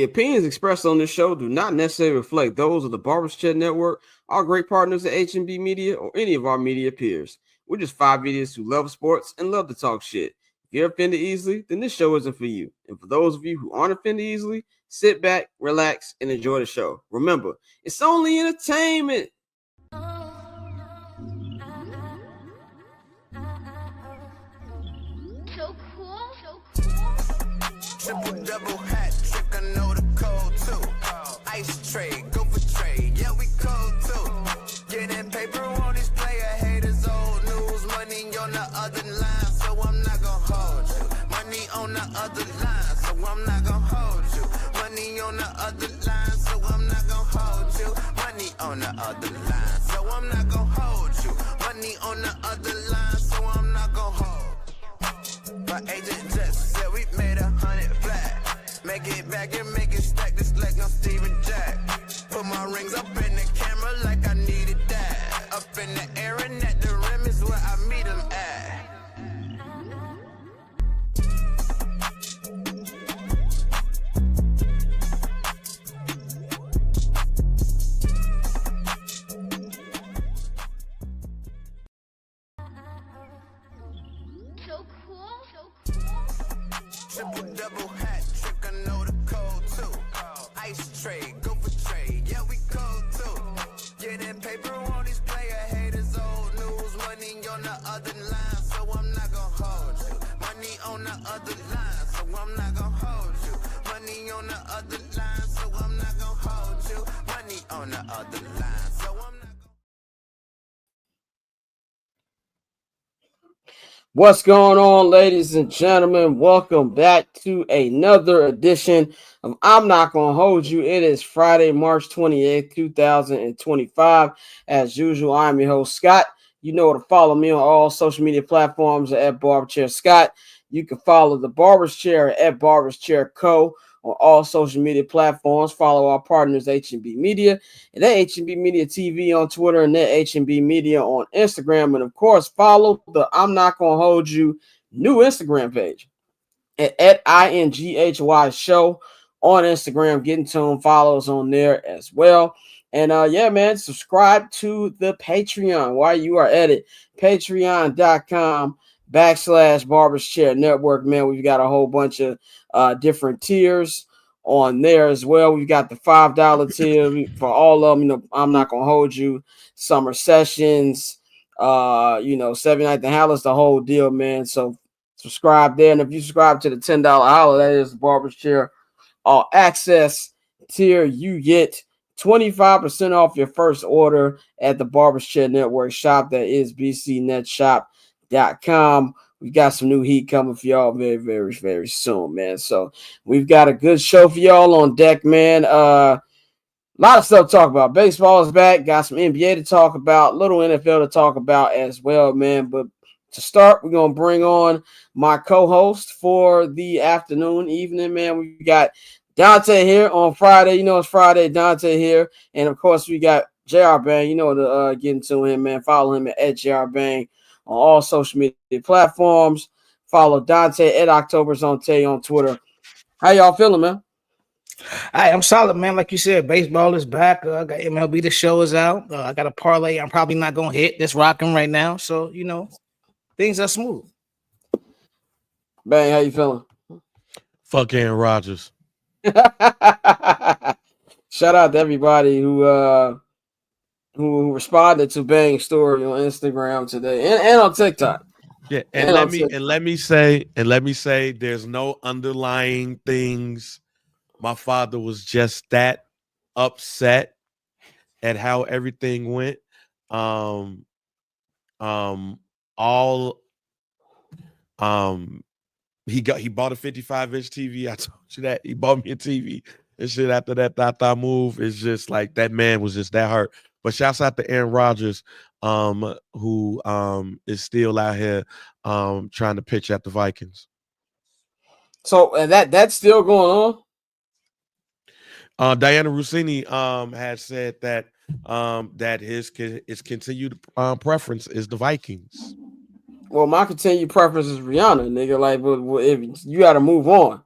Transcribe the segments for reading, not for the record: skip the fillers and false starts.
The opinions expressed on this show do not necessarily reflect those of the Barber's Chat Network, our great partners at H&B Media, or any of our media peers. We're just five idiots who love sports and love to talk shit. If you're offended easily, then this show isn't for you. And for those of you who aren't offended easily, sit back, relax, and enjoy the show. Remember, it's only entertainment. So cool. Triple double hat trick, I know the code too. Ice trade, go for trade, yeah we cold too. Getting paper on these player haters, old news, money on the other line, so I'm not gonna hold you. Money on the other line, so I'm not gonna hold you. Money on the other line, so I'm not gonna hold you. Money on the other line, so I'm not gonna hold you. Money on the other line, so I'm not gonna hold. My agent just said we made 100 flat. Make it back and make it stack just like I'm Steven Jack. Put my rings up in the camera like I needed that. Up in the air and at the rim is where I meet them at. So cool. Triple double hat trick, I know the code too. Ice trade, go for trade, yeah we cold too. Getting paper on these player haters, old news, money on the other line, so I'm not gonna hold you. Money on the other line, so I'm not gonna hold you. Money on the other line, so I'm not gonna hold you. Money on the other line, so I'm not gonna. What's going on, ladies and gentlemen? Welcome back to another edition of I'm Not Gonna Hold You. It is Friday, March 28th, 2025. As usual, I'm your host, Scott. You know to follow me on all social media platforms at Barber Chair Scott. You can follow the Barber's Chair at Barber's Chair Co. on all social media platforms. Follow our partners, H&B Media, and that H&B Media TV on Twitter, and that H&B Media on Instagram. And, of course, follow the I'm Not Gonna Hold You new Instagram page at INGHY Show on Instagram. Getting to them, follows on there as well. And, yeah, man, subscribe to the Patreon while you are at it. Patreon.com/Barber's Chair Network, man. We've got a whole bunch of different tiers on there as well. We've got the $5 tier for all of them. You know, I'm Not Gonna Hold You, Summer Sessions, 7 Night the Howlers, the whole deal, man. So subscribe there. And if you subscribe to the $10 holler, that is the Barber's Chair All Access tier, you get 25% off your first order at the Barber's Chair Network shop. That is bcnetshop.com. We got some new heat coming for y'all very, very, very soon, man. So we've got a good show for y'all on deck, man. A lot of stuff to talk about. Baseball is back. Got some NBA to talk about. Little NFL to talk about as well, man. But to start, we're going to bring on my co-host for the afternoon, evening, man. We got Dante here on Friday. You know it's Friday. Dante here. And, of course, we got JR Bang. You know to get into him, man. Follow him at JR Bang on all social media platforms. Follow Dante at Octoberzonte on Twitter. How y'all feeling, man? I'm solid, man. Like you said, baseball is back. I got MLB. The show is out. I got a parlay. I'm probably not gonna hit. That's rocking right now. So things are smooth. Bang, how you feeling? Fuck Aaron Rodgers. Shout out to everybody who responded to Bang's story on Instagram today and on TikTok. Yeah, and let me say, there's no underlying things. My father was just that upset at how everything went. He bought a 55-inch TV. I told you that. He bought me a TV and shit after that move. It's just like that man was just that hurt. But shouts out to Aaron Rodgers, who is still out here trying to pitch at the Vikings. So that's still going on. Diana Rossini had said that his continued preference is the Vikings. Well, my continued preference is Rihanna, nigga. Like, but if you got to move on.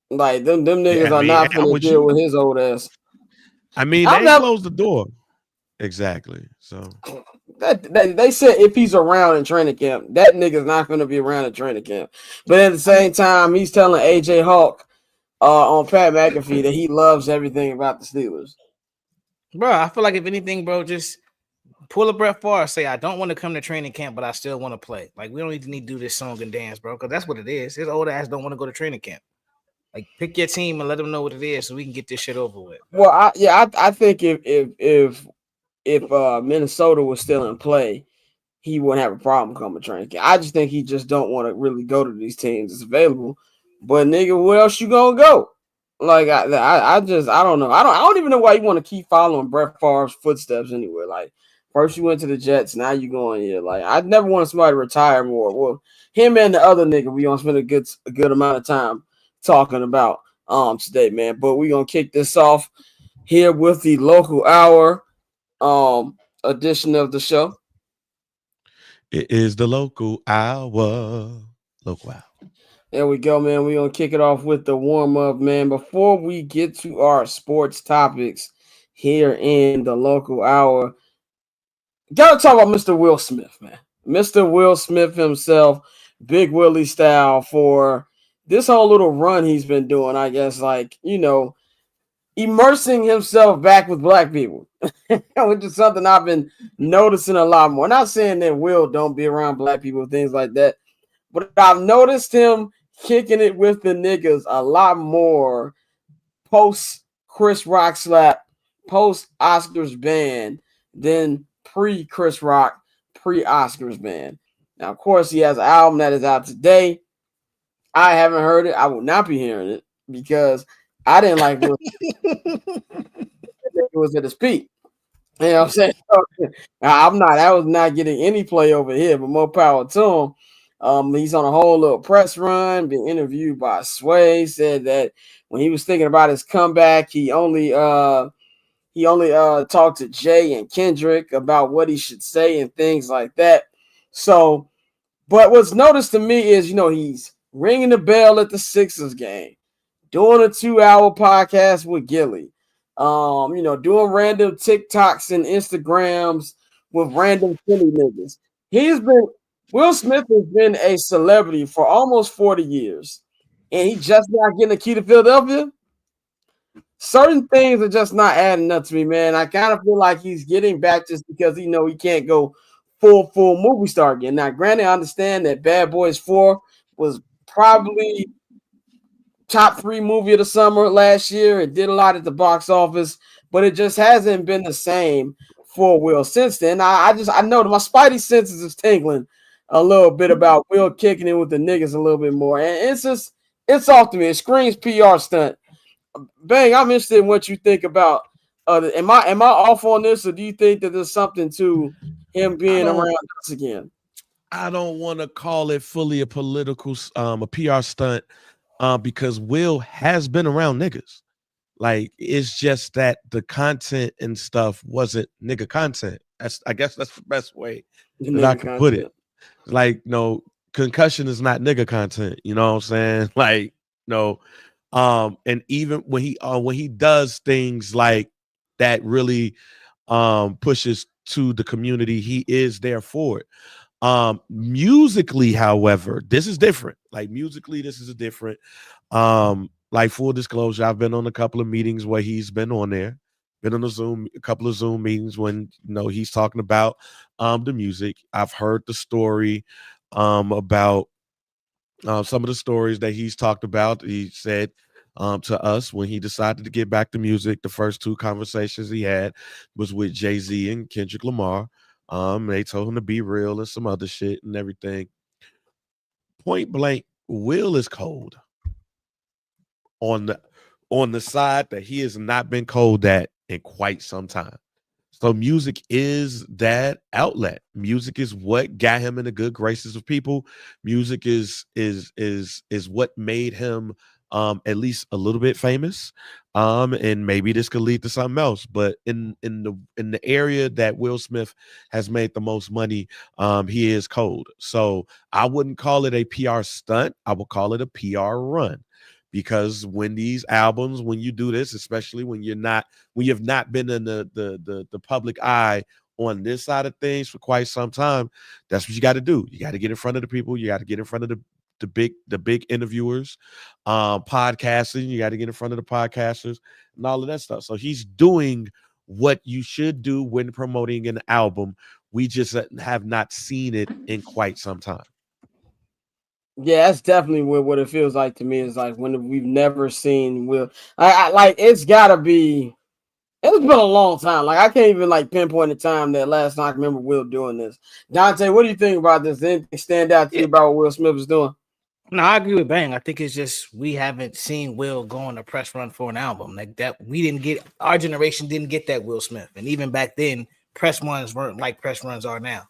Like them niggas Yeah, I are mean, not I'm finna with deal with you. his old ass. I mean, I'm they not closed the door. Exactly. So that they said if he's around in training camp, that nigga's not gonna be around in training camp. But at the I mean, same time, he's telling AJ Hawk on Pat McAfee that he loves everything about the Steelers. bro, I feel like if anything, bro, just pull a Brett Favre, say I don't want to come to training camp, but I still want to play. Like we don't even need to do this song and dance, bro, because that's what it is. His old ass don't want to go to training camp. Like pick your team and let them know what it is, so we can get this shit over with. Well, I think if Minnesota was still in play, he wouldn't have a problem coming to training camp. I just think he just don't want to really go to these teams that's available. But nigga, where else you gonna go? Like I don't know. I don't even know why you want to keep following Brett Favre's footsteps anyway. Like first you went to the Jets, now you going here. Like I never wanted somebody to retire more. Well, him and the other nigga, we gonna spend a good amount of time talking about today, man. But we gonna kick this off here with the local hour edition of the show. it is the local hour. Local hour. There we go, man. We're going to kick it off with the warm up, man. Before we get to our sports topics here in the local hour, got to talk about Mr. Will Smith, man. Mr. Will Smith himself, Big Willie style, for this whole little run he's been doing, I guess, like, immersing himself back with black people, which is something I've been noticing a lot more. Not saying that Will don't be around black people, things like that, but I've noticed him kicking it with the niggas a lot more post Chris Rock slap, post Oscars ban than pre Chris Rock, pre Oscars ban. Now, of course, he has an album that is out today. I haven't heard it. I will not be hearing it because I didn't like Will. It was at his peak. You know what I'm saying? I was not getting any play over here, but more power to him. He's on a whole little press run, been interviewed by Sway, said that when he was thinking about his comeback, he only talked to Jay and Kendrick about what he should say and things like that. So, but what's noticed to me is, he's ringing the bell at the Sixers game, doing a 2-hour podcast with Gilly, doing random TikToks and Instagrams with random Philly niggas. Will Smith has been a celebrity for almost 40 years, and he just not getting a key to Philadelphia. Certain things are just not adding up to me, man. I kind of feel like he's getting back just because he can't go full movie star again. Now, granted, I understand that Bad Boys 4 was probably top 3 movie of the summer last year. It did a lot at the box office, but it just hasn't been the same for Will since then. I know that my spidey senses is tingling a little bit about Will kicking in with the niggas a little bit more. And it's off to me. It screams PR stunt. Bang, I'm interested in what you think about am I off on this, or do you think that there's something to him being around us again? I don't want to call it fully a political a PR stunt because Will has been around niggas. Like it's just that the content and stuff wasn't nigga content. I guess that's the best way that I could put it. Like, no, concussion is not nigga content. You know what I'm saying? Like, no. And even when he does things like that really pushes to the community, he is there for it. Musically, however, this is different. Like musically, this is a different. Like full disclosure, I've been on a couple of meetings where he's been on there, been on a couple of Zoom meetings when he's talking about the music. I've heard the story about some of the stories that he's talked about. He said to us when he decided to get back to music, the first 2 conversations he had was with Jay-Z and Kendrick Lamar. They told him to be real and some other shit and everything. Point blank, Will is cold on the side that he has not been cold at in quite some time. So music is that outlet. Music is what got him in the good graces of people. Music is what made him at least a little bit famous. And maybe this could lead to something else. But in the area that Will Smith has made the most money, he is cold. So I wouldn't call it a PR stunt. I would call it a PR run. because when these albums, when you do this, especially when you have not been in the public eye on this side of things for quite some time, that's what you got to do. You got to get in front of the people. You got to get in front of the big interviewers, podcasting. You got to get in front of the podcasters and all of that stuff. So he's doing what you should do when promoting an album. We just have not seen it in quite some time. Yeah, that's definitely what it feels like to me. Is like when we've never seen Will. I like it's gotta be. It's been a long time. Like I can't even like pinpoint the time that last time I can remember Will doing this. Dante, what do you think about this? Did anything stand out to you about what Will Smith is doing? No, I agree with Bang. I think it's just we haven't seen Will go on a press run for an album like that. We didn't get, our generation didn't get that Will Smith, and even back then, press runs weren't like press runs are now.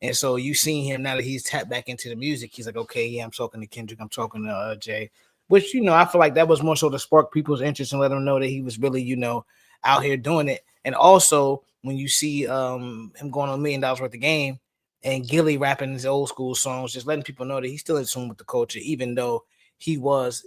And so you seen him now that he's tapped back into the music. He's like, okay, yeah, I'm talking to Kendrick, I'm talking to Jay, which I feel like that was more so to spark people's interest and let them know that he was really out here doing it. And also when you see him going on $1 million worth of game and Giddey rapping his old school songs, just letting people know that he's still in tune with the culture, even though he was,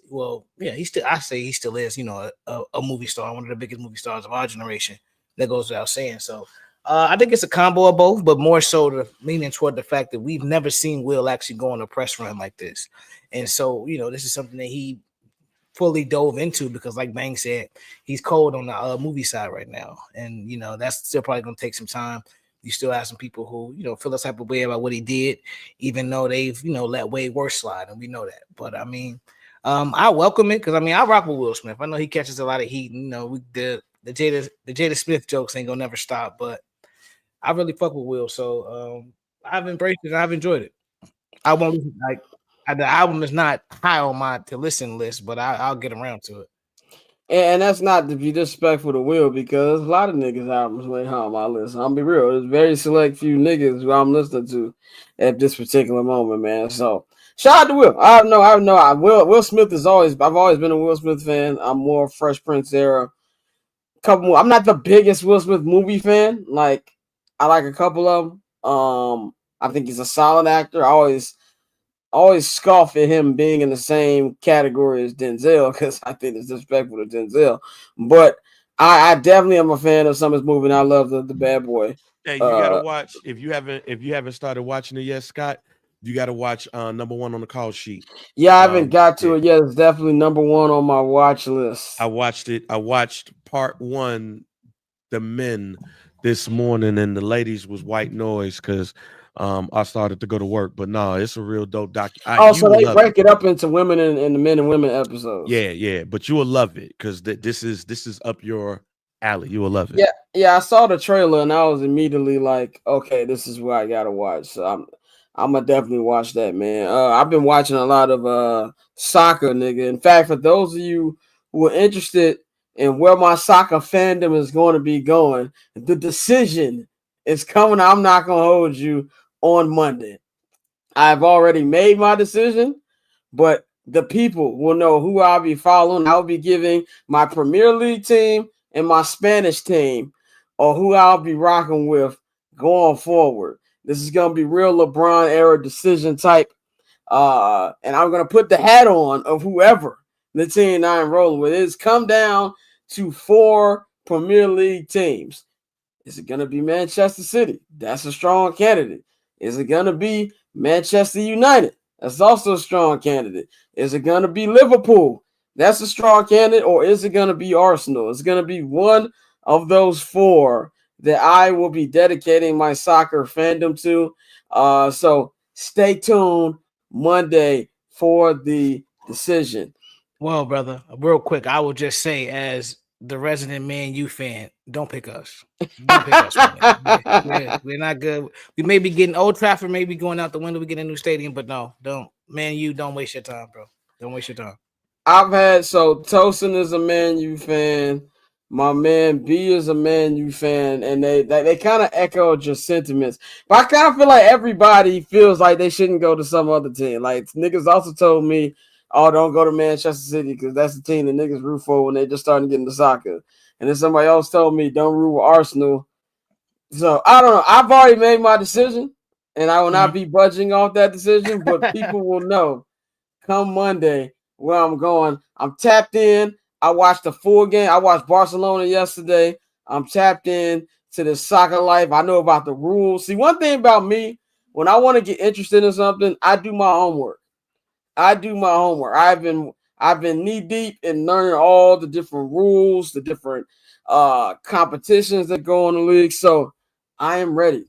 he still is, a movie star, one of the biggest movie stars of our generation. That goes without saying. So I think it's a combo of both, but more so leaning toward the fact that we've never seen Will actually go on a press run like this. And so, this is something that he fully dove into because, like Bang said, he's cold on the movie side right now. And, that's still probably going to take some time. You still have some people who, feel this type of way about what he did, even though they've, let way worse slide. And we know that. But, I welcome it because, I rock with Will Smith. I know he catches a lot of heat. The Jada Smith jokes ain't going to never stop. But I really fuck with Will. So I've embraced it. I've enjoyed it. I won't listen, the album is not high on my to listen list, but I'll get around to it. And that's not to be disrespectful to Will because a lot of niggas' albums went high on my list. I'm be real. There's very select few niggas who I'm listening to at this particular moment, man. So shout out to Will. I know. Will Smith I've always been a Will Smith fan. I'm more Fresh Prince era. Couple more. I'm not the biggest Will Smith movie fan. Like I like a couple of them. I think he's a solid actor. I always scoff at him being in the same category as Denzel because I think it's disrespectful to Denzel. But I definitely am a fan of some of his movie. I love the Bad Boy. Yeah, you gotta watch if you haven't started watching it yet, Scott. You gotta watch number one on the call sheet. Yeah, I haven't got to it yet. It's definitely number one on my watch list. I watched it. I watched part one, The Men, this morning, and the ladies was white noise because I started to go to work. But no, it's a real dope doc. So they break it up into women and the men and women episodes. Yeah. But you will love it because this is up your alley. You will love it. Yeah. I saw the trailer and I was immediately like, okay, this is what I gotta watch. So I'm gonna definitely watch that, man. I've been watching a lot of soccer, nigga. In fact, for those of you who are interested in where my soccer fandom is going to be going, the decision is coming. I'm not gonna hold you on Monday. I've already made my decision, but the people will know who I'll be following. I'll be giving my Premier League team and my Spanish team, or who I'll be rocking with going forward. This is going to be real LeBron era decision type. And I'm going to put the hat on of whoever the team I'm rolling with. It's come down to 4 Premier League teams. Is it going to be Manchester City? That's a strong candidate. Is it going to be Manchester United? That's also a strong candidate. Is it going to be Liverpool? That's a strong candidate. Or is it going to be Arsenal? It's going to be one of those 4 that I will be dedicating my soccer fandom to. So stay tuned Monday for the decision. Well, brother, real quick, I will just say as the resident Man U fan, don't pick us. Don't pick us. We're not good. We may be getting Old Trafford, maybe going out the window. We get a new stadium, but no, don't. Man U, don't waste your time, bro. Don't waste your time. Tosin is a Man U fan. My man B is a Man U fan, and they kind of echoed your sentiments. But I kind of feel like everybody feels like they shouldn't go to some other team. Like niggas also told me, oh, don't go to Manchester City because that's the team that niggas root for when they just starting to get into soccer. And then somebody else told me, don't root with Arsenal. So I don't know. I've already made my decision, and I will not be budging off that decision. But people will know come Monday where I'm going. I'm tapped in. I watched the full game. I watched Barcelona yesterday. I'm tapped in to the soccer life. I know about the rules. See, one thing about me, when I want to get interested in something, I do my homework. I've been knee deep in learning all the different rules, the different competitions that go on the league. So I am ready.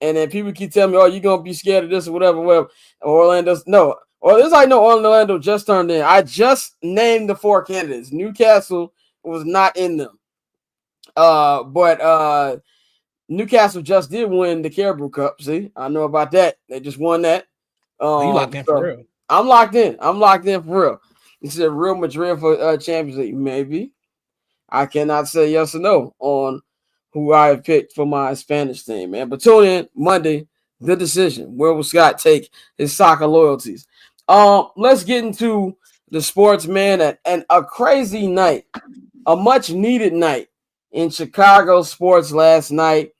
And then people keep telling me, "Oh, you're gonna be scared of this or whatever." Well, Orlando's no, or there's like no Orlando just turned in. I just named the 4 candidates. Newcastle was not in them. But Newcastle just did win the Caribou Cup. See, I know about that. They just won that. You locked in for real. I'm locked in. I'm locked in for real. You said Real Madrid for Champions League, maybe. I cannot say yes or no on who I have picked for my Spanish team, man. But tune in Monday, the decision. Where will Scott take his soccer loyalties? Let's get into the sports, man, and a crazy night, a much needed night in Chicago sports last night.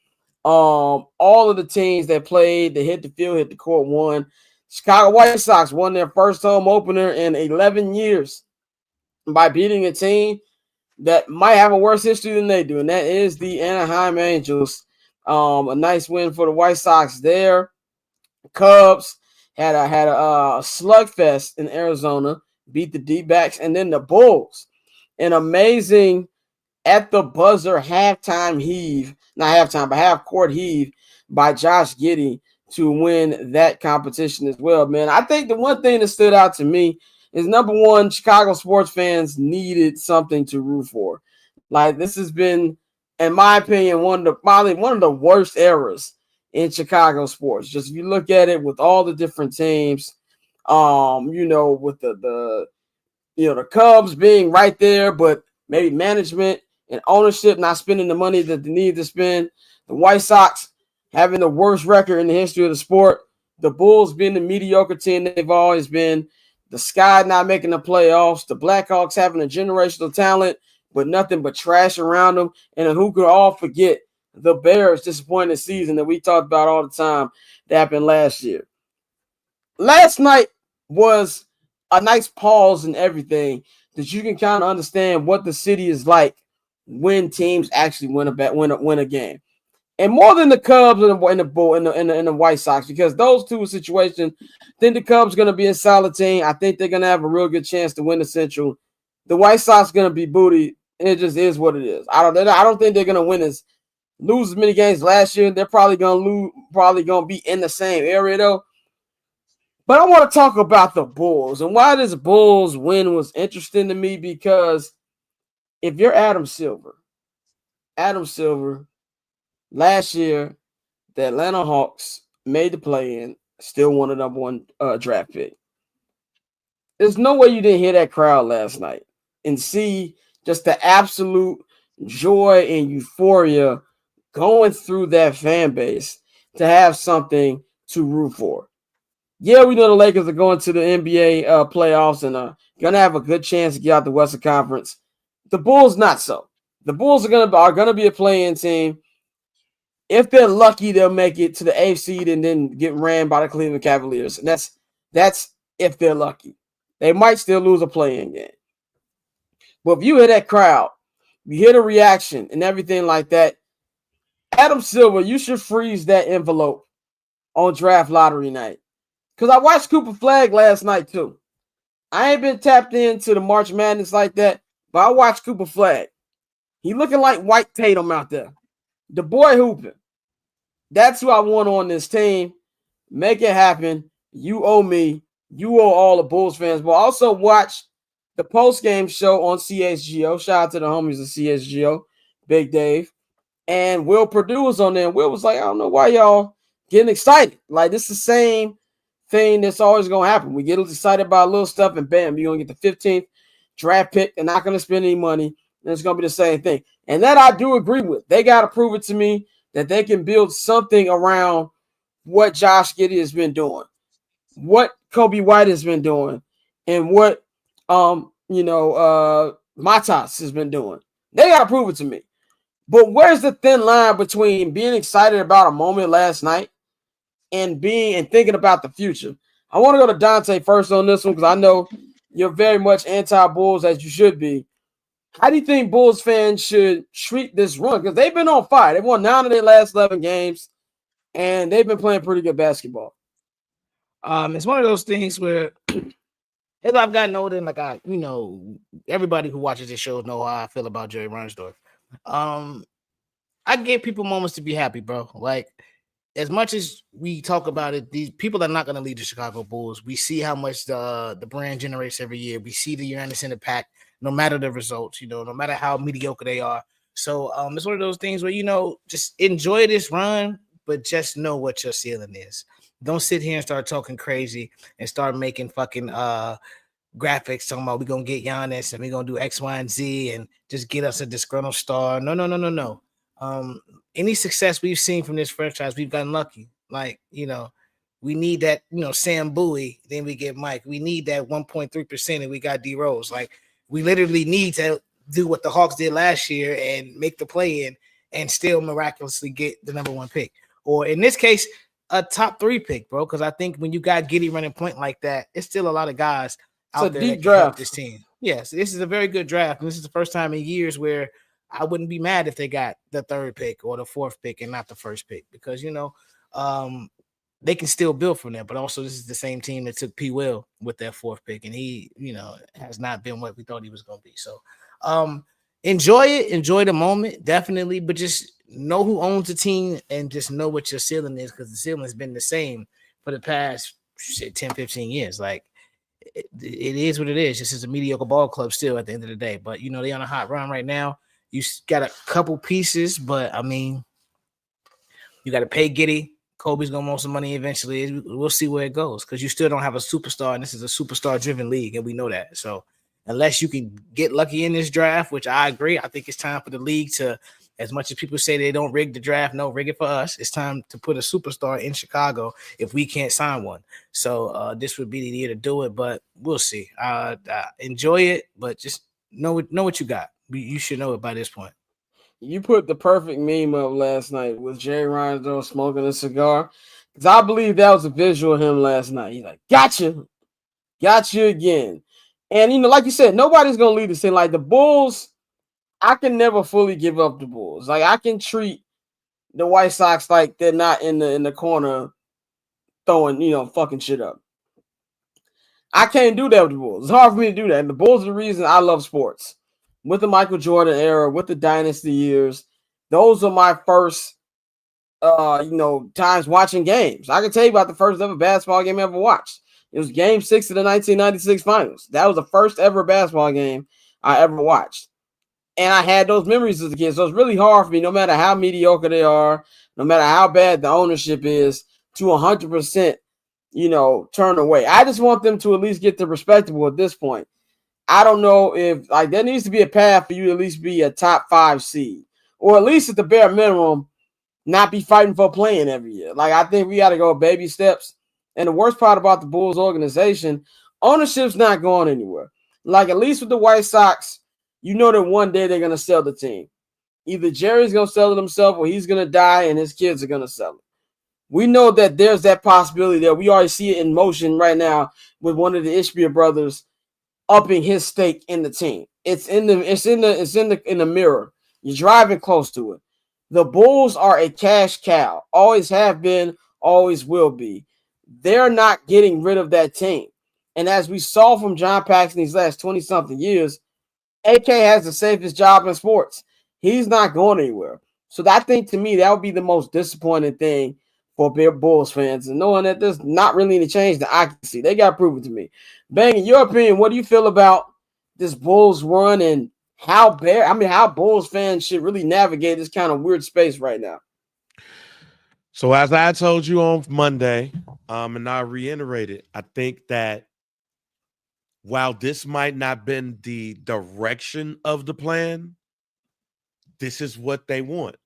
All of the teams that played, they hit the field, hit the court, won. Chicago White Sox won their first home opener in 11 years by beating a team that might have a worse history than they do, and that is the Anaheim Angels. A nice win for the White Sox there. Cubs had a slugfest in Arizona, beat the D-backs, and then the Bulls. An amazing at the buzzer halftime heave, not halftime, but half court heave by Josh Giddey to win that competition as well, man. I think the one thing that stood out to me is number one, Chicago sports fans needed something to root for. Like, this has been, in my opinion, one of the worst eras in Chicago sports. Just if you look at it with all the different teams, with the Cubs being right there, but maybe management and ownership not spending the money that they need to spend. The White Sox having the worst record in the history of the sport. The Bulls being the mediocre team they've always been. The Sky not making the playoffs. The Blackhawks having a generational talent, but nothing but trash around them. And who could all forget the Bears' disappointing season that we talked about all the time that happened last year. Last night was a nice pause in everything that you can kind of understand what the city is like when teams actually win a game. And more than the Cubs and the White Sox, because those two situations, I think the Cubs are going to be a solid team. I think they're going to have a real good chance to win the Central. The White Sox are going to be booty. It just is what it is. I don't think they're going to lose as many games last year. They're probably going to be in the same area though. But I want to talk about the Bulls and why this Bulls win was interesting to me, because if you're Adam Silver, last year, the Atlanta Hawks made the play-in, still won the number one draft pick. There's no way you didn't hear that crowd last night and see just the absolute joy and euphoria going through that fan base to have something to root for. Yeah, we know the Lakers are going to the NBA playoffs and are going to have a good chance to get out the Western Conference. The Bulls, not so. The Bulls are going to be a play-in team. If they're lucky, they'll make it to the eighth seed and then get ran by the Cleveland Cavaliers. And that's if they're lucky. They might still lose a play-in game. But if you hear that crowd, you hear the reaction and everything like that, Adam Silver, you should freeze that envelope on draft lottery night. Because I watched Cooper Flagg last night too. I ain't been tapped into the March Madness like that, but I watched Cooper Flagg. He looking like White Tatum out there. The boy hooping. That's who I want on this team. Make it happen. You owe me. You owe all the Bulls fans. But also watch the post-game show on CHGO. Shout out to the homies of CHGO. Big Dave. And Will Purdue was on there. And Will was like, I don't know why y'all getting excited. Like, this is the same thing that's always going to happen. We get excited about little stuff, and bam, you're going to get the 15th draft pick. They're not going to spend any money. And it's going to be the same thing. And that I do agree with. They got to prove it to me that they can build something around what Josh Giddey has been doing, what Kobe White has been doing, and what Matas has been doing. They got to prove it to me. But where's the thin line between being excited about a moment last night and thinking about the future? I want to go to Dante first on this one, because I know you're very much anti-Bulls as you should be. How do you think Bulls fans should treat this run? Because they've been on fire. They won 9 of their last 11 games, and they've been playing pretty good basketball. It's one of those things where as I've gotten older, and everybody who watches this show know how I feel about Jerry Reinsdorf. I give people moments to be happy, bro. Like, as much as we talk about it, these people are not going to lead the Chicago Bulls. We see how much the brand generates every year. We see the unanimous in the pack, no matter the results, no matter how mediocre they are. So it's one of those things where, just enjoy this run, but just know what your ceiling is. Don't sit here and start talking crazy and start making fucking graphics talking about we're going to get Giannis and we're going to do X, Y, and Z and just get us a disgruntled star. No. Any success we've seen from this franchise, we've gotten lucky. Like, we need that, Sam Bowie, then we get Mike. We need that 1.3% and we got D Rose. Like, we literally need to do what the Hawks did last year and make the play in and still miraculously get the number 1 pick. Or in this case, a top 3 pick, bro. Because I think when you got Giddey running point like that, it's still a lot of guys out there that can help this team. Yes, this is a very good draft. And this is the first time in years where I wouldn't be mad if they got the 3rd pick or the 4th pick and not the 1st pick because, they can still build from there. But also, this is the same team that took P. Will with that 4th pick. And he, has not been what we thought he was going to be. So enjoy it. Enjoy the moment, definitely. But just know who owns the team and just know what your ceiling is because the ceiling has been the same for the past 10, 15 years. Like, it is what it is. This is a mediocre ball club still at the end of the day. But, they're on a hot run right now. You got a couple pieces, but, you got to pay Giddey. Kobe's going to want some money eventually. We'll see where it goes because you still don't have a superstar, and this is a superstar-driven league, and we know that. So unless you can get lucky in this draft, which I agree, I think it's time for the league to, as much as people say they don't rig the draft, no, rig it for us. It's time to put a superstar in Chicago if we can't sign one. So this would be the year to do it, but we'll see. Enjoy it, but just know what you got. You should know it by this point. You put the perfect meme up last night with Jerry Reinsdorf smoking a cigar. Because I believe that was a visual of him last night. He's like, gotcha again. And, like you said, nobody's going to lead this thing. Like the Bulls, I can never fully give up the Bulls. Like I can treat the White Sox like they're not in the corner throwing, fucking shit up. I can't do that with the Bulls. It's hard for me to do that. And the Bulls are the reason I love sports. With the Michael Jordan era, with the dynasty years, those are my first, times watching games. I can tell you about the first ever basketball game I ever watched. It was Game 6 of the 1996 Finals. That was the first ever basketball game I ever watched. And I had those memories as a kid. So it's really hard for me, no matter how mediocre they are, no matter how bad the ownership is, to 100%, turn away. I just want them to at least get to respectable at this point. I don't know if there needs to be a path for you to at least be a top 5 seed, or at least at the bare minimum, not be fighting for playing every year. Like I think we got to go baby steps. And the worst part about the Bulls organization, ownership's not going anywhere. Like at least with the White Sox, that one day they're gonna sell the team. Either Jerry's gonna sell it himself, or he's gonna die, and his kids are gonna sell it. We know that there's that possibility there. We already see it in motion right now with one of the Ishbia brothers upping his stake in the team. It's in the mirror. You're driving close to it. The Bulls are a cash cow. Always have been, always will be. They're not getting rid of that team. And as we saw from John Paxson these last 20-something years, AK has the safest job in sports. He's not going anywhere. So I think to me, that would be the most disappointing thing for Bulls fans, and knowing that there's not really any change that I can see. They got to prove it to me. Bang, in your opinion, what do you feel about this Bulls run and how Bulls fans should really navigate this kind of weird space right now? So as I told you on Monday, and I reiterated, I think that while this might not have been the direction of the plan, this is what they want.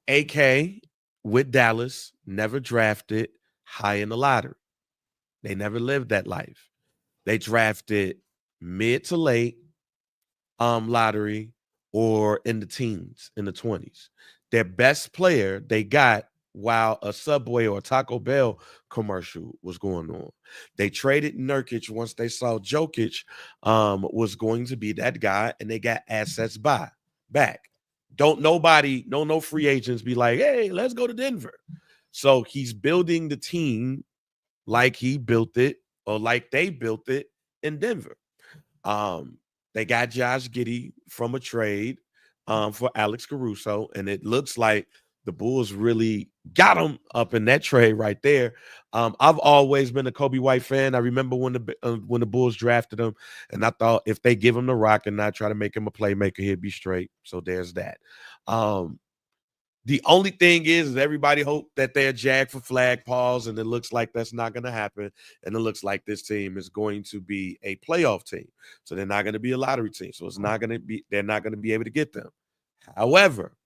AK with Dallas never drafted high in the lottery. They never lived that life. They drafted mid to late lottery or in the teens, in the 20s. Their best player they got while a Subway or Taco Bell commercial was going on. They traded Nurkic once they saw Jokic was going to be that guy, and they got assets back. No free agents be like, hey, let's go to Denver. So he's building the team like he built it or like they built it in Denver. They got Josh Giddey from a trade for Alex Caruso, and it looks like the Bulls really got him up in that trade right there. I've always been a Kobe White fan. I remember when the Bulls drafted him, and I thought if they give him the rock and not try to make him a playmaker, he'd be straight. So there's that. The only thing is everybody hope that they're jacked for flagpoles, and it looks like that's not going to happen. And it looks like this team is going to be a playoff team. So they're not going to be a lottery team. So they're not going to be able to get them. However,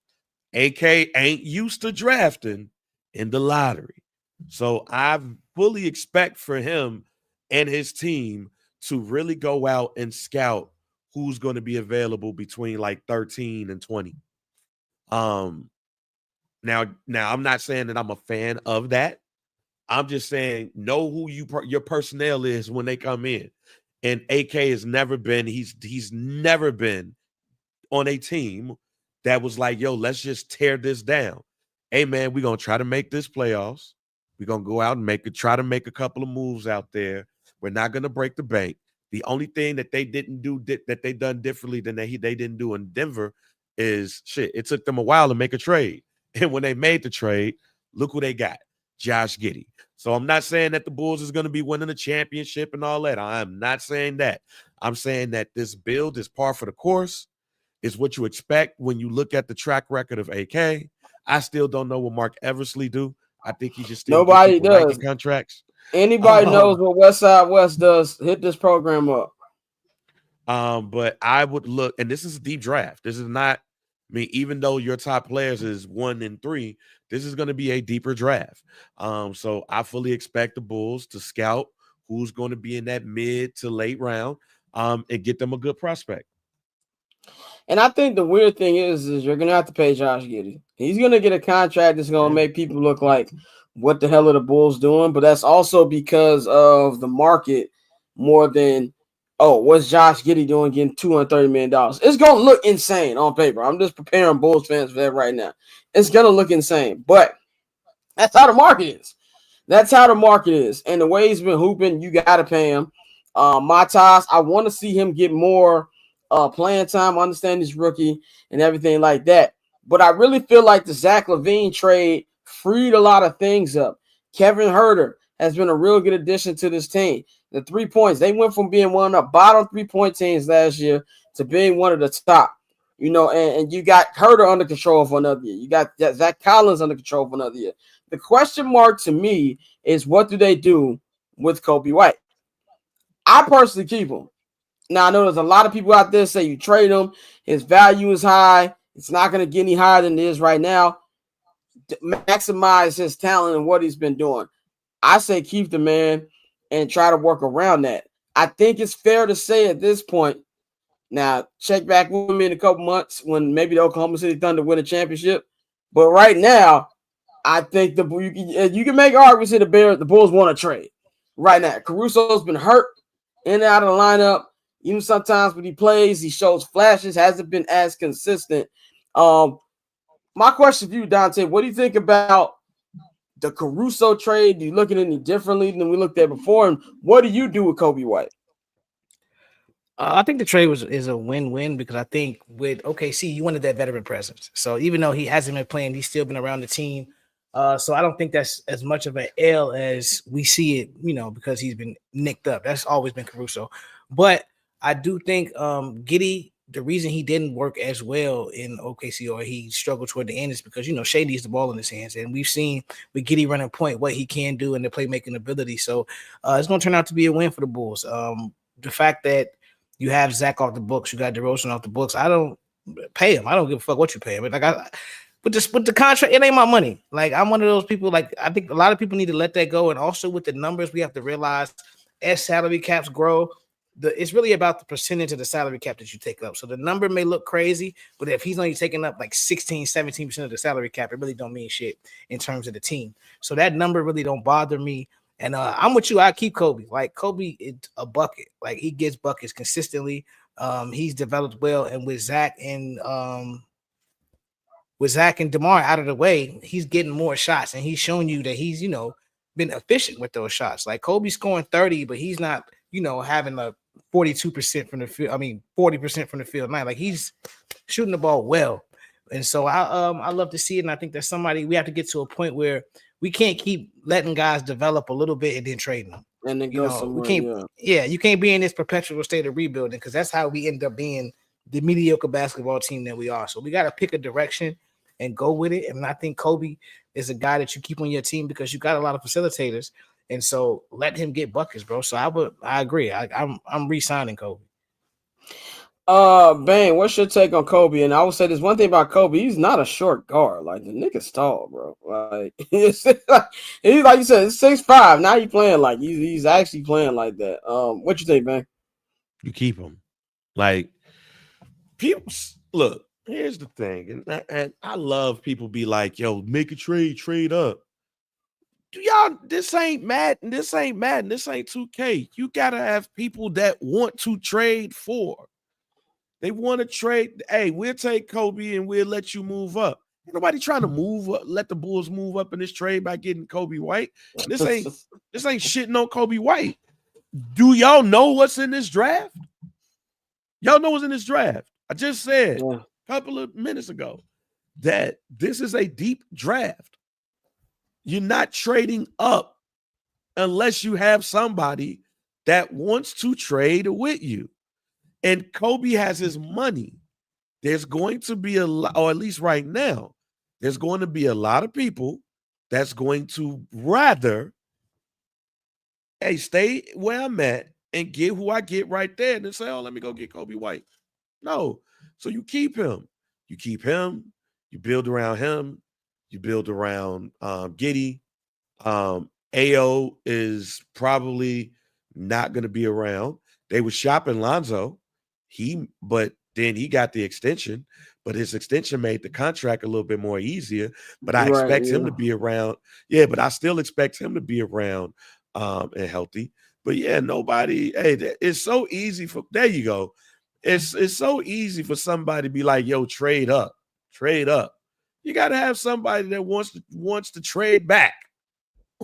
AK ain't used to drafting in the lottery. So I fully expect for him and his team to really go out and scout who's going to be available between like 13 and 20. Now I'm not saying that I'm a fan of that. I'm just saying know who your personnel is when they come in. And AK has never been, he's never been on a team that was like, yo, let's just tear this down. Hey man, we're gonna try to make this playoffs. We're gonna go out and try to make a couple of moves out there. We're not gonna break the bank. The only thing that they didn't do that they done differently than they didn't do in Denver is shit. It took them a while to make a trade. And when they made the trade, look who they got. Josh Giddey. So I'm not saying that the Bulls is going to be winning a championship and all that. I'm not saying that. I'm saying that this build is par for the course. It's what you expect when you look at the track record of AK. I still don't know what Mark Eversley do. I think he just still nobody does contracts. Anybody knows what West Side West does, hit this program up. But I would look, and this is a deep draft. This is not, I mean, even though your top players is 1 and 3, this is going to be a deeper draft. So I fully expect the Bulls to scout who's going to be in that mid to late round, and get them a good prospect. And I think the weird thing is you're going to have to pay Josh Giddey. He's going to get a contract that's going to make people look like, what the hell are the Bulls doing? But that's also because of the market more than, oh, what's Josh Giddey doing getting $230 million? It's going to look insane on paper. I'm just preparing Bulls fans for that right now. It's going to look insane. But that's how the market is. That's how the market is. And the way he's been hooping, you got to pay him. Matas, I want to see him get more playing time. I understand he's rookie and everything like that. But I really feel like the Zach LaVine trade freed a lot of things up. Kevin Huerter has been a real good addition to this team. The 3 points, they went from being one of the bottom 3-point teams last year to being one of the top. You know, and you got Huerter under control for another year. You got Zach Collins under control for another year. The question mark to me is, what do they do with Kobe White? I personally keep him. Now, I know there's a lot of people out there say you trade him. His value is high. It's not going to get any higher than it is right now. Maximize his talent and what he's been doing. I say keep the man and try to work around that. I think it's fair to say at this point, now check back with me in a couple months when maybe the Oklahoma City Thunder win a championship. But right now, I think you can make arguments that the Bulls want to trade right now. Caruso's been hurt in and out of the lineup. Even sometimes when he plays, he shows flashes, hasn't been as consistent. My question for you, Dante, what do you think about the Caruso trade? Do you look at it any differently than we looked at before? And what do you do with Kobe White? I think the trade is a win-win because I think with OKC, you wanted that veteran presence. So even though he hasn't been playing, he's still been around the team. So I don't think that's as much of an L as we see it, because he's been nicked up. That's always been Caruso. But I do think Giddey, the reason he didn't work as well in OKC or he struggled toward the end is because, Shea needs the ball in his hands. And we've seen with Giddey running point what he can do and the playmaking ability. So it's going to turn out to be a win for the Bulls. The fact that you have Zach off the books, you got DeRozan off the books, I don't pay him. I don't give a fuck what you pay him. But with the contract, it ain't my money. Like, I'm one of those people, like, I think a lot of people need to let that go. And also with the numbers, we have to realize as salary caps grow, it's really about the percentage of the salary cap that you take up. So the number may look crazy, but if he's only taking up like 16, 17% of the salary cap, it really don't mean shit in terms of the team. So that number really don't bother me. And I'm with you. I keep Kobe. Like Kobe is a bucket. Like he gets buckets consistently. He's developed well, and with Zach and DeMar out of the way, he's getting more shots, and he's showing you that he's been efficient with those shots. Like Kobe's scoring 30, but he's not having a 42% from the field. I mean 40% from the field night. Like he's shooting the ball well, and so I love to see it. And I think that's somebody we have to get to a point where we can't keep letting guys develop a little bit and then trading them. And then go somewhere. We can't. Yeah, you can't be in this perpetual state of rebuilding because that's how we end up being the mediocre basketball team that we are. So we got to pick a direction and go with it. And I think Kobe is a guy that you keep on your team because you got a lot of facilitators, and so let him get buckets, bro. So I agree. I'm re-signing Kobe. Bang, what's your take on Kobe? And I would say this one thing about Kobe, he's not a short guard. Like the nigga's tall, bro. Like he's like you said, 6'5". Now he's playing like he's actually playing like that. What you think, man? You keep him. Like people look, here's the thing, and I love people be like, yo, make a trade up. Y'all, this ain't Madden, this ain't 2K. You gotta have people that want to trade for. They want to trade. Hey, we'll take Kobe and we'll let you move up. Ain't nobody trying to move up, let the Bulls move up in this trade by getting Kobe White. This ain't shitting on Kobe White. Do y'all know what's in this draft? Y'all know what's in this draft. I just said a couple of minutes ago that this is a deep draft. You're not trading up unless you have somebody that wants to trade with you. And Kobe has his money. There's going to be a lot, or at least right now, there's going to be a lot of people that's going to rather, hey, stay where I'm at and get who I get right there than say, oh, let me go get Kobe White. No. So you keep him. You keep him. You build around him. You build around Giddey. AO is probably not going to be around. They were shopping Lonzo. But then he got the extension, but his extension made the contract a little bit more easier. But I expect him to be around. Yeah, but I still expect him to be around and healthy. But yeah, nobody. Hey, it's so easy for. There you go. It's so easy for somebody to be like, yo, trade up. You got to have somebody that wants to trade back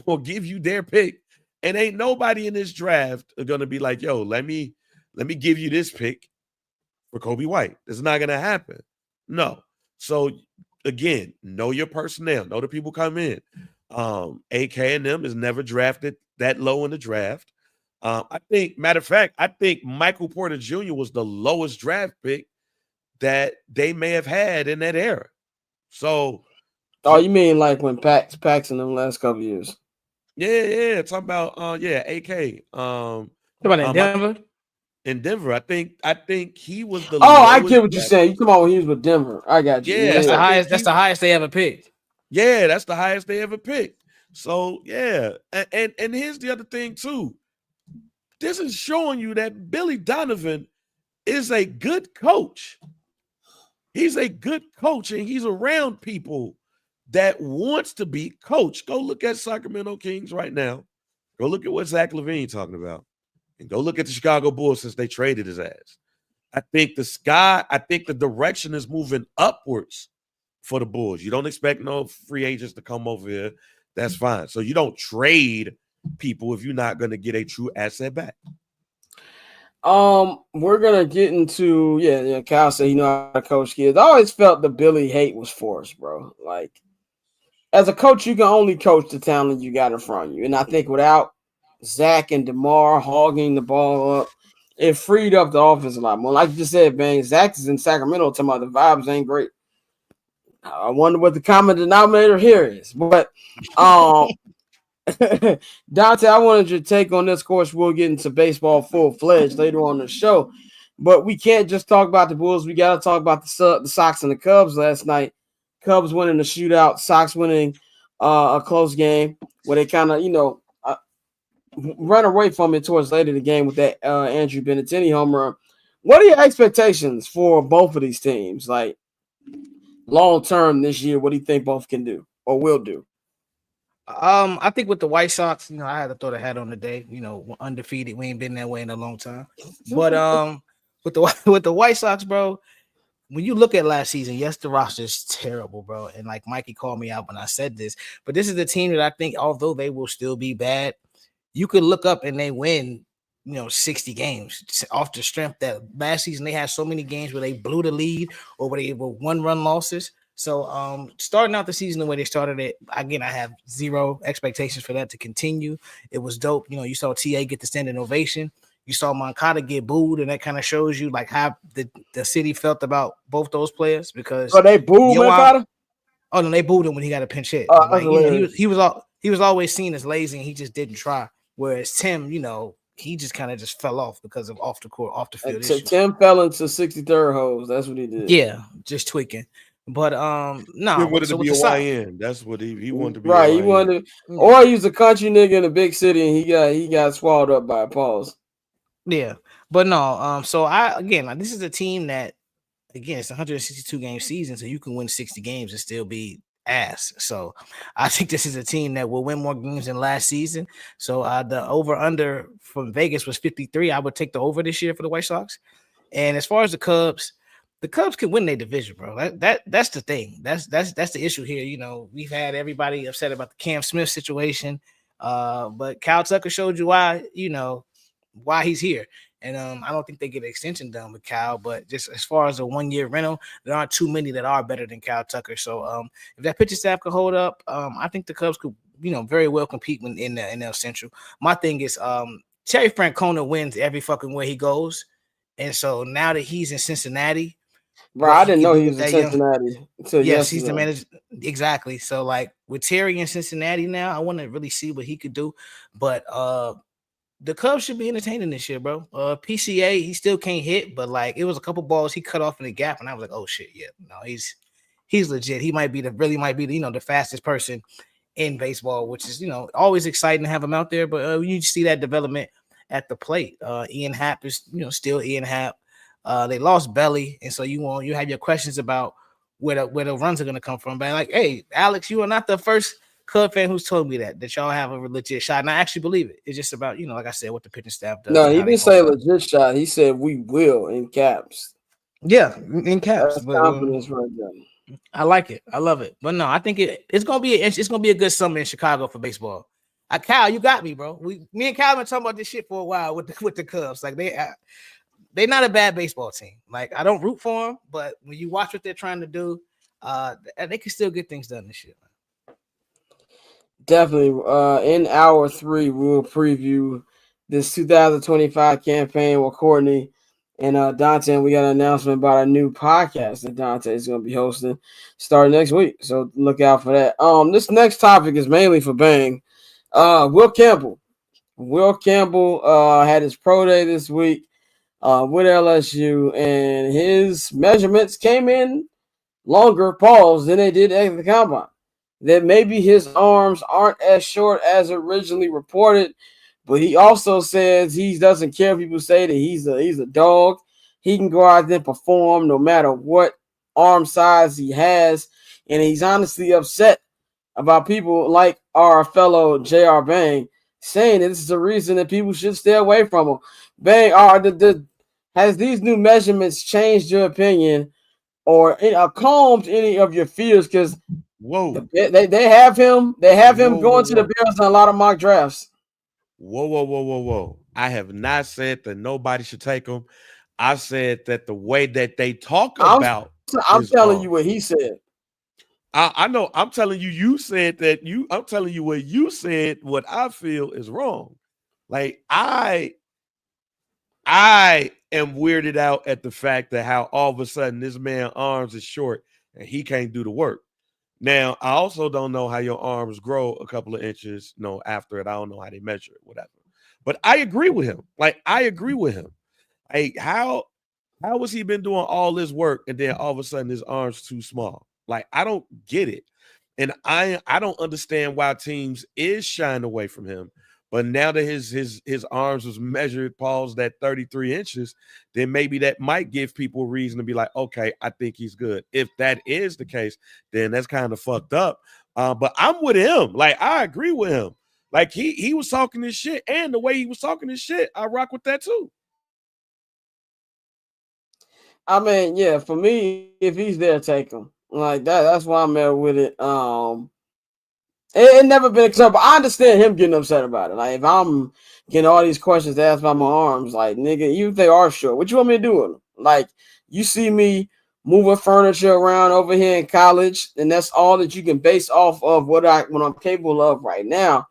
or give you their pick. And ain't nobody in this draft going to be like, yo, let me give you this pick for Kobe White. It's not going to happen. No. So again, know your personnel. Know the people come in. AK and them is never drafted that low in the draft. I think Michael Porter Jr. was the lowest draft pick that they may have had in that era. So, you mean like when Pax in them last couple years? Yeah. Talking about AK. About in Denver? In Denver, I think he was the. Oh, I get what you're saying. You come on when he was with Denver. I got you. Yeah, that's the highest. That's the highest they ever picked. Yeah, that's the highest they ever picked. So yeah, and here's the other thing too. This is showing you that Billy Donovan is a good coach. He's a good coach, and he's around people that wants to be coached. Go look at Sacramento Kings right now. Go look at what Zach LaVine talking about. And go look at the Chicago Bulls since they traded his ass. I think the direction is moving upwards for the Bulls. You don't expect no free agents to come over here. That's fine. So you don't trade people if you're not going to get a true asset back. We're gonna get into Kyle said how to coach kids. I always felt the Billy hate was forced, bro. Like as a coach, you can only coach the talent you got in front of you. And I think without Zach and DeMar hogging the ball up, it freed up the offense a lot more. Like you just said, man, Zach is in Sacramento talking about the vibes ain't great. I wonder what the common denominator here is. But Dante, I wanted your take on this. Of course, we'll get into baseball full-fledged later on the show. But we can't just talk about the Bulls. We got to talk about the Sox and the Cubs last night. Cubs winning the shootout. Sox winning a close game where they kind of, run away from it towards later in the game with that Andrew Benintendi home run. What are your expectations for both of these teams? Like long term this year, what do you think both can do or will do? I think with the White Sox, I had to throw the hat on the day. We're undefeated. We ain't been that way in a long time. But with the with the White Sox, bro, when you look at last season, yes, the roster is terrible, bro. And like Mikey called me out when I said this, but this is the team that I think, although they will still be bad, you could look up and they win, 60 games off the strength that last season they had so many games where they blew the lead or where they were 1-run losses. So starting out the season the way they started it, again, I have zero expectations for that to continue. It was dope. You saw TA get the standing ovation. You saw Moncada get booed, and that kind of shows you like how the city felt about both those players because they booed Moncada? Oh no, they booed him when he got a pinch hit. He was always seen as lazy and he just didn't try. Whereas Tim, he just kind of just fell off because of off the court, off the field issues. Tim fell into 63rd holes. That's what he did. Yeah, just tweaking. But no, he wanted to be a YN. That's what he wanted to be. Right, he wanted, or he was a country nigga in a big city, and he got swallowed up by a pause. Yeah, but no. So this is a team that, again, it's a 162 game season, so you can win 60 games and still be ass. So I think this is a team that will win more games than last season. So the over under from Vegas was 53. I would take the over this year for the White Sox. And as far as the Cubs can win their division, bro. That's the thing. That's the issue here. We've had everybody upset about the Cam Smith situation, but Kyle Tucker showed you why he's here. And I don't think they get an extension done with Kyle, but just as far as a 1-year rental, there aren't too many that are better than Kyle Tucker. So if that pitching staff could hold up, I think the Cubs could, very well compete in the NL Central. My thing is Terry Francona wins every fucking way he goes. And so now that he's in Cincinnati, bro, I didn't know he was in Cincinnati. Yes, he's the manager. Exactly. So like with Terry in Cincinnati now, I want to really see what he could do. But the Cubs should be entertaining this year, bro. PCA, he still can't hit, but like it was a couple balls he cut off in the gap, and I was like, oh shit, yeah, no, he's legit. He might be the fastest person in baseball, which is always exciting to have him out there. But you see that development at the plate. Ian Happ is still Ian Happ. They lost Belly, and so you have your questions about where the runs are gonna come from. But like, hey, Alex, you are not the first Cub fan who's told me that y'all have a legit shot, and I actually believe it. It's just about like I said, what the pitching staff does. No, he didn't say legit shot. He said we will in caps. Yeah, in caps. That's confidence right there. I like it. I love it. But no, I think it's gonna be a good summer in Chicago for baseball. Cal, you got me, bro. Me and Cal been talking about this shit for a while with the Cubs. Like they're not a bad baseball team. Like I don't root for them, but when you watch what they're trying to do, they can still get things done this year. Definitely. In hour 3, we'll preview this 2025 campaign with Courtney and Dante. And we got an announcement about a new podcast that Dante is going to be hosting starting next week. So look out for that. This next topic is mainly for Bang. Will Campbell. Will Campbell had his pro day this week with LSU, and his measurements came in longer pause than they did at the combine. That maybe his arms aren't as short as originally reported, but he also says he doesn't care if people say that he's a dog. He can go out there and perform no matter what arm size he has, and he's honestly upset about people like our fellow JR Bang saying that this is a reason that people should stay away from him. Bang, has these new measurements changed your opinion or calmed any of your fears? Because they have him going to the Bears in a lot of mock drafts. Whoa. I have not said that nobody should take him. I said that the way that they talk about I'm telling you what he said. I know. I'm telling you, you said that I'm telling you what you said, what I feel is wrong. Like I am weirded out at the fact that how all of a sudden this man's arms is short and he can't do the work. Now, I also don't know how your arms grow a couple of inches, after it. I don't know how they measure it, whatever. But I agree with him. Like, I agree with him. Like, how has he been doing all this work and then all of a sudden his arms too small? Like, I don't get it. And I don't understand why teams is shying away from him. But now that his arms was measured, paused at 33 inches, then maybe that might give people a reason to be like, okay, I think he's good. If that is the case, then that's kind of fucked up. But I'm with him. Like, I agree with him. Like, he was talking this shit, and the way he was talking this shit, I rock with that too. I mean, yeah, for me, if he's there, take him. Like that. That's why I'm at with it. It never been acceptable. I understand him getting upset about it. Like if I'm getting all these questions asked about my arms, like nigga, even if they are short, what you want me to do with them? Like you see me moving furniture around over here in college, and that's all that you can base off of what I'm capable of right now.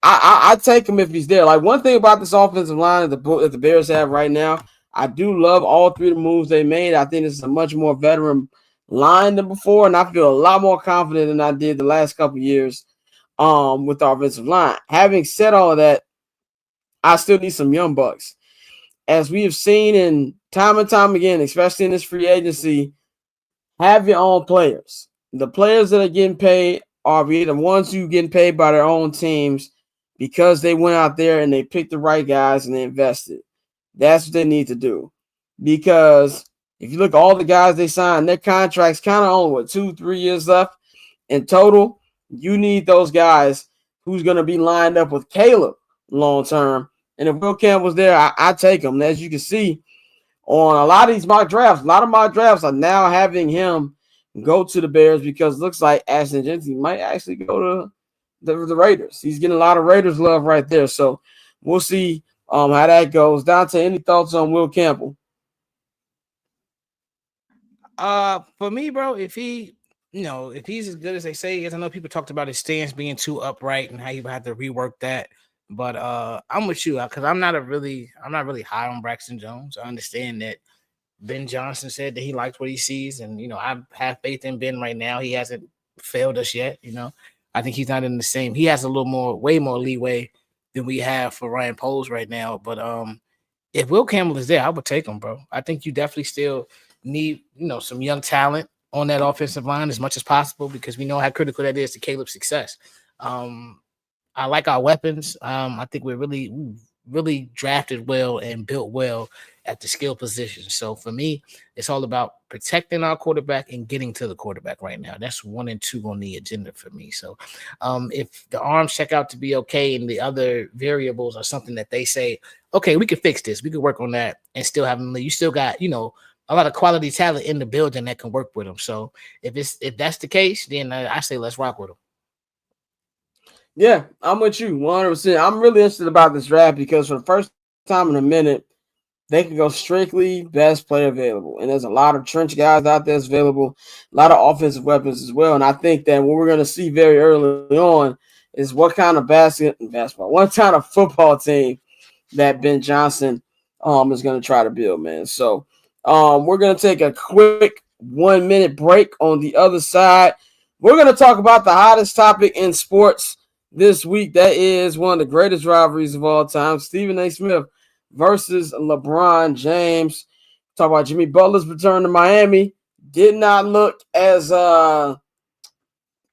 I take him if he's there. Like one thing about this offensive line that the Bears have right now, I do love all three of the moves they made. I think this is a much more veteran line than before, and I feel a lot more confident than I did the last couple of years with the offensive line. Having said all of that, I still need some young bucks. As we have seen in time and time again, especially in this free agency, have your own players. The players that are getting paid are the ones who are getting paid by their own teams because they went out there and they picked the right guys and they invested. That's what they need to do. Because if you look at all the guys they signed, their contracts kind of only 2-3 years left in total. You need those guys who's going to be lined up with Caleb long term. And if Will Campbell's there, I take him. And as you can see on a lot of these mock drafts, a lot of mock drafts are now having him go to the Bears because it looks like Ashton Jenkins might actually go to the Raiders. He's getting a lot of Raiders love right there. So we'll see how that goes. Dante, any thoughts on Will Campbell? For me, bro, if he's as good as they say he is, I know people talked about his stance being too upright and how he would have to rework that. But I'm with you because I'm not really high on Braxton Jones. I understand that Ben Johnson said that he likes what he sees, and I have faith in Ben right now. He hasn't failed us yet. I think he's not in the same. He has way more leeway than we have for Ryan Poles right now. But if Will Campbell is there, I would take him, bro. I think you definitely still need some young talent on that offensive line as much as possible because we know how critical that is to Caleb's success. I like our weapons. I think we're really drafted well and built well at the skill position. So for me, it's all about protecting our quarterback and getting to the quarterback right now. That's 1 and 2 on the agenda for me. So if the arms check out to be okay and the other variables are something that they say, okay, we can fix this, we can work on that and still have them. You still got, a lot of quality talent in the building that can work with them. So if that's the case, then I say let's rock with them. Yeah, I'm with you 100%. I'm really interested about this draft because for the first time in a minute, they can go strictly best player available. And there's a lot of trench guys out there that's available, a lot of offensive weapons as well. And I think that what we're going to see very early on is what kind of basketball, what kind of football team that Ben Johnson is going to try to build, man. So we're going to take a quick 1 minute break. On the other side, we're going to talk about the hottest topic in sports this week. That is one of the greatest rivalries of all time, Stephen A. Smith versus LeBron James. Talk about Jimmy Butler's return to Miami. Did not look as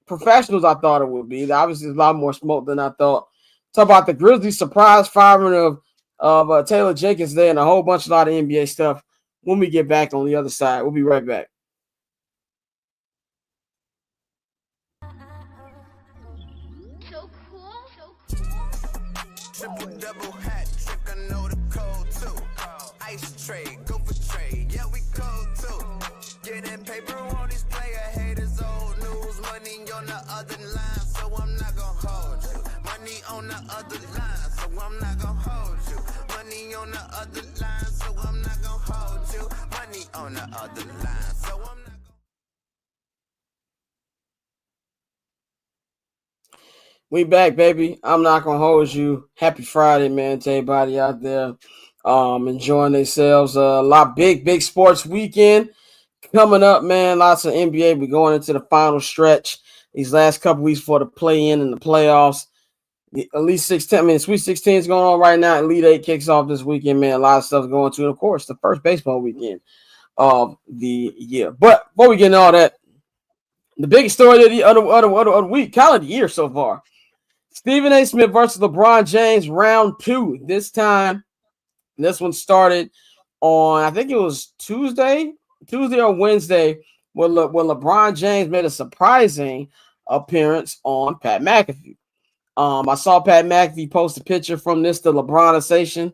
professional as I thought it would be. Obviously, there's a lot more smoke than I thought. Talk about the Grizzlies' surprise firing of Taylor Jenkins there and a whole bunch of lot of NBA stuff when we get back on the other side. We'll be right back. So cool. Triple double hat trick, I know the code too. Ice trade, go for trade, yeah we cold too. Getting paper on these player haters, old news. Money on the other line, so I'm not gonna hold you. Money on the other line, so I'm not gonna hold you. Money on the other line, so I'm not gonna hold you. Money on the other line, so I'm not gonna. We back, baby. I'm not gonna hold you. Happy Friday, man, to everybody out there enjoying themselves. A lot big sports weekend coming up, man. Lots of NBA. We're going into the final stretch these last couple weeks for the play-in and the playoffs. At least 16. I mean, Sweet 16 is going on right now. Elite 8 kicks off this weekend, man. A lot of stuff going to, and of course, the first baseball weekend of the year. But before we get into all that, the biggest story of the week, calendar year so far. Stephen A. Smith versus LeBron James, round 2. This time, this one started on, I think it was Tuesday or Wednesday, when LeBron James made a surprising appearance on Pat McAfee. I saw Pat McAfee post a picture from the LeBronization.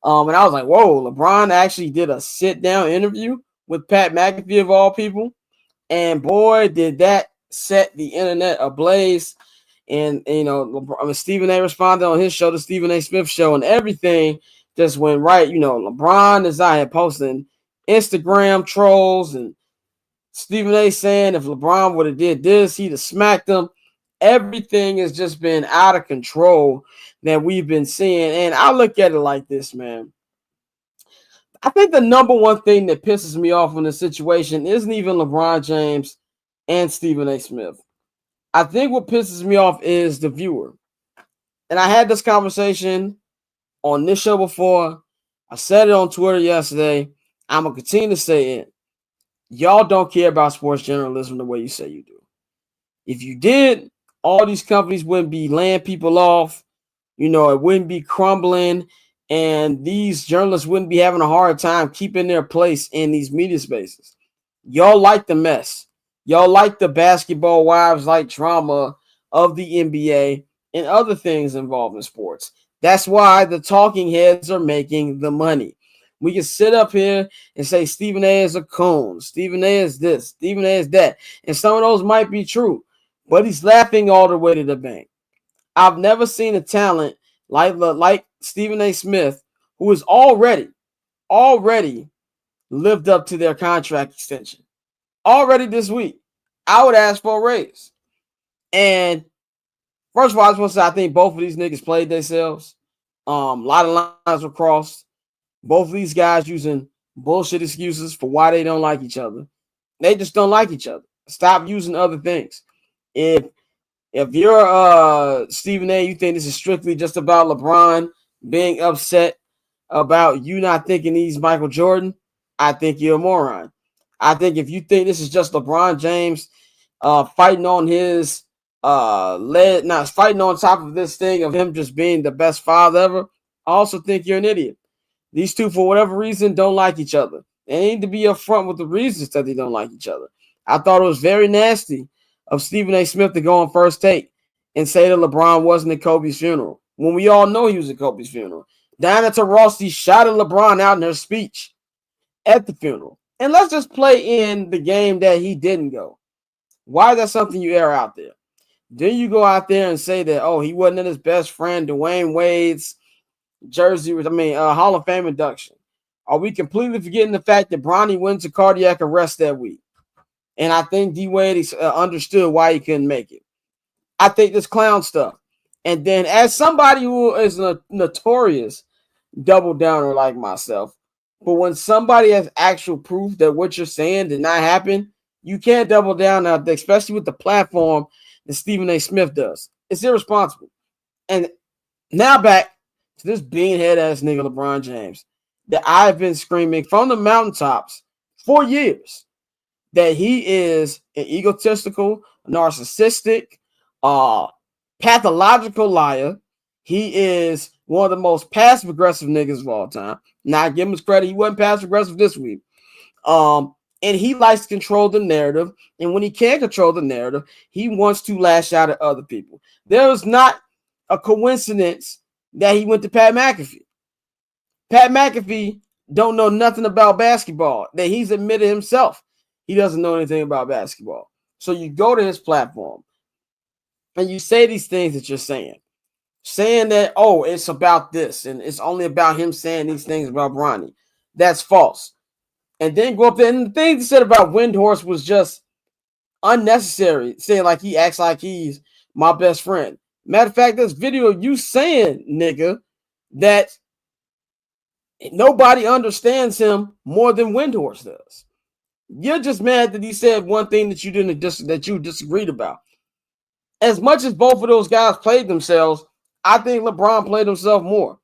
And I was like, whoa, LeBron actually did a sit-down interview with Pat McAfee of all people. And boy, did that set the internet ablaze. And Stephen A. responded on his show, the Stephen A. Smith show, and everything just went right. LeBron is out here posting Instagram trolls, and Stephen A. saying if LeBron would have did this, he'd have smacked him. Everything has just been out of control that we've been seeing. And I look at it like this, man. I think the number one thing that pisses me off in this situation isn't even LeBron James and Stephen A. Smith. I think what pisses me off is the viewer. And I had this conversation on this show before. I said it on Twitter yesterday. I'm going to continue to say it. Y'all don't care about sports journalism the way you say you do. If you did, all these companies wouldn't be laying people off. It wouldn't be crumbling. And these journalists wouldn't be having a hard time keeping their place in these media spaces. Y'all like the mess. Y'all like the basketball wives like drama of the NBA and other things involved in sports. That's why the talking heads are making the money. We can sit up here and say Stephen A. is a coon. Stephen A. is this. Stephen A. is that. And some of those might be true. But he's laughing all the way to the bank. I've never seen a talent like Stephen A. Smith, who is already lived up to their contract extension. Already this week, I would ask for a raise. And first of all, I just want to say I think both of these niggas played themselves. A lot of lines were crossed. Both of these guys using bullshit excuses for why they don't like each other. They just don't like each other. Stop using other things. If you're Stephen A., you think this is strictly just about LeBron being upset about you not thinking he's Michael Jordan, I think you're a moron. I think if you think this is just LeBron James fighting on his fighting on top of this thing of him just being the best father ever, I also think you're an idiot. These two, for whatever reason, don't like each other. They need to be upfront with the reasons that they don't like each other. I thought it was very nasty of Stephen A. Smith to go on First Take and say that LeBron wasn't at Kobe's funeral when we all know he was at Kobe's funeral. Diana Taurasi shouted LeBron out in her speech at the funeral. And let's just play in the game that he didn't go. Why is that something you air out there? Then you go out there and say that, he wasn't in his best friend Dwayne Wade's Hall of Fame induction. Are we completely forgetting the fact that Bronny went to cardiac arrest that week? And I think D Wade understood why he couldn't make it. I think this clown stuff. And then as somebody who is a notorious double downer like myself, but when somebody has actual proof that what you're saying did not happen, you can't double down out there, especially with the platform that Stephen A. Smith does. It's irresponsible. And now back to this beanhead ass nigga LeBron James that I've been screaming from the mountaintops for years that he is an egotistical, narcissistic, pathological liar. He is one of the most passive-aggressive niggas of all time. Now, I give him his credit. He wasn't passive-aggressive this week. And he likes to control the narrative. And when he can't control the narrative, he wants to lash out at other people. There is not a coincidence that he went to Pat McAfee. Pat McAfee don't know nothing about basketball. That he's admitted himself. He doesn't know anything about basketball. So you go to his platform and you say these things that you're saying that, it's about this and it's only about him saying these things about Bronny. That's false. And then go up there and the things he said about Windhorst was just unnecessary, saying like he acts like he's my best friend. Matter of fact, this video you saying, nigga, that nobody understands him more than Windhorst does. You're just mad that he said one thing that you disagreed about. As much as both of those guys played themselves, I think LeBron played himself more.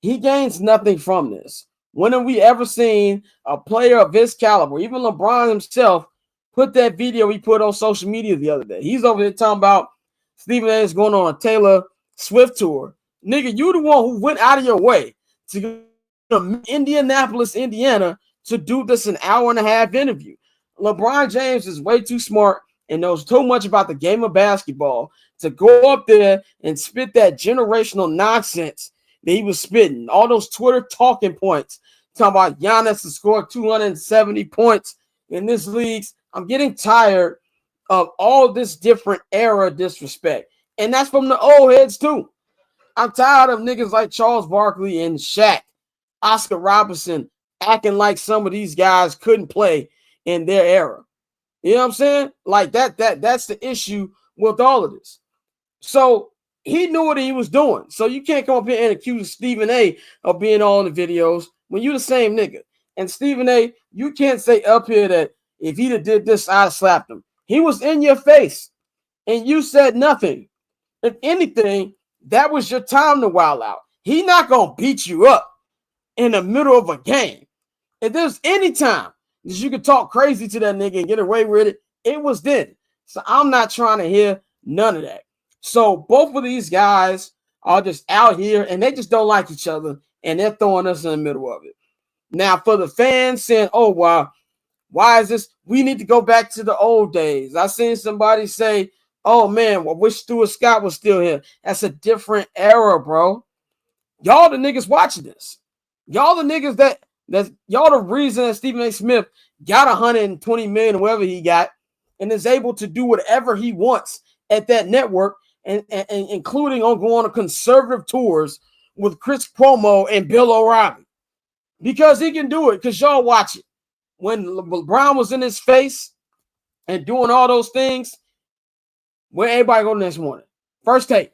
He gains nothing from this. When have we ever seen a player of his caliber, even LeBron himself, put that video he put on social media the other day? He's over here talking about Stephen A. is going on a Taylor Swift tour. Nigga, you the one who went out of your way to go to Indianapolis, Indiana to do this an hour and a half interview. LeBron James is way too smart and knows too much about the game of basketball to go up there and spit that generational nonsense that he was spitting. All those Twitter talking points talking about Giannis to score 270 points in this league. I'm getting tired of all this different era disrespect. And that's from the old heads too. I'm tired of niggas like Charles Barkley and Shaq, Oscar Robertson acting like some of these guys couldn't play in their era. You know what I'm saying? Like that's the issue with all of this. So he knew what he was doing. So you can't come up here and accuse Stephen A of being all in the videos when you're the same nigga. And Stephen A, you can't say up here that if he'd have did this, I'd have slapped him. He was in your face and you said nothing. If anything, that was your time to wild out. He not going to beat you up in the middle of a game. If there's any time that you could talk crazy to that nigga and get away with it, it was then. So I'm not trying to hear none of that. So both of these guys are just out here and they just don't like each other and they're throwing us in the middle of it. Now, for the fans saying, oh, wow, why is this? We need to go back to the old days. I seen somebody say, oh, man, I wish Stuart Scott was still here. That's a different era, bro. Y'all the niggas watching this. Y'all the niggas that's y'all the reason that Stephen A. Smith got 120 million, whatever he got, and is able to do whatever he wants at that network, and including on going on conservative tours with Chris Cuomo and Bill O'Reilly. Because he can do it, because y'all watch it. When LeBron was in his face and doing all those things, where everybody go next morning? First take.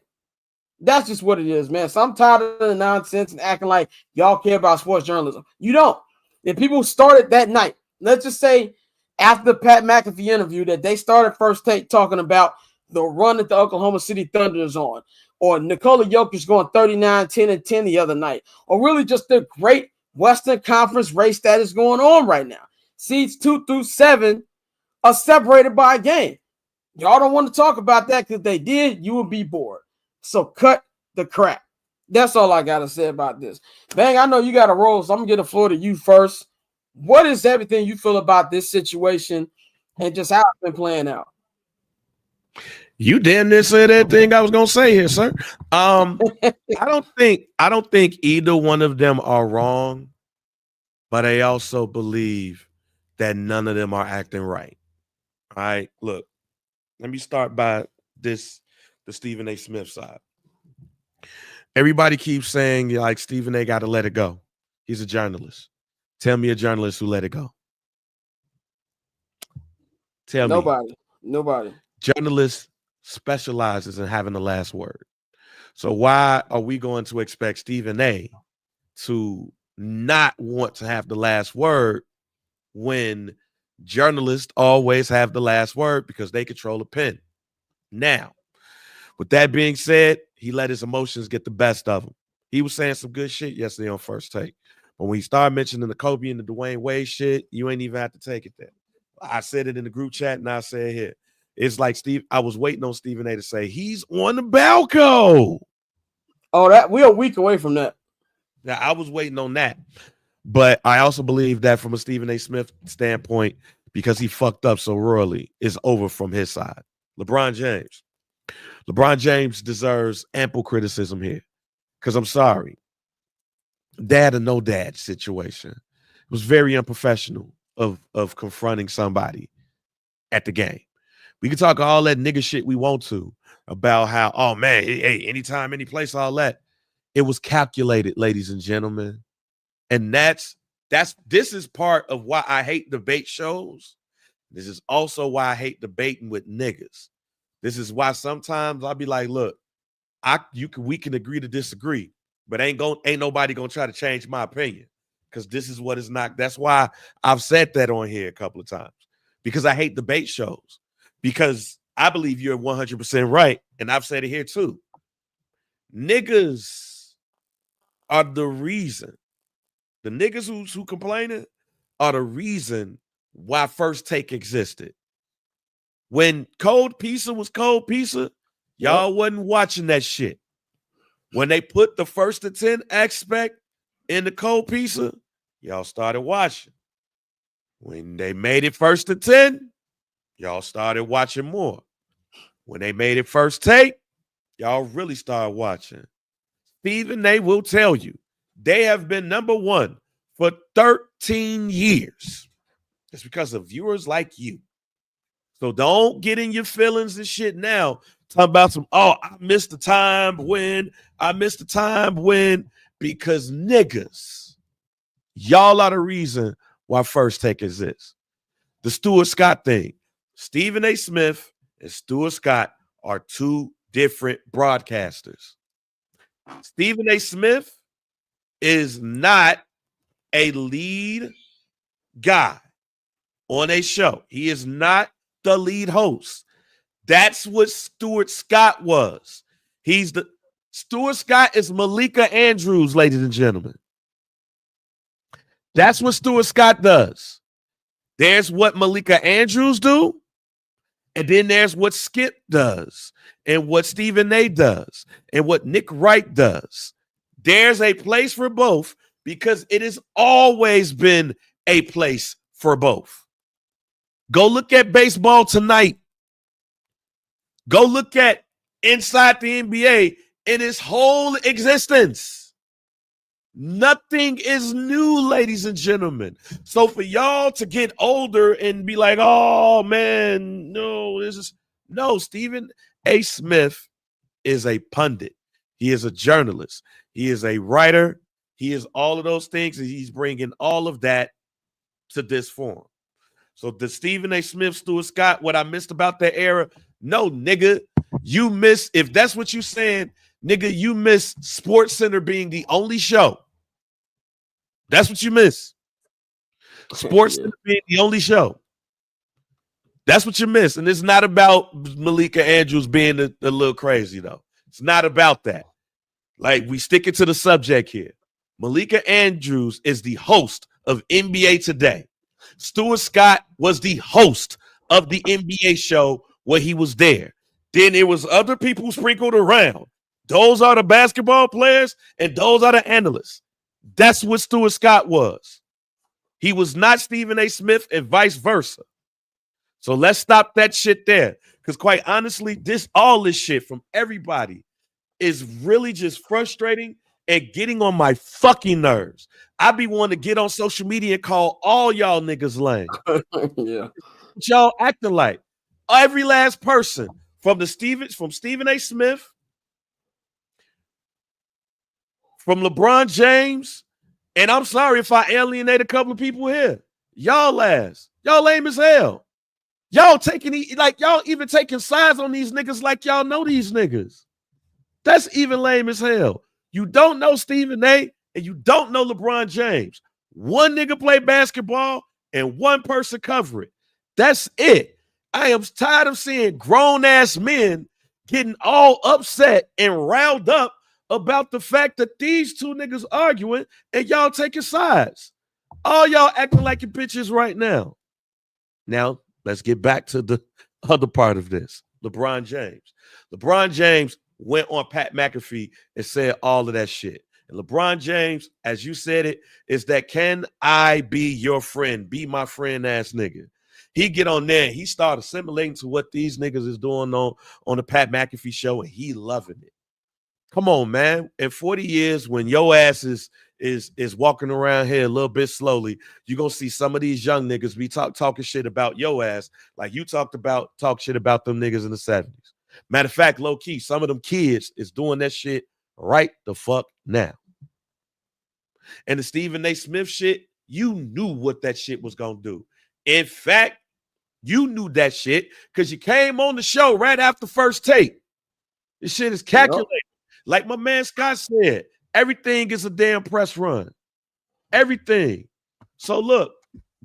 That's just what it is, man. So I'm tired of the nonsense and acting like y'all care about sports journalism. You don't. If people started that night, let's just say after the Pat McAfee interview that they started First Take talking about the run that the Oklahoma City Thunder is on, or Nikola Jokic going 39, 10, and 10 the other night, or really just the great Western Conference race that is going on right now. Seeds 2 through 7 are separated by a game. Y'all don't want to talk about that because if they did, you would be bored. So cut the crap. That's all I got to say about this. Bang, I know you got a roll, so I'm going to get the floor to you first. What is everything you feel about this situation and just how it's been playing out? You damn near said that thing I was gonna say here, sir. I don't think either one of them are wrong, but I also believe that none of them are acting right. All right, look, let me start by the Stephen A. Smith side. Everybody keeps saying like Stephen A. got to let it go. He's a journalist. Tell me a journalist who let it go. Tell me. Nobody. Journalists specializes in having the last word. So why are we going to expect Stephen A. to not want to have the last word when journalists always have the last word because they control a pen? Now, with that being said, he let his emotions get the best of him. He was saying some good shit yesterday on First Take. But when he started mentioning the Kobe and the Dwayne Wade shit, you ain't even have to take it there. I said it in the group chat and I say it here. It's like I was waiting on Stephen A. to say he's on the balcony. Oh, that we're a week away from that. Now I was waiting on that, but I also believe that from a Stephen A. Smith standpoint, because he fucked up so royally, it's over from his side. LeBron James deserves ample criticism here, because I'm sorry, dad or no dad situation. It was very unprofessional of confronting somebody at the game. We can talk all that nigga shit we want to about how, oh man, hey, anytime, any place, all that. It was calculated, ladies and gentlemen. And this is part of why I hate debate shows. This is also why I hate debating with niggas. This is why sometimes I'll be like, look, we can agree to disagree, but ain't nobody gonna try to change my opinion. Because this is what is not. That's why I've said that on here a couple of times. Because I hate debate shows. Because I believe you're 100% right. And I've said it here too. Niggas are the reason. The niggas who complaining are the reason why First Take existed. When Cold Pizza was Cold Pizza, y'all wasn't watching that shit. When they put the 1st to 10 aspect in the cold pizza, y'all started watching. When they made it 1st to 10, y'all started watching more. When they made it first take, y'all really started watching. Stephen A will tell you they have been number 1 for 13 years. It's because of viewers like you. So don't get in your feelings and shit now. Talking about I missed the time when, because niggas, y'all are the reason why First Take exists. The Stuart Scott thing. Stephen A. Smith and Stuart Scott are 2 different broadcasters. Stephen A. Smith is not a lead guy on a show. He is not the lead host. That's what Stuart Scott was. Stuart Scott is Malika Andrews, ladies and gentlemen. That's what Stuart Scott does. There's what Malika Andrews do, and then there's what Skip does, and what Stephen A. does, and what Nick Wright does. There's a place for both because it has always been a place for both. Go look at baseball tonight. Go look at inside the NBA in its whole existence. Nothing is new, ladies and gentlemen. So for y'all to get older and be like, oh man, no, Stephen A. Smith is a pundit. He is a journalist. He is a writer. He is all of those things, and he's bringing all of that to this forum. So the Stephen A. Smith, Stuart Scott, what I missed about that era? No, nigga, you miss, if that's what you saying, nigga, you miss Sports Center being the only show. That's what you miss. Sports Center being the only show. That's what you miss. And it's not about Malika Andrews being a little crazy, though. It's not about that. Like, we sticking to the subject here. Malika Andrews is the host of NBA Today. Stuart Scott was the host of the NBA show where he was there. Then there was other people sprinkled around. Those are the basketball players, and those are the analysts. That's what Stuart Scott was. He was not Stephen A. Smith and vice versa. So let's stop that shit there. Because quite honestly, all this shit from everybody is really just frustrating and getting on my fucking nerves. I be wanting to get on social media and call all y'all niggas lame. Yeah. What y'all acting like? Every last person from Stephen A. Smith, from LeBron James, and I'm sorry if I alienate a couple of people here. Y'all lame as hell. Y'all even taking sides on these niggas like y'all know these niggas. That's even lame as hell. You don't know Stephen A. and you don't know LeBron James. One nigga play basketball and one person cover it. That's it. I am tired of seeing grown-ass men getting all upset and riled up about the fact that these two niggas arguing and y'all taking sides. All y'all acting like your bitches right now. Now, let's get back to the other part of this. LeBron James. LeBron James went on Pat McAfee and said all of that shit. And LeBron James, as you said it, is that can I be your friend? Be my friend ass nigga. He get on there and he started assimilating to what these niggas is doing on the Pat McAfee show, and he loving it. Come on, man. In 40 years, when your ass is walking around here a little bit slowly, you're going to see some of these young niggas be talking shit about your ass like you talk shit about them niggas in the 70s. Matter of fact, low-key, some of them kids is doing that shit right the fuck now. And the Stephen A. Smith shit, you knew what that shit was going to do. In fact, you knew that shit because you came on the show right after first take. This shit is calculated. Yep. Like my man Scott said, everything is a damn press run. Everything. So look,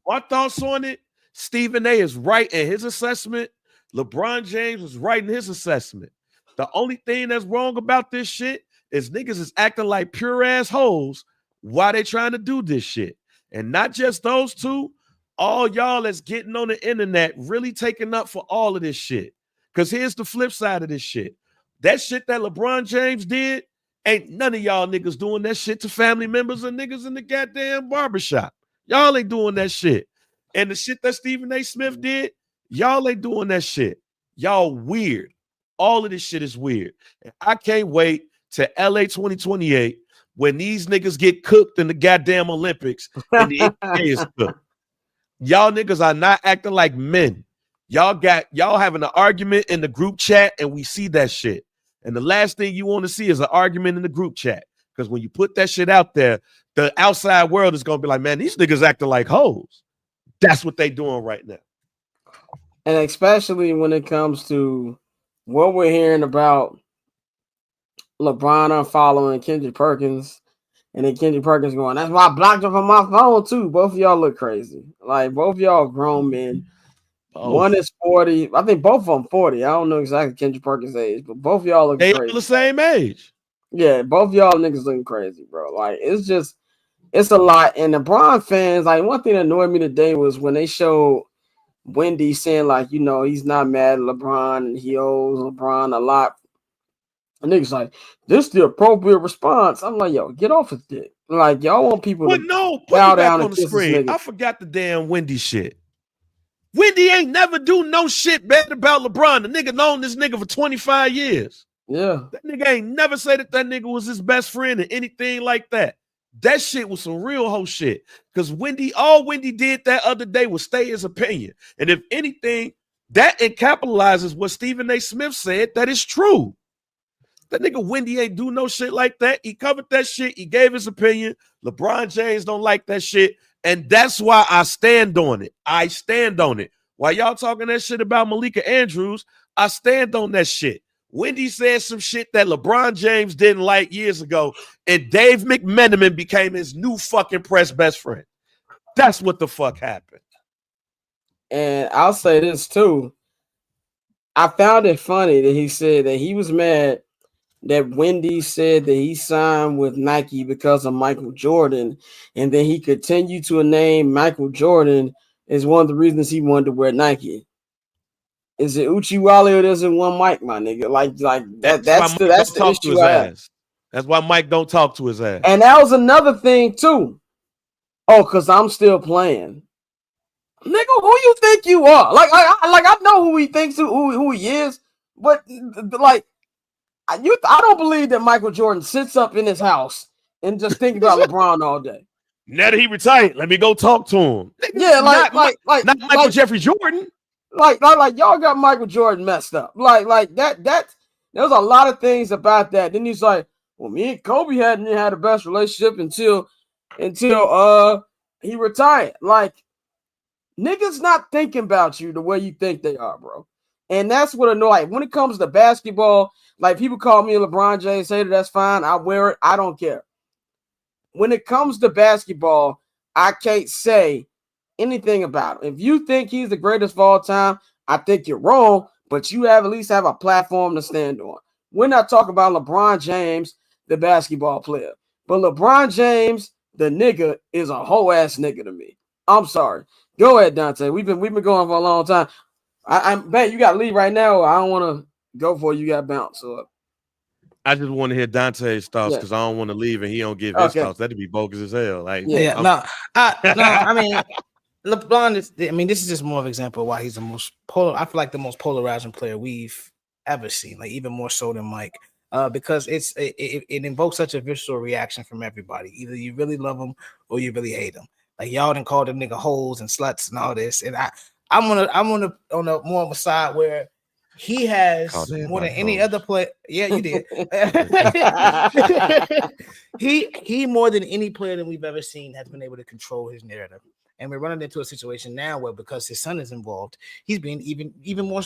my thoughts on it, Stephen A. is right in his assessment. LeBron James is right in his assessment. The only thing that's wrong about this shit is niggas is acting like pure assholes while they trying to do this shit. And not just those two, all y'all that's getting on the internet really taking up for all of this shit. Because here's the flip side of this shit. That shit that LeBron James did Ain't none of y'all niggas doing that shit to family members or niggas in the goddamn barbershop. Y'all ain't doing that shit. And the shit that Stephen A. Smith did, y'all ain't doing that shit. Y'all weird. All of this shit is weird. And I can't wait to LA 2028 when these niggas get cooked in the goddamn Olympics and the NBA is cooked. Y'all niggas are not acting like men. Y'all having an argument in the group chat and we see that shit. And the last thing you want to see is an argument in the group chat. Because when you put that shit out there, the outside world is going to be like, man, these niggas acting like hoes. That's what they doing right now. And especially when it comes to what we're hearing about LeBron unfollowing Kendrick Perkins, and then Kendrick Perkins going, that's why I blocked him from my phone too. Both of y'all look crazy. Like, both of y'all grown men. One is 40. I think both of them 40. I don't know exactly Kendrick Perkins' age, but both of y'all look crazy. They the same age. Yeah, both of y'all niggas looking crazy, bro. Like, it's a lot. And the Bron fans, like, one thing that annoyed me today was when they showed Wendy saying, like, you know, he's not mad at LeBron and he owes LeBron a lot. And niggas like, this is the appropriate response. I'm like, yo, get off of it. Like, y'all want people to bow down and kiss this nigga. I forgot the damn Wendy shit. Wendy ain't never do no shit bad about LeBron. The nigga known this nigga for 25 years. Yeah. That nigga ain't never said that nigga was his best friend or anything like that. That shit was some real hoe shit. Because all Wendy did that other day was stay his opinion. And if anything, that capitalizes what Stephen A. Smith said that is true. That nigga Wendy ain't do no shit like that. He covered that shit. He gave his opinion. LeBron James don't like that shit. And that's why I stand on it. I stand on it. While y'all talking that shit about Malika Andrews, I stand on that shit. Wendy said some shit that LeBron James didn't like years ago, and Dave McMenamin became his new fucking press best friend. That's what the fuck happened. And I'll say this too. I found it funny that he said that he was mad that Wendy said that he signed with Nike because of Michael Jordan, and then he continued to name Michael Jordan as one of the reasons he wanted to wear Nike. Is it Uchiwale or does it one Mike, my nigga? Like that's the issue I have. That's why Mike don't talk to his ass. And that was another thing too. Oh, because I'm still playing. Nigga, who you think you are? Like I know who he thinks who he is, but like I don't believe that Michael Jordan sits up in his house and just think about LeBron all day. Now that he retired, let me go talk to him. Yeah, not Michael Jeffrey Jordan. Like y'all got Michael Jordan messed up. Like that there's a lot of things about that. Then he's like, well, me and Kobe hadn't had the best relationship until he retired. Like, niggas not thinking about you the way you think they are, bro. And that's what annoys. Like, when it comes to basketball, like, people call me a LeBron James hater, that's fine. I wear it. I don't care. When it comes to basketball, I can't say anything about him. If you think he's the greatest of all time, I think you're wrong, but you at least have a platform to stand on. We're not talking about LeBron James, the basketball player. But LeBron James, the nigga, is a whole ass nigga to me. I'm sorry. Go ahead, Dante. We've been going for a long time. I bet you got to leave right now. I don't want to go for it. You got to bounce. So I just want to hear Dante's thoughts because I don't want to leave and he don't give his thoughts. That'd be bogus as hell. Like, I mean, LeBron is. I mean, this is just more of an example of why he's the most polar. I feel like the most polarizing player we've ever seen. Like, even more so than Mike, because it invokes such a visceral reaction from everybody. Either you really love him or you really hate him. Like, y'all done called them nigga hoes and sluts and all this, and I'm on a more of a side where he has more than any other player. Yeah, you did. he more than any player that we've ever seen has been able to control his narrative. And we're running into a situation now where, because his son is involved, he's being even more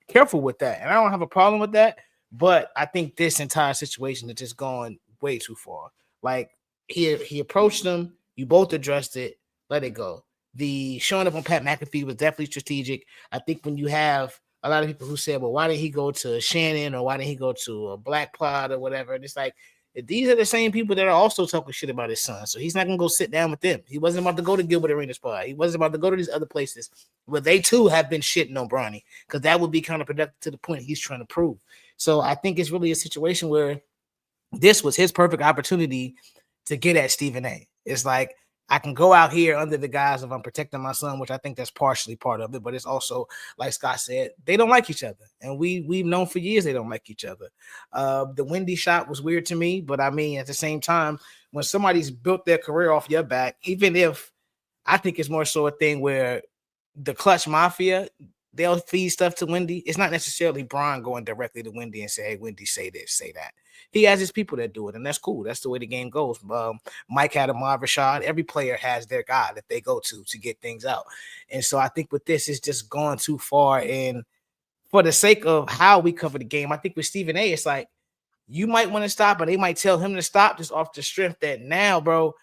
careful with that. And I don't have a problem with that, but I think this entire situation has just gone way too far. Like, he approached them, you both addressed it, let it go. The showing up on Pat McAfee was definitely strategic. I think when you have a lot of people who said, well, why didn't he go to Shannon, or why didn't he go to a Black Plot or whatever? And it's like, these are the same people that are also talking shit about his son. So he's not going to go sit down with them. He wasn't about to go to Gilbert Arenas Pod. He wasn't about to go to these other places where they too have been shitting on Bronny, because that would be counterproductive to the point he's trying to prove. So I think it's really a situation where this was his perfect opportunity to get at Stephen A. It's like, I can go out here under the guise of I'm protecting my son, which I think that's partially part of it, but it's also, like Scott said, they don't like each other. And we've known for years they don't like each other. The Wendy shot was weird to me, but I mean, at the same time, when somebody's built their career off your back, even if I think it's more so a thing where the Clutch Mafia, they'll feed stuff to Wendy. It's not necessarily Bron going directly to Wendy and say, hey, Wendy, say this, say that. He has his people that do it, and that's cool. That's the way the game goes. Mike had a Marv Rashad. Every player has their guy that they go to get things out. And so I think with this, it's just gone too far. And for the sake of how we cover the game, I think with Stephen A, it's like you might want to stop, and they might tell him to stop just off the strength that now, bro,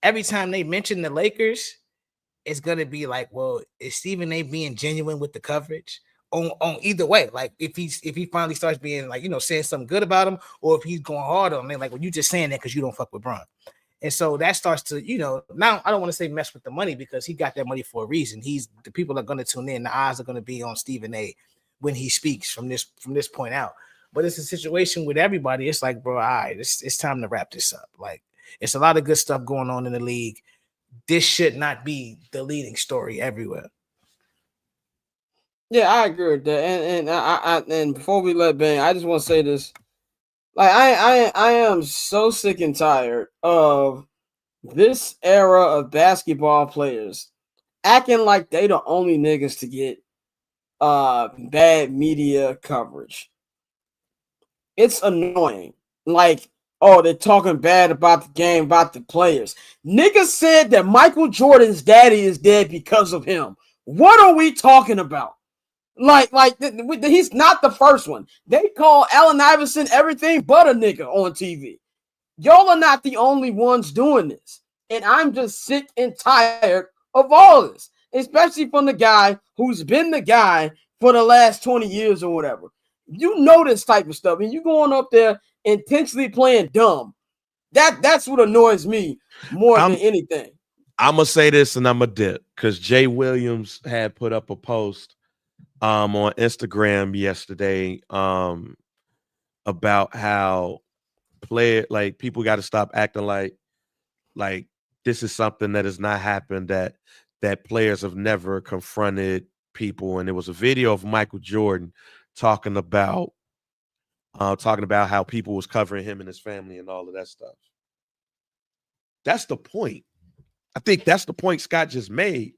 every time they mention the Lakers, it's going to be like, well, is Stephen A being genuine with the coverage? On either way, like if he finally starts being like, saying something good about him, or if he's going hard on him, like, well, you just saying that because you don't fuck with Bron. And so that starts to, now I don't want to say mess with the money, because he got that money for a reason. The people are going to tune in. The eyes are going to be on Stephen A when he speaks from this point out. But it's a situation with everybody. It's like, bro, all right, it's time to wrap this up. Like, it's a lot of good stuff going on in the league. This should not be the leading story everywhere. Yeah, I agree with that. And before we let bang, I just want to say this. Like, I am so sick and tired of this era of basketball players acting like they the only niggas to get bad media coverage. It's annoying. Like, oh, they're talking bad about the game, about the players. Niggas said that Michael Jordan's daddy is dead because of him. What are we talking about? Like he's not the first one. They call Allen Iverson everything but a nigga on TV. Y'all are not the only ones doing this. And I'm just sick and tired of all of this, especially from the guy who's been the guy for the last 20 years or whatever. You know this type of stuff, and you going up there intentionally playing dumb. That's what annoys me more than anything. I'm going to say this, and I'm going to dip, because Jay Williams had put up a post on Instagram yesterday about how people got to stop acting like this is something that has not happened, that players have never confronted people. And there was a video of Michael Jordan talking about how people was covering him and his family and all of that stuff. That's the point. I think that's the point Scott just made.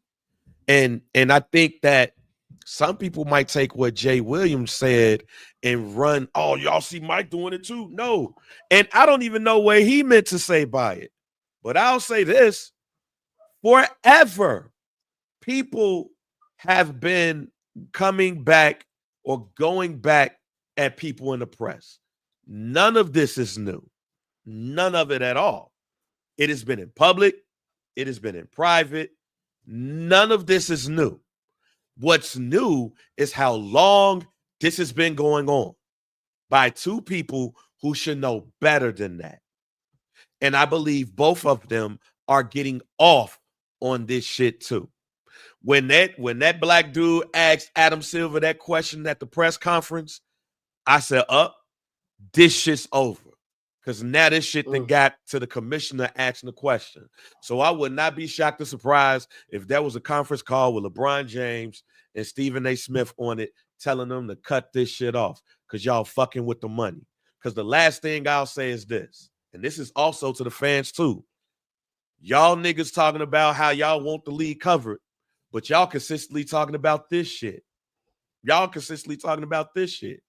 And I think that some people might take what Jay Williams said and run, oh, y'all see Mike doing it too? No. And I don't even know what he meant to say by it. But I'll say this. Forever, people have been coming back or going back at people in the press. None of this is new. None of it at all. It has been in public. It has been in private. None of this is new. What's new is how long this has been going on by two people who should know better than that. And I believe both of them are getting off on this shit too. When that black dude asked Adam Silver that question at the press conference, I said, this shit's over. Because now this shit then got to the commissioner asking the question. So I would not be shocked or surprised if there was a conference call with LeBron James and Stephen A. Smith on it, telling them to cut this shit off because y'all fucking with the money. Because the last thing I'll say is this, and this is also to the fans too. Y'all niggas talking about how y'all want the league covered, but y'all consistently talking about this shit. Y'all consistently talking about this shit.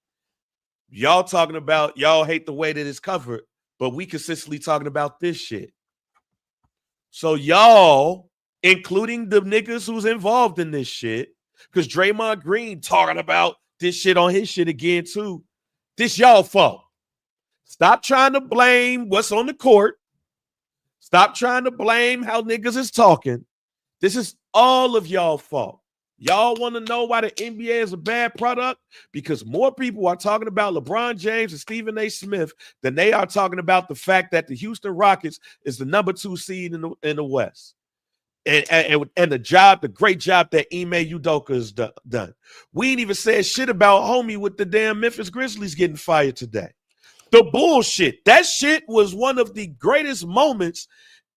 Y'all talking about y'all hate the way that it's covered, but we consistently talking about this shit. So y'all, including the niggas who's involved in this shit, because Draymond Green talking about this shit on his shit again too. This y'all fault. Stop trying to blame what's on the court. Stop trying to blame how niggas is talking. This is all of y'all fault. Y'all want to know why the NBA is a bad product? Because more people are talking about LeBron James and Stephen A. Smith than they are talking about the fact that the Houston Rockets is the number 2 seed in the West. And the great job that Ime Udoka has done. We ain't even said shit about homie with the damn Memphis Grizzlies getting fired today. The bullshit. That shit was one of the greatest moments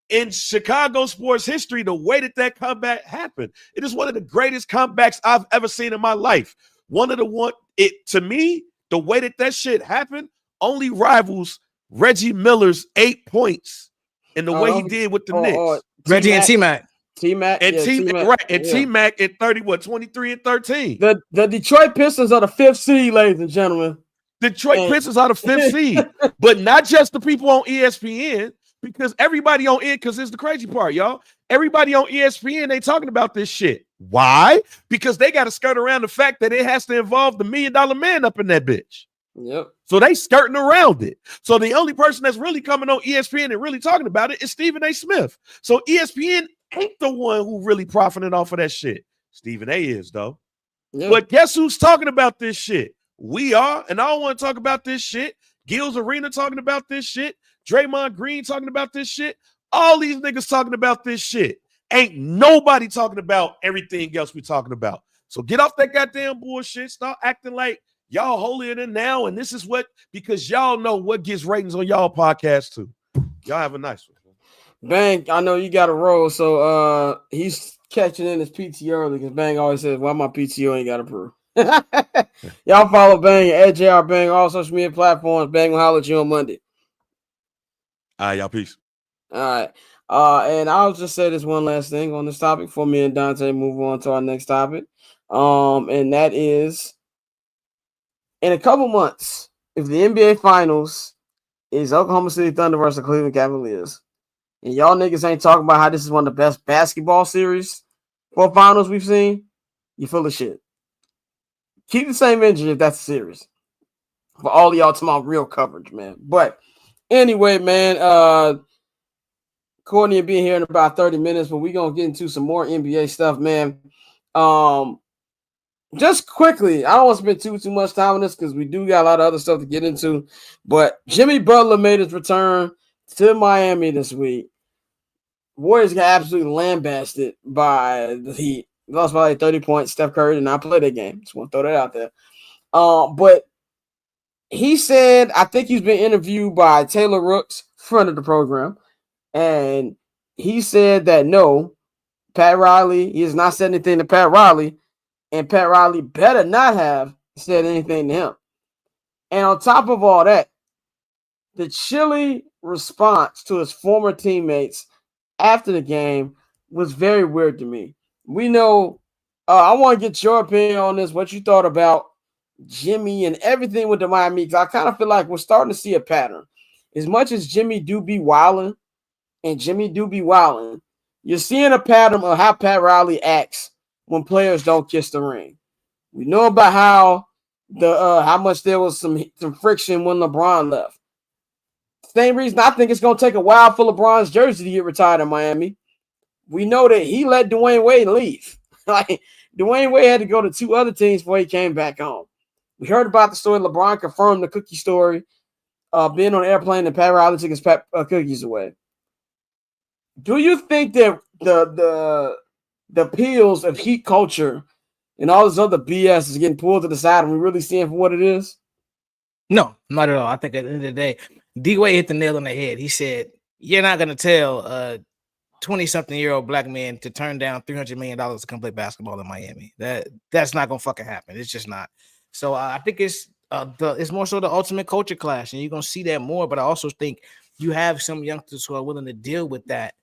in Chicago sports history. The way that comeback happened, it is one of the greatest comebacks I've ever seen in my life. To me, the way that shit happened only rivals Reggie Miller's 8 points and the way he did with the Knicks. Reggie and T-Mac. T-Mac and yeah, T-Mac, right? And T-Mac at 23 and 13. The Detroit Pistons are the 5th seed, ladies and gentlemen. Detroit Pistons are the 5th seed, but not just the people on ESPN, because everybody on it, because it's the crazy part, y'all. Everybody on ESPN, they talking about this shit. Why? Because they got to skirt around the fact that it has to involve the $1 million man up in that bitch. Yep. So they skirting around it. So the only person that's really coming on ESPN and really talking about it is Stephen A. Smith. So ESPN ain't the one who really profiting off of that shit. Stephen A. is, though. Yep. But guess who's talking about this shit? We are, and I don't want to talk about this shit. Gil's Arena talking about this shit. Draymond Green talking about this shit. All these niggas talking about this shit. Ain't nobody talking about everything else we talking about. So get off that goddamn bullshit. Start acting like y'all holier than now, and this is what, because y'all know what gets ratings on y'all podcast too. Y'all have a nice one. Bang, I know you got a roll, so he's catching in his PT early because Bang always says, "Why my PTO ain't got approved." Y'all follow Bang at JR Bang, all social media platforms. Bang will holler at you on Monday. All right, y'all, peace. All right. And I'll just say this one last thing on this topic before me and Dante move on to our next topic. And that is, in a couple months, if the NBA Finals is Oklahoma City Thunder versus the Cleveland Cavaliers, and y'all niggas ain't talking about how this is one of the best basketball series for finals we've seen, you full of shit. Keep the same energy if that's a series. For all of y'all tomorrow, real coverage, man. But anyway, man, Courtney will be here in about 30 minutes, but we're going to get into some more NBA stuff, man. Just quickly, I don't want to spend too much time on this because we do got a lot of other stuff to get into, but Jimmy Butler made his return to Miami this week. Warriors got absolutely lambasted by the Heat. Lost by like 30 points. Steph Curry did not play that game. Just want to throw that out there. But he said, I think he's been interviewed by Taylor Rooks, friend of the program, and he said that no, Pat Riley, he has not said anything to Pat Riley, and Pat Riley better not have said anything to him. And on top of all that, the chilly response to his former teammates after the game was very weird to me. We know, I want to get your opinion on this, what you thought about Jimmy and everything with the Miami, because I kind of feel like we're starting to see a pattern. As much as Jimmy do be wilding, you're seeing a pattern of how Pat Riley acts when players don't kiss the ring. We know about how much there was some friction when LeBron left. Same reason I think it's going to take a while for LeBron's jersey to get retired in Miami. We know that he let Dwayne Wade leave. Like, Dwayne Wade had to go to 2 other teams before he came back home. We heard about the story. LeBron confirmed the cookie story, being on an airplane and Pat Riley took his cookies away. Do you think that the appeals of Heat culture and all this other BS is getting pulled to the side and we really seeing for what it is? No, not at all. I think at the end of the day, D-Wade hit the nail on the head. He said, you're not going to tell 20-something-year-old black man to turn down $300 million to come play basketball in Miami. That's not gonna fucking happen. It's just not. So I think it's more so the ultimate culture clash, and you're gonna see that more. But I also think you have some youngsters who are willing to deal with that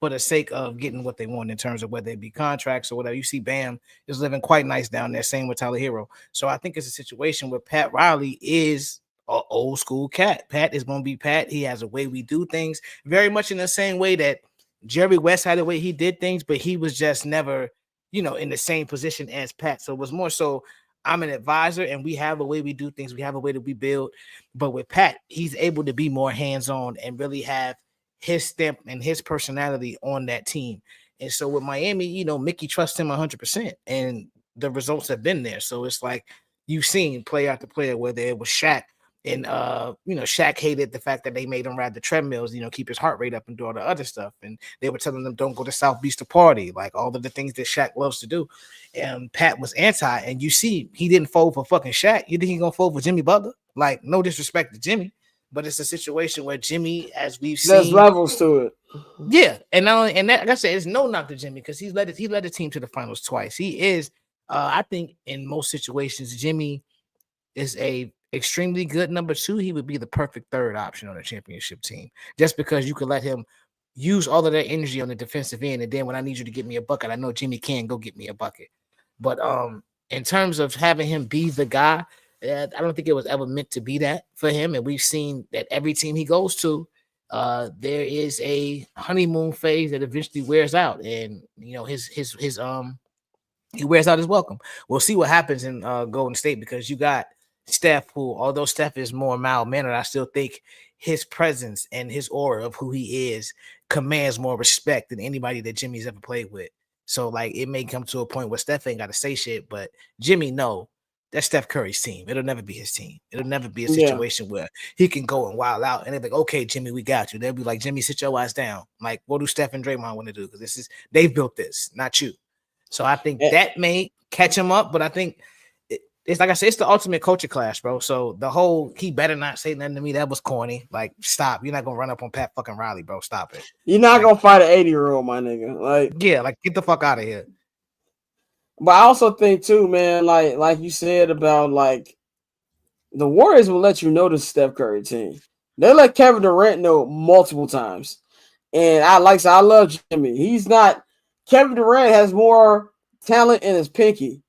for the sake of getting what they want in terms of whether it be contracts or whatever. You see, Bam is living quite nice down there. Same with Tyler Hero. So I think it's a situation where Pat Riley is an old school cat. Pat is gonna be Pat. He has a way we do things, very much in the same way that Jerry West had the way he did things, but he was just never, in the same position as Pat. So it was more so, I'm an advisor and we have a way we do things. We have a way that we build. But with Pat, he's able to be more hands-on and really have his stamp and his personality on that team. And so with Miami, Mickey trusts him 100%, and the results have been there. So it's like you've seen player after player, whether it was Shaq. And, Shaq hated the fact that they made him ride the treadmills, keep his heart rate up and do all the other stuff. And they were telling them, don't go to South Beach to party, like all of the things that Shaq loves to do. And Pat was anti. And you see, he didn't fold for fucking Shaq. You think he's going to fold for Jimmy Butler? Like, no disrespect to Jimmy. but it's a situation where Jimmy, as we've There's seen, levels to it. yeah, and not only, and that, like I said, it's no knock to Jimmy because he led the team to the finals twice. He is, I think, in most situations, Jimmy is a extremely good number two. He would be the perfect third option on a championship team, just because you could let him use all of that energy on the defensive end, and then when I need you to get me a bucket, I know Jimmy can go get me a bucket. But in terms of having him be the guy, I don't think it was ever meant to be that for him. And we've seen that every team he goes to, there is a honeymoon phase that eventually wears out, and you know his he wears out his welcome. We'll see what happens in Golden State because you got Steph, who, although Steph is more mild-mannered, I still think his presence and his aura of who he is commands more respect than anybody that Jimmy's ever played with. So, like, it may come to a point where Steph ain't got to say shit, but Jimmy, no, that's Steph Curry's team. It'll never be his team. It'll never be a situation where he can go and wild out, and they're like, okay, Jimmy, we got you. They'll be like, Jimmy, sit your ass down. Like, what do Steph and Draymond want to do? Because they've built this, not you. So I think that may catch him up, but I think it's like I said, it's the ultimate culture clash, bro. So the whole he better not say nothing to me, that was corny. Like, stop. You're not gonna run up on Pat fucking Riley, bro. Stop it. You're not gonna fight an 80-year-old, my nigga. Like, yeah, like get the fuck out of here. But I also think too, man, like you said about like the Warriors will let you know the Steph Curry team. They let Kevin Durant know multiple times. And I love Jimmy. He's not Kevin Durant has more talent in his pinky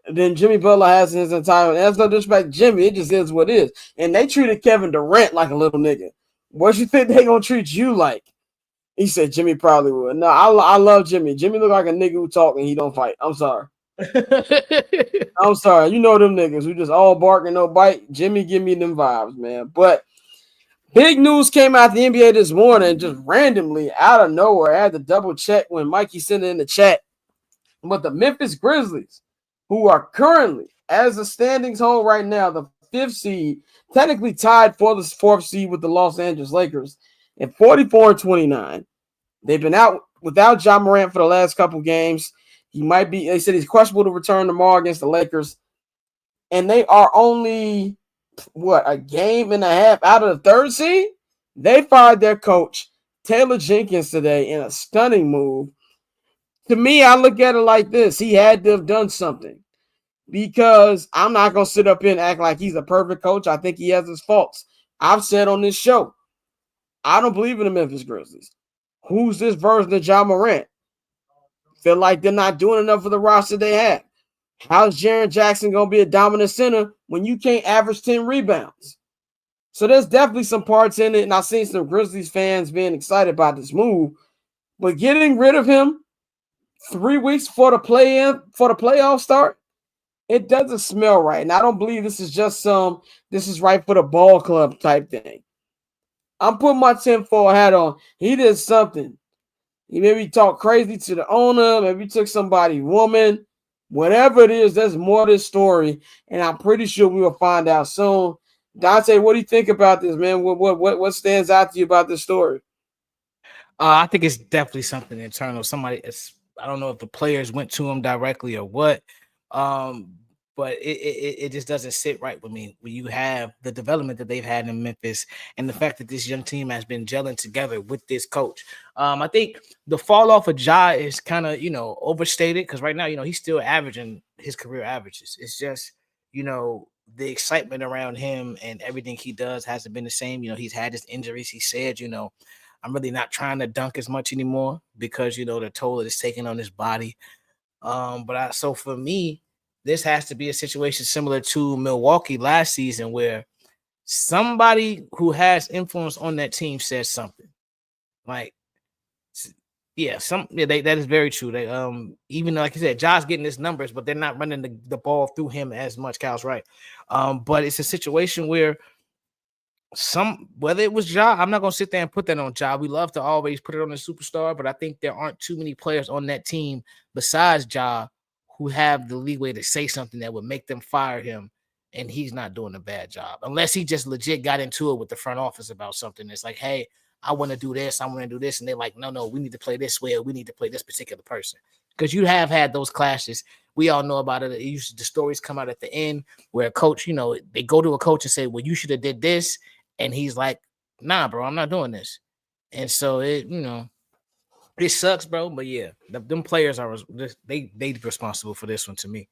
than Jimmy Butler has in his entire. And that's no disrespect, Jimmy. It just is what it is. And they treated Kevin Durant like a little nigga. What you think they gonna treat you like? He said Jimmy probably would. No, I love Jimmy. Jimmy look like a nigga who talk and he don't fight. I'm sorry. I'm sorry. You know them niggas who just all bark and no bite. Jimmy give me them vibes, man. But big news came out the NBA this morning, just randomly out of nowhere. I had to double check when Mikey sent it in the chat. But the Memphis Grizzlies, who are currently, as the standings hold right now, the 5th seed, technically tied for the 4th seed with the Los Angeles Lakers at 44-29. They've been out without Ja Morant for the last couple games. He might be, they said he's questionable to return tomorrow against the Lakers. And they are only, a game and a half out of the 3rd seed? They fired their coach, Taylor Jenkins, today in a stunning move. To me, I look at it like this. He had to have done something. Because I'm not going to sit up here and act like he's a perfect coach. I think he has his faults. I've said on this show, I don't believe in the Memphis Grizzlies. Who's this version of Ja Morant? Feel like they're not doing enough for the roster they have. How's Jaren Jackson going to be a dominant center when you can't average 10 rebounds? So there's definitely some parts in it, and I've seen some Grizzlies fans being excited about this move. But getting rid of him 3 weeks for the playoff start, it doesn't smell right. And I don't believe this is just this is right for the ball club type thing. I'm putting my tinfoil hat on. He did something. He maybe talked crazy to the owner. Maybe took somebody's woman. Whatever it is, there's more to this story. And I'm pretty sure we will find out soon. Dante, what do you think about this, man? What stands out to you about this story? I think it's definitely something internal. I don't know if the players went to him directly or what. But it just doesn't sit right with me when you have the development that they've had in Memphis and the fact that this young team has been gelling together with this coach. I think the fall off of Ja is kind of, overstated because right now, he's still averaging his career averages. It's just, the excitement around him and everything he does hasn't been the same. He's had his injuries. He said, I'm really not trying to dunk as much anymore because, the toll it is taking on his body. So for me, this has to be a situation similar to Milwaukee last season where somebody who has influence on that team says something. That is very true. They even though, like you said, Josh getting his numbers, but they're not running the ball through him as much. Cal's right. But it's a situation where whether it was Ja, I'm not gonna sit there and put that on Ja. We love to always put it on the superstar, but I think there aren't too many players on that team besides Ja who have the leeway to say something that would make them fire him, and he's not doing a bad job. Unless he just legit got into it with the front office about something. It's like, hey, I want to do this, I want to do this. And they're like, no, we need to play this way, or we need to play this particular person. Because you have had those clashes. We all know about it. The stories come out at the end where a coach, they go to a coach and say, well, you should have did this. And he's like, nah, bro, I'm not doing this. And so it sucks, bro. But yeah, them players are they responsible for this one to me.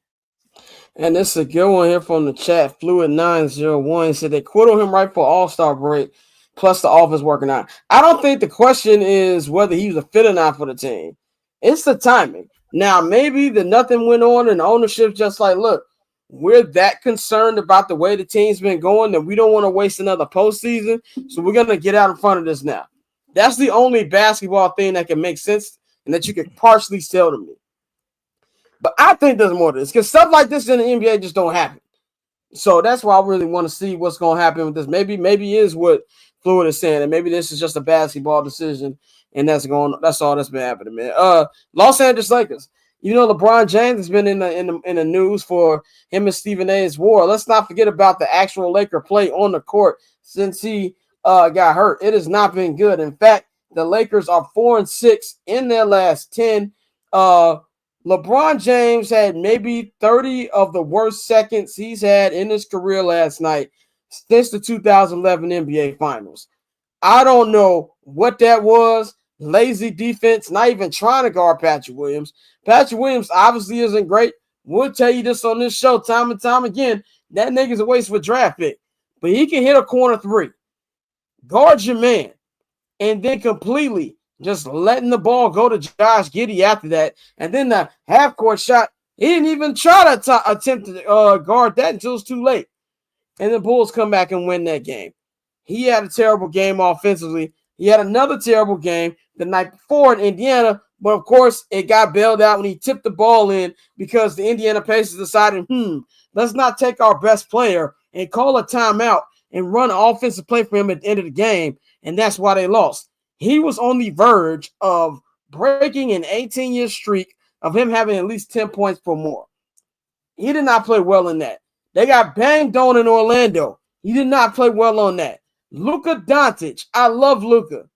And this is a good one here from the chat. Fluid901 said they quit on him right for All-Star break, plus the offense working out. I don't think the question is whether he was a fit or not for the team. It's the timing. Now, maybe nothing went on and the ownership's just like, look, we're that concerned about the way the team's been going that we don't want to waste another postseason, so we're going to get out in front of this now. That's the only basketball thing that can make sense and that you can partially sell to me. But I think there's more to this because stuff like this in the NBA just don't happen. So that's why I really want to see what's going to happen with this. Maybe is what Fluid is saying, and maybe this is just a basketball decision, and that's all that's been happening, man. Los Angeles Lakers. LeBron James has been in the news for him and Stephen A's war. Let's not forget about the actual Laker play on the court since he got hurt. It has not been good. In fact, the Lakers are 4-6 in their last 10. LeBron James had maybe 30 of the worst seconds he's had in his career last night since the 2011 NBA Finals. I don't know what that was. Lazy defense, not even trying to guard Patrick Williams. Patrick Williams obviously isn't great. We'll tell you this on this show time and time again. That nigga's a waste of a draft pick. But he can hit a corner three. Guard your man. And then completely just letting the ball go to Josh Giddey after that. And then the half-court shot, he didn't even try to attempt to guard that until it was too late. And the Bulls come back and win that game. He had a terrible game offensively. He had another terrible game the night before in Indiana, but of course it got bailed out when he tipped the ball in because the Indiana Pacers decided, let's not take our best player and call a timeout and run an offensive play for him at the end of the game, and that's why they lost. He was on the verge of breaking an 18-year streak of him having at least 10 points or more. He did not play well in that. They got banged on in Orlando. He did not play well on that. Luka Doncic, I love Luka,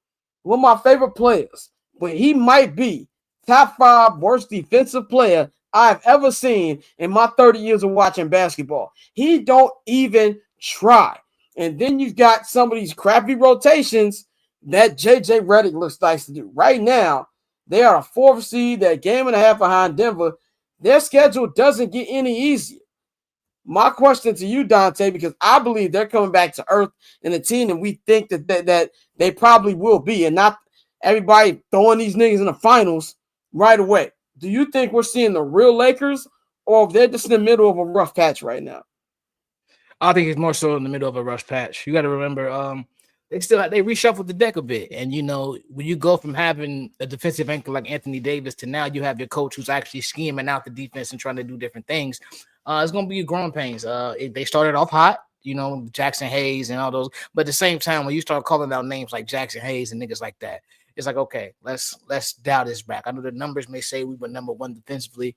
one of my favorite players, but he might be top 5 worst defensive player I've ever seen in my 30 years of watching basketball. He don't even try. And then you've got some of these crappy rotations that JJ Redick looks nice to do. Right now, they are a 4th seed. They're a game and a half behind Denver. Their schedule doesn't get any easier. My question to you, Dante, because I believe they're coming back to earth in the team, and we think that they probably will be, and not everybody throwing these niggas in the finals right away. Do you think we're seeing the real Lakers, or if they're just in the middle of a rough patch right now? I think it's more so in the middle of a rough patch. You got to remember, they reshuffled the deck a bit, and when you go from having a defensive anchor like Anthony Davis to now you have your coach who's actually scheming out the defense and trying to do different things. It's going to be growing pains. They started off hot, Jackson Hayes and all those. But at the same time, when you start calling out names like Jackson Hayes and niggas like that, it's like, okay, let's dial this back. I know the numbers may say we were number 1 defensively,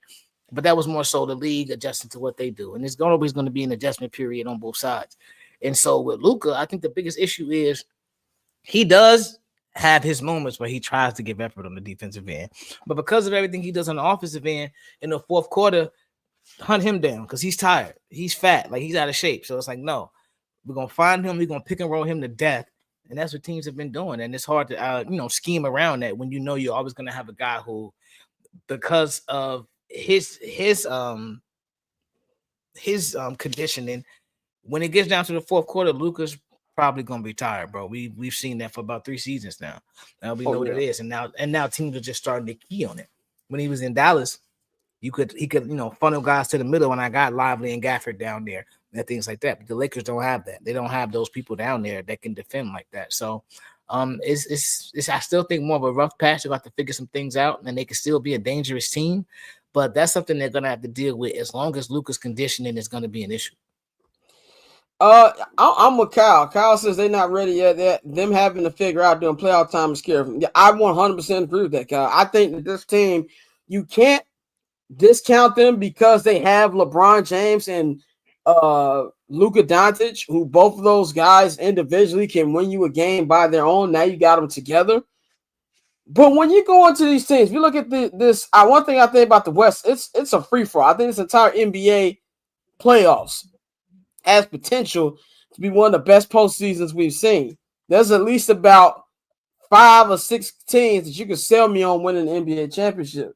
but that was more so the league adjusting to what they do. And it's always going to be an adjustment period on both sides. And so with Luka, I think the biggest issue is he does have his moments where he tries to give effort on the defensive end. But because of everything he does on the offensive end, in the fourth quarter, hunt him down because he's tired. He's fat. Like, he's out of shape. So it's like, no, we're going to find him. We're going to pick and roll him to death. And that's what teams have been doing. And it's hard to, scheme around that when you're always going to have a guy who, because of his conditioning, when it gets down to the fourth quarter, Luka's probably going to be tired, bro. We've seen that for about 3 seasons now. Now we know what it is. And now teams are just starting to key on it. When he was in Dallas, he could funnel guys to the middle, and I got Lively and Gafford down there and things like that. But the Lakers don't have that. They don't have those people down there that can defend like that. So it's I still think more of a rough patch. They'll have to figure some things out, and they can still be a dangerous team. But that's something they're gonna have to deal with as long as Luka's conditioning is gonna be an issue. I'm with Kyle. Kyle says they're not ready yet. Them having to figure out during playoff time is scary. Yeah, I 100% agree with that, Kyle. I think that this team, you can't discount them because they have LeBron James and Luka Doncic, who both of those guys individually can win you a game by their own. Now you got them together. But when you go into these teams, you look at this. One thing I think about the West, it's a free for all. I think this entire NBA playoffs has potential to be one of the best postseasons we've seen. There's at least about 5 or 6 teams that you can sell me on winning the NBA championship.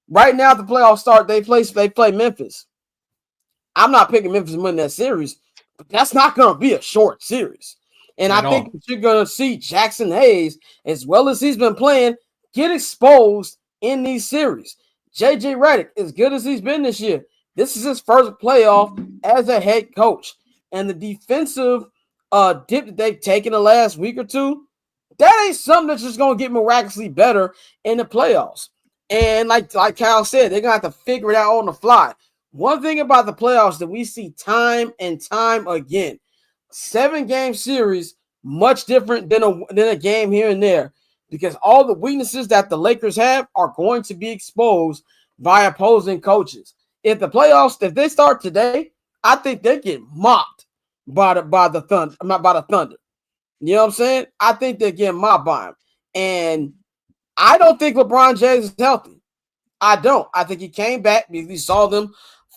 Right now, the playoffs start. They play Memphis. I'm not picking Memphis to win that series, but that's not going to be a short series. And I think that you're going to see Jackson Hayes, as well as he's been playing, get exposed in these series. JJ Redick, as good as he's been this year, this is his first playoff as a head coach. And the defensive dip that they've taken the last week or two, that ain't something that's just going to get miraculously better in the playoffs. And like Kyle said, they're going to have to figure it out on the fly. One thing about the playoffs that we see time and time again, 7-game series, much different than a game here and there, because all the weaknesses that the Lakers have are going to be exposed by opposing coaches. If the playoffs, if they start today, I think they get mopped by the Thunder. Not by the Thunder. You know what I'm saying? I think they get mopped by them. And I don't think LeBron James is healthy. I don't. I think he came back because he saw them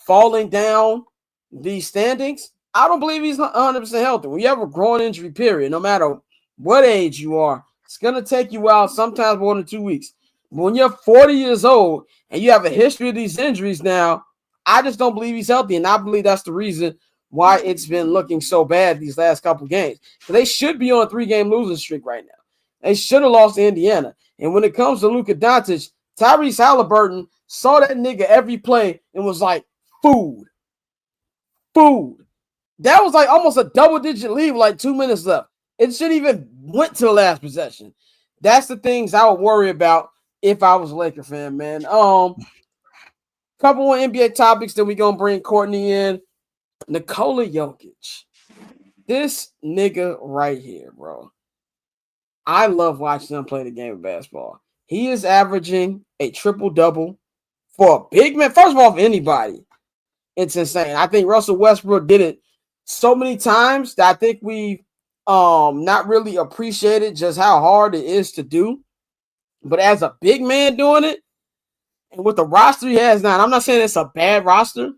falling down the standings. I don't believe he's 100% healthy. When you have a growing injury period, no matter what age you are, it's going to take you out sometimes more than 2 weeks. But when you're 40 years old and you have a history of these injuries now, I just don't believe he's healthy. And I believe that's the reason why it's been looking so bad these last couple games. So they should be on a 3-game losing streak right now. They should have lost to Indiana. And when it comes to Luka Doncic, Tyrese Halliburton saw that nigga every play and was like, food. That was like almost a double-digit lead with like 2 minutes left. It shouldn't even went to the last possession. That's the things I would worry about if I was a Laker fan, man. Couple more NBA topics, then we're going to bring Courtney in. Nikola Jokic. This nigga right here, bro. I love watching him play the game of basketball. He is averaging a triple-double for a big man. First of all, for anybody, it's insane. I think Russell Westbrook did it so many times that I think we've not really appreciated just how hard it is to do. But as a big man doing it, and with the roster he has now, I'm not saying it's a bad roster,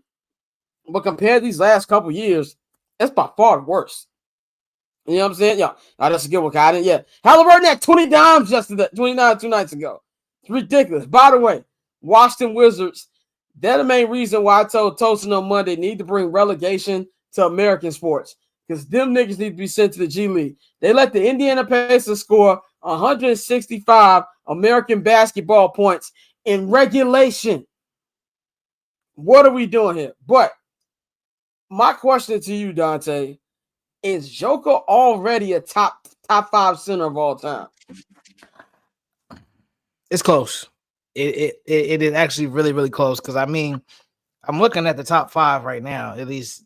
but compared to these last couple years, it's by far the worst. You know what I'm saying? Yeah, that's a good one. I didn't yet. Halliburton had 20 dimes yesterday, 29 2 nights ago. It's ridiculous. By the way, Washington Wizards, they're the main reason why I told Tosin on Monday need to bring relegation to American sports, because them niggas need to be sent to the G League. They let the Indiana Pacers score 165 American basketball points in regulation. What are we doing here? But my question to you, Dante, is Joker already a top 5 center of all time? It's close. It is actually really, really close, because I mean, I'm looking at the top 5 right now. At least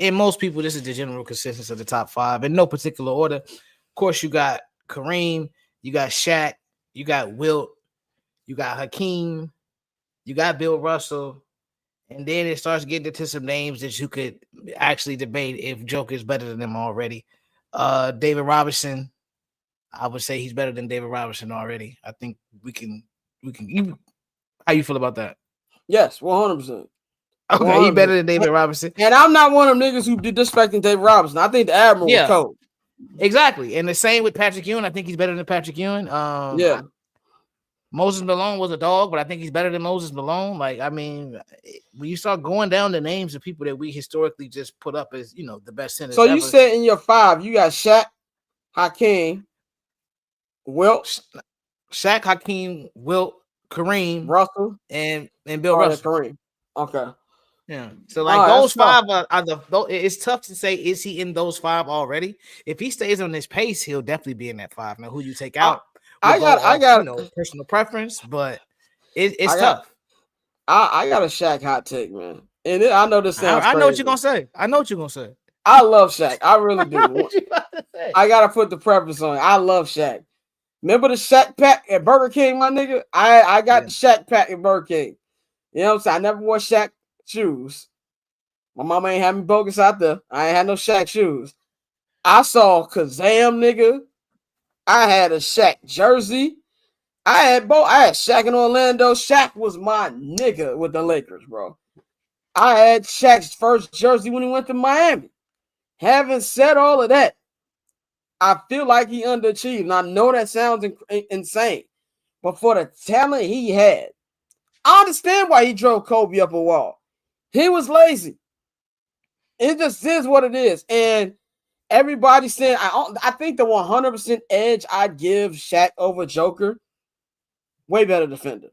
in most people, this is the general consensus of the top 5 in no particular order. Of course, you got Kareem, you got Shaq, you got Wilt, you got Hakeem, you got Bill Russell, and then it starts getting into some names that you could actually debate if Joker is better than them already. David Robinson, I would say he's better than David Robinson already. I think we can. How you feel about that? Yes, 100%. Okay, 100%. he better than David Robinson. And I'm not one of them niggas who disrespecting David Robinson. I think the Admiral was cold. Exactly. And the same with Patrick Ewing. I think he's better than Patrick Ewing. Yeah. Moses Malone was a dog, but I think he's better than Moses Malone. Like, I mean, when you start going down the names of people that we historically just put up as, you know, the best centers. So you said in your 5, you got Shaq, Hakeem, Wilt, Shaq, Hakeem, Wilt, Kareem, Russell, and Bill Russell. Kareem. Okay. Yeah. So like those 5 are the. It's tough to say, is he in those 5 already? If he stays on this pace, he'll definitely be in that 5. Now, who you take out? I got personal preference, but it's tough. I got a Shaq hot take, man. And I know this sounds I know what you're gonna say. I love Shaq. I really do. I gotta put the preference on it. I love Shaq. Remember the Shaq pack at Burger King, my nigga? I got the Shaq pack at Burger King. You know what I'm saying? I never wore Shaq shoes. My mama ain't had me bogus out there. I ain't had no Shaq shoes. I saw Kazam, nigga. I had a Shaq jersey. I had Shaq in Orlando. Shaq was my nigga with the Lakers, bro. I had Shaq's first jersey when he went to Miami. Having said all of that, I feel like he underachieved. And I know that sounds insane, but for the talent he had, I understand why he drove Kobe up a wall. He was lazy. It just is what it is. And everybody's saying, I think the 100% edge I'd give Shaq over Joker, way better defender.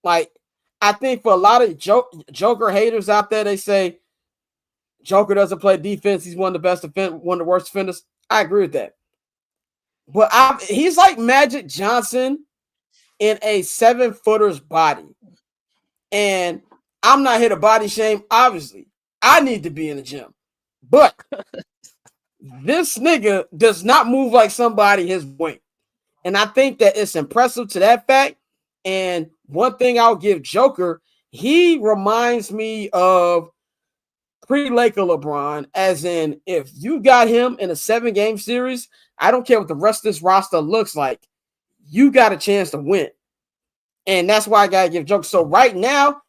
Like, I think for a lot of Joker haters out there, they say Joker doesn't play defense. He's one of the worst defenders. I agree with that. But he's like Magic Johnson in a 7-footer's body. And I'm not here to body shame, obviously. I need to be in the gym. But this nigga does not move like somebody his weight. And I think that it's impressive to that fact. And one thing I'll give Joker, he reminds me of pre-Laker LeBron, as in if you got him in a 7-game series, I don't care what the rest of this roster looks like, you got a chance to win. And that's why I got to give Joker. So right now,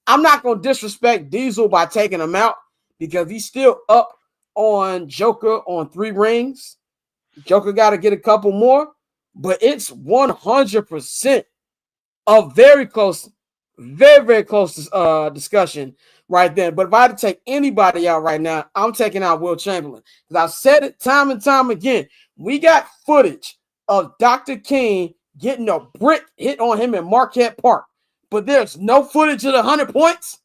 I'm not going to disrespect Diesel by taking him out because he's still up on Joker on 3 rings. Joker got to get a couple more, but it's 100% a very close, very, very close discussion right there. But if I had to take anybody out right now, I'm taking out Will Chamberlain. Because I've said it time and time again. We got footage of Dr. King getting a brick hit on him in Marquette Park, but there's no footage of the 100 points.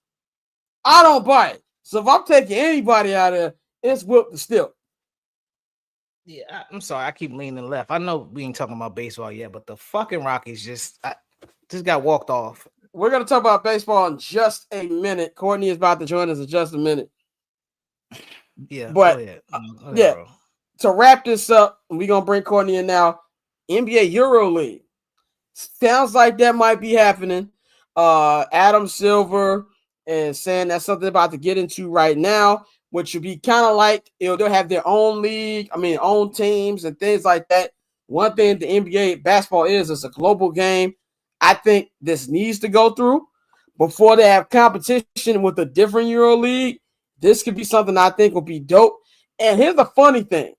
I don't buy it. So if I'm taking anybody out of there, it's Will the Still. Yeah, I'm sorry. I keep leaning left. I know we ain't talking about baseball yet, but the fucking Rockies just got walked off. We're going to talk about baseball in just a minute. Courtney is about to join us in just a minute. Yeah, but yeah. Bro. To wrap this up, we're going to bring Courtney in now. NBA EuroLeague. Sounds like that might be happening. Adam Silver is saying that's something about to get into right now, which would be kind of like, they'll have their own league, own teams and things like that. One thing the NBA basketball is a global game. I think this needs to go through before they have competition with a different EuroLeague. This could be something I think will be dope. And here's the funny thing.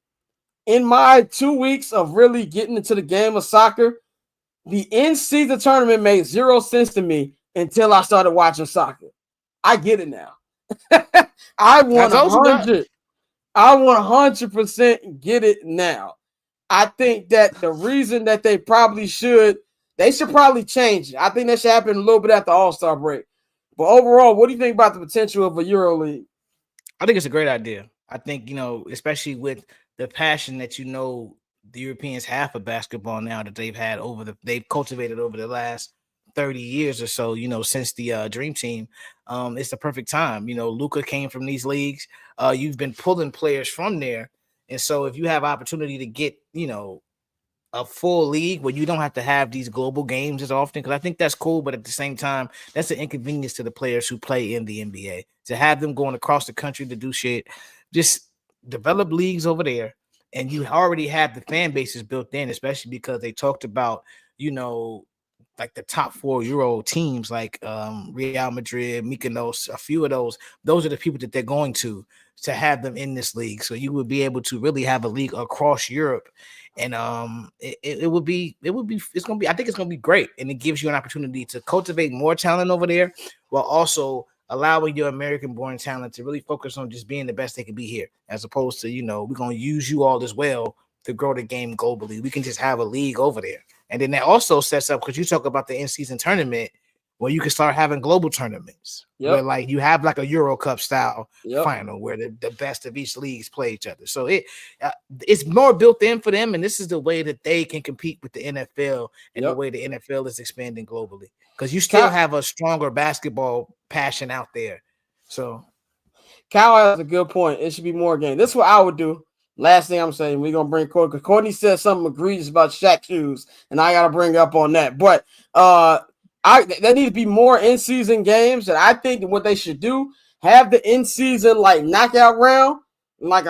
In my 2 weeks of really getting into the game of soccer, the in-season tournament made 0 sense to me until I started watching soccer. I get it now. I 100% get it now. I think that the reason that they should probably change it. I think that should happen a little bit after All-Star break. But overall, what do you think about the potential of a EuroLeague? I think it's a great idea. I think, especially with the passion that the Europeans have for basketball now that they've cultivated over the last 30 years or so, since the Dream Team, it's the perfect time. Luka came from these leagues. You've been pulling players from there. And so if you have opportunity to get, a full league where you don't have to have these global games as often, because I think that's cool, but at the same time, that's an inconvenience to the players who play in the NBA. To have them going across the country to do shit, just develop leagues over there, and you already have the fan bases built in, especially because they talked about, like the top 4 Euro teams, like Real Madrid, Mykonos, a few of those are the people that they're going to have them in this league. So you would be able to really have a league across Europe. And it's gonna be, I think it's gonna be great, and it gives you an opportunity to cultivate more talent over there, while also allowing your American-born talent to really focus on just being the best they can be here, as opposed to we're gonna use you all as well to grow the game globally. We can just have a league over there, and then that also sets up, because you talk about the in-season tournament, where you can start having global tournaments, where like you have like a Euro Cup style final where the best of each leagues play each other. So it's more built in for them, and this is the way that they can compete with the NFL and the way the NFL is expanding globally, because you still have a stronger basketball passion out there. So Kyle has a good point. It should be more games. This is what I would do. Last thing I'm saying, we're gonna bring Courtney. Courtney said something egregious about Shaq shoes, and I gotta bring up on that. But there need to be more in-season games, and I think that what they should do, have the in-season like knockout round, like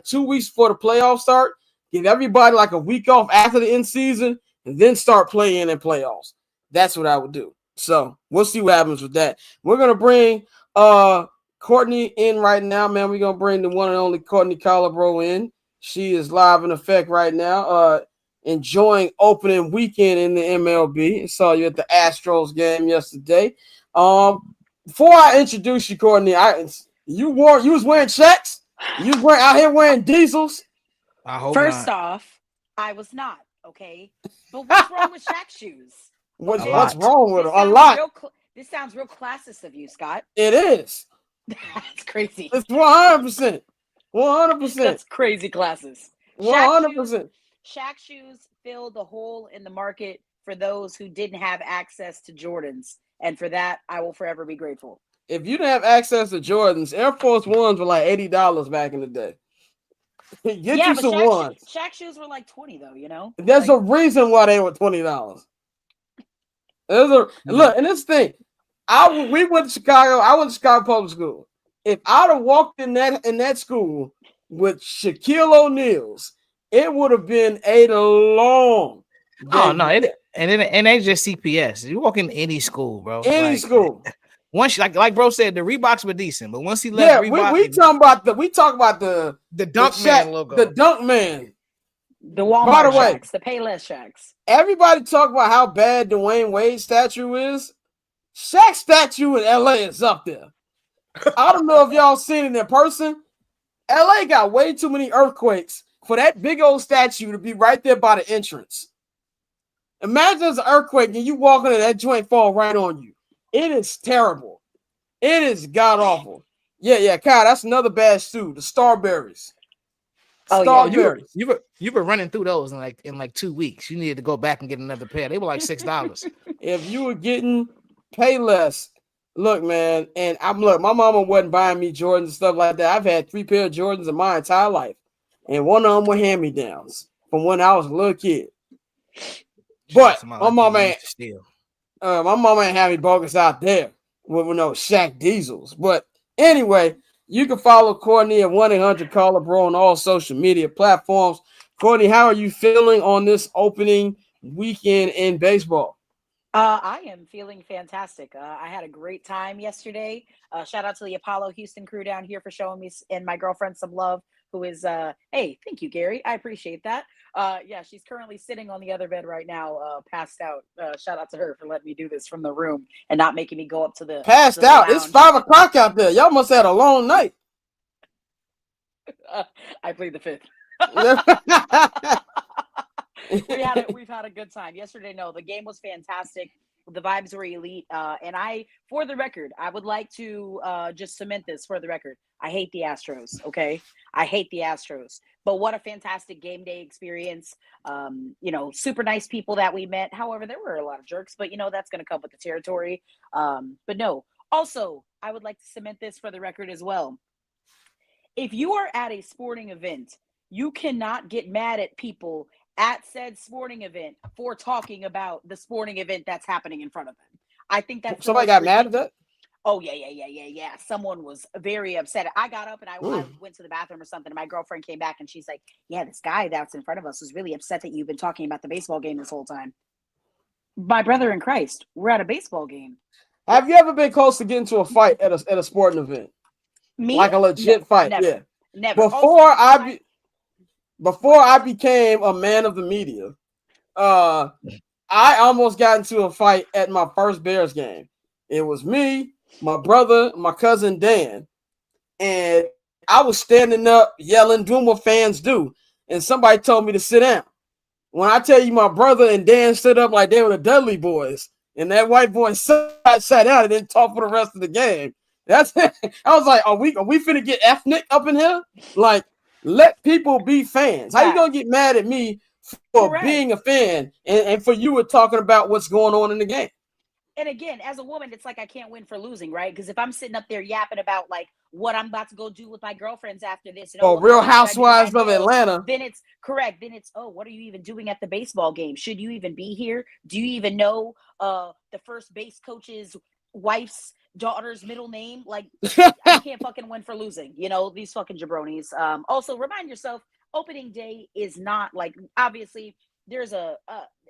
2 weeks before the playoffs start. Give everybody like a week off after the in-season, and then start playing in playoffs. That's what I would do. So we'll see what happens with that. We're gonna bring Courtney in right now, man. We're gonna bring the one and only Courtney Callabro in. She is live in effect right now. Enjoying opening weekend in the MLB. I saw you at the Astros game yesterday. Before I introduce you, Courtney, you was wearing Shaqs? You was out here wearing Diesels? I hope First not. off, I was not, okay? But what's wrong with Shaq shoes? What's lot. wrong with them? A lot. This sounds real classist of you, Scott. It is. That's crazy. It's 100%. 100%. That's crazy classist. 100%. Shaq shoes fill the hole in the market for those who didn't have access to Jordans. And for that, I will forever be grateful. If you didn't have access to Jordans, Air Force Ones were like $80 back in the day. Get you some ones. Shaq shoes were like 20 though, you know? There's a reason why they were $20. Look, and this thing, we went to Chicago. I went to Chicago Public School. If I'd have walked in that school with Shaquille O'Neal's, it would have been a long day. Oh no, it ain't just CPS. You walk in any school, bro. Any school. Once, like bro said, the Reeboks were decent, but once he left, Reebok, we talk about the Dunk Man logo, the Dunk Man, the Walmart Shaqs, the Payless Shaqs. Everybody talk about how bad Dwayne Wade's statue is. Shaq's statue in LA is up there. I don't know if y'all seen it in person. LA got way too many earthquakes for that big old statue to be right there by the entrance. Imagine there's an earthquake and you walk into that joint fall right on you. It is terrible. It is god awful. Yeah, Kyle, that's another bad stew. The Starberries. Starberries. You were running through those in like 2 weeks. You needed to go back and get another pair. They were like $6. If you were getting Payless, look, man, and my mama wasn't buying me Jordans and stuff like that. I've had 3 pair of Jordans in my entire life, and one of them were hand-me-downs from when I was a little kid. But my mama ain't have me bogus out there with no Shaq Diesels. But anyway, you can follow Courtney at 1-800-CALLABRO on all social media platforms. Courtney, how are you feeling on this opening weekend in baseball? I am feeling fantastic. I had a great time yesterday. Shout out to the Apollo Houston crew down here for showing me and my girlfriend some love, who is, hey, thank you, Gary. I appreciate that. Yeah, she's currently sitting on the other bed right now, passed out. Shout out to her for letting me do this from the room and not making me go up to the passed the out. lounge. It's 5 o'clock out there. Y'all must have had a long night. I played the fifth. We've had a good time yesterday. No, the game was fantastic. The vibes were elite. And for the record, I would like to just cement this for the record. I hate the Astros. Okay. I hate the Astros, but what a fantastic game day experience. Super nice people that we met. However, there were a lot of jerks, but that's going to come with the territory. But no, also, I would like to cement this for the record as well. If you are at a sporting event, you cannot get mad at people at said sporting event for talking about the sporting event that's happening in front of them. I think that's somebody got mad at that. Oh yeah. Someone was very upset. I got up and I went to the bathroom or something. And my girlfriend came back and she's like, "Yeah, this guy that's in front of us was really upset that you've been talking about the baseball game this whole time." My brother in Christ, we're at a baseball game. Have you ever been close to getting to a fight at a sporting event? Me? Like a legit fight? Never. Yeah. Never. Before I became a man of the media, I almost got into a fight at my first Bears game. It was me, my brother, my cousin Dan, and I was standing up yelling, doing what fans do, and somebody told me to sit down. When I tell you my brother and Dan stood up like they were the Dudley Boys, and that white boy sat down and didn't talk for the rest of the game. I was like, are we finna get ethnic up in here? Like, let people be fans. How you gonna get mad at me for being a fan and for you talking about what's going on in the game? And again, as a woman, it's like I can't win for losing, right? Because if I'm sitting up there yapping about like what I'm about to go do with my girlfriends after this, and Real Housewives of Atlanta, then it's correct. Then it's what are you even doing at the baseball game? Should you even be here? Do you even know the first base coach's wife's daughter's middle name? Like, I can't fucking win for losing. These fucking jabronis. Also, remind yourself, opening day is not like, obviously there's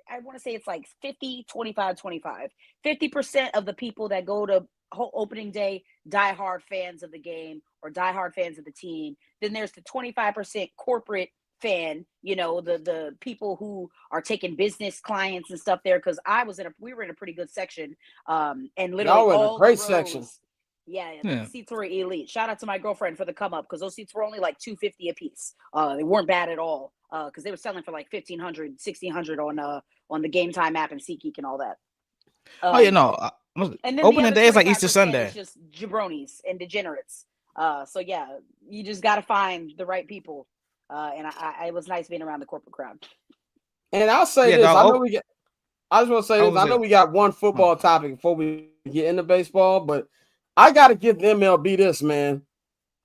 I want to say it's like 50, 25, 25. 50% of the people that go to whole opening day diehard fans of the game or diehard fans of the team. Then there's the 25% corporate fan, the people who are taking business clients and stuff there. Because we were in a pretty good section, and literally Y'all in a all great the rows, section. Yeah, Yeah. the seats were elite. Shout out to my girlfriend for the come up because those seats were only like $250 a piece. They weren't bad at all because they were selling for like $1,500, $1,600 on the Game Time app and SeatGeek and all that. Oh yeah, no. And then Opening day is like Easter 25% Sunday. is just jabronis and degenerates. So yeah, you just got to find the right people. And it was nice being around the corporate crowd. And I'll say Yeah, this. dog, I just want to say this. was I know it? we got one football topic before we get into baseball, but I got to give the MLB this, man.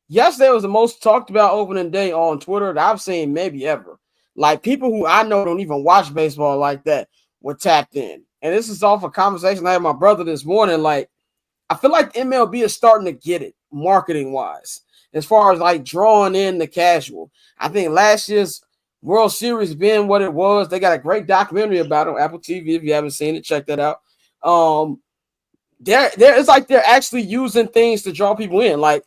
Yesterday was the most talked about opening day on Twitter that I've seen maybe ever. Like, people who I know don't even watch baseball like that were tapped in. And this is off a conversation I had with my brother this morning. Like, I feel like MLB is starting to get it marketing-wise as far as, like, drawing in the casual. I think last year's World Series being what it was, they got a great documentary about it on Apple TV. If you haven't seen it, check that out. It's like they're actually using things to draw people in. Like,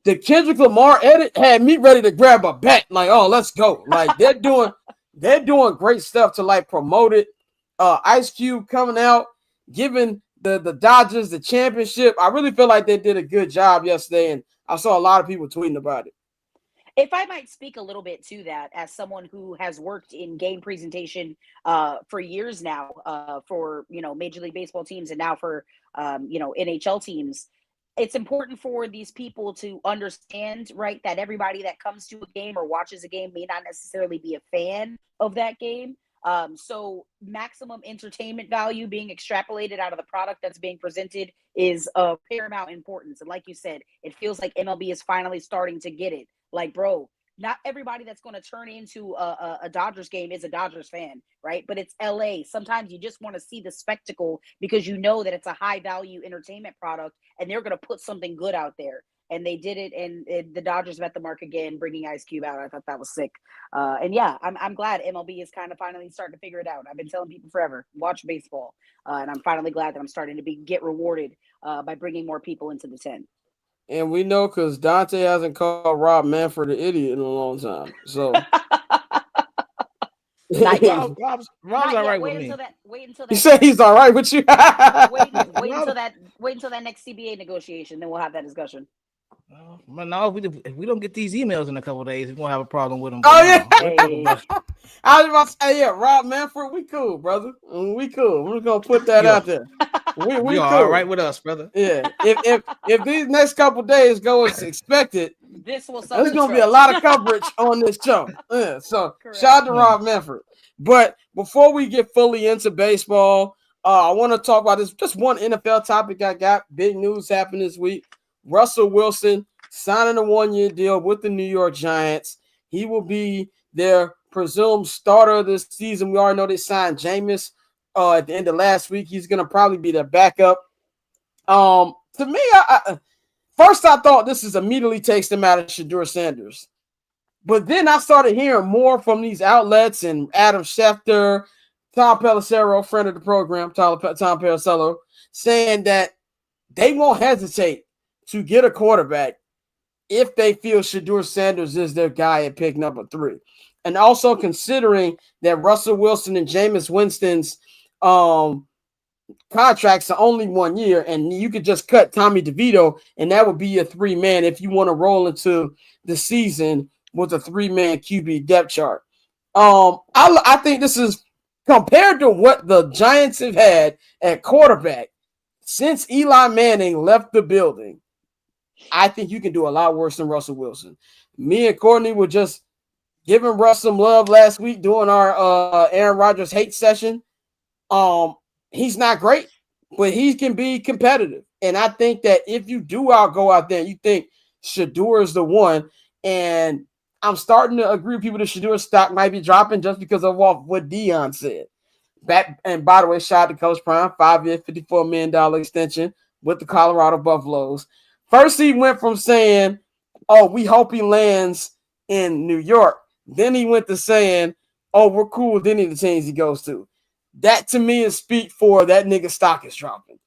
the Kendrick Lamar edit had me ready to grab a bat. Like, oh, let's go. Like, they're doing great stuff to like promote it. Ice Cube coming out, giving the Dodgers the championship. I really feel like they did a good job yesterday, and I saw a lot of people tweeting about it. If I might speak a little bit to that, as someone who has worked in game presentation for years now, for Major League Baseball teams and now for NHL teams, it's important for these people to understand, right, that everybody that comes to a game or watches a game may not necessarily be a fan of that game. So maximum entertainment value being extrapolated out of the product that's being presented is of paramount importance. And like you said, it feels like MLB is finally starting to get it. Like, bro, not everybody that's going to turn into a Dodgers game is a Dodgers fan, right? But it's LA. Sometimes you just want to see the spectacle because you know that it's a high value entertainment product and they're going to put something good out there. And they did it, and the Dodgers met the mark again, bringing Ice Cube out. I thought that was sick. And yeah, I'm glad MLB is kind of finally starting to figure it out. I've been telling people forever, watch baseball. And I'm finally glad that I'm starting to get rewarded by bringing more people into the tent. And we know because Dante hasn't called Rob Manfred an idiot in a long time. So Not yet. Rob's Not all yet. right Wait with until me. wait until that. You say he's all right with you? Wait until that next CBA negotiation. Then we'll have that discussion. No, if we don't get these emails in a couple of days, we're gonna have a problem with them. Oh yeah. Hey. I was about to say, yeah, Rob Manfred, we cool, brother. We cool. We're gonna put that out there. We You're cool. all right with us, brother. Yeah. If these next couple days go as expected, This will. there's gonna be a lot of coverage on this show. Yeah. So Correct. shout out to Rob Manfred. But before we get fully into baseball, I want to talk about this. Just one NFL topic I got. Big news happened this week. Russell Wilson signing a 1-year deal with the New York Giants. He will be their presumed starter of this season. We already know they signed Jameis at the end of last week. He's going to probably be their backup. To me, first I thought this is immediately takes them out of Shedeur Sanders. But then I started hearing more from these outlets and Adam Schefter, Tom Pelissero, friend of the program, Tom Pelissero, saying that they won't hesitate to get a quarterback if they feel Shedeur Sanders is their guy at pick number 3. And also considering that Russell Wilson and Jameis Winston's contracts are only 1 year, and you could just cut Tommy DeVito, and that would be your 3-man if you want to roll into the season with a 3-man QB depth chart. I think this is compared to what the Giants have had at quarterback since Eli Manning left the building. I think you can do a lot worse than Russell Wilson. Me and Courtney were just giving Russ some love last week doing our Aaron Rodgers hate session. He's not great, but he can be competitive. And I think that if you do go out there and you think Shedeur is the one, and I'm starting to agree with people that Shedeur stock might be dropping just because of what Dion said. And by the way, shout out to Coach Prime, 5-year, $54 million extension with the Colorado Buffaloes. First, he went from saying, oh, we hope he lands in New York. Then he went to saying, oh, we're cool with any of the teams he goes to. That, to me, is speak for that nigga stock is dropping.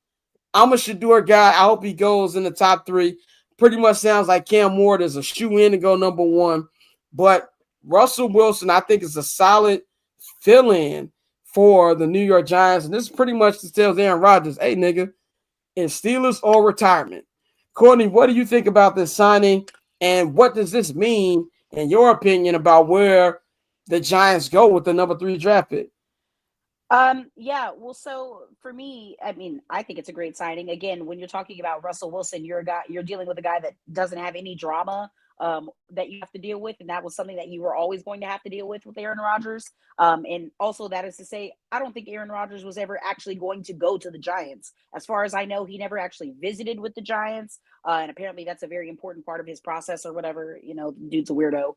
I'm a Shador guy. I hope he goes in the top 3. Pretty much sounds like Cam Ward is a shoe-in to go number 1. But Russell Wilson, I think, is a solid fill-in for the New York Giants. And this pretty much tells Aaron Rodgers, hey, nigga, it's Steelers or retirement. Courtney, what do you think about this signing? And what does this mean, in your opinion, about where the Giants go with the number 3 draft pick? Yeah, well, so for me, I mean, I think it's a great signing. Again, when you're talking about Russell Wilson, you're dealing with a guy that doesn't have any drama that you have to deal with, and that was something that you were always going to have to deal with Aaron Rodgers. And also, that is to say, I don't think Aaron Rodgers was ever actually going to go to the Giants. As far as I know, he never actually visited with the Giants, and apparently that's a very important part of his process or whatever. You know, the dude's a weirdo.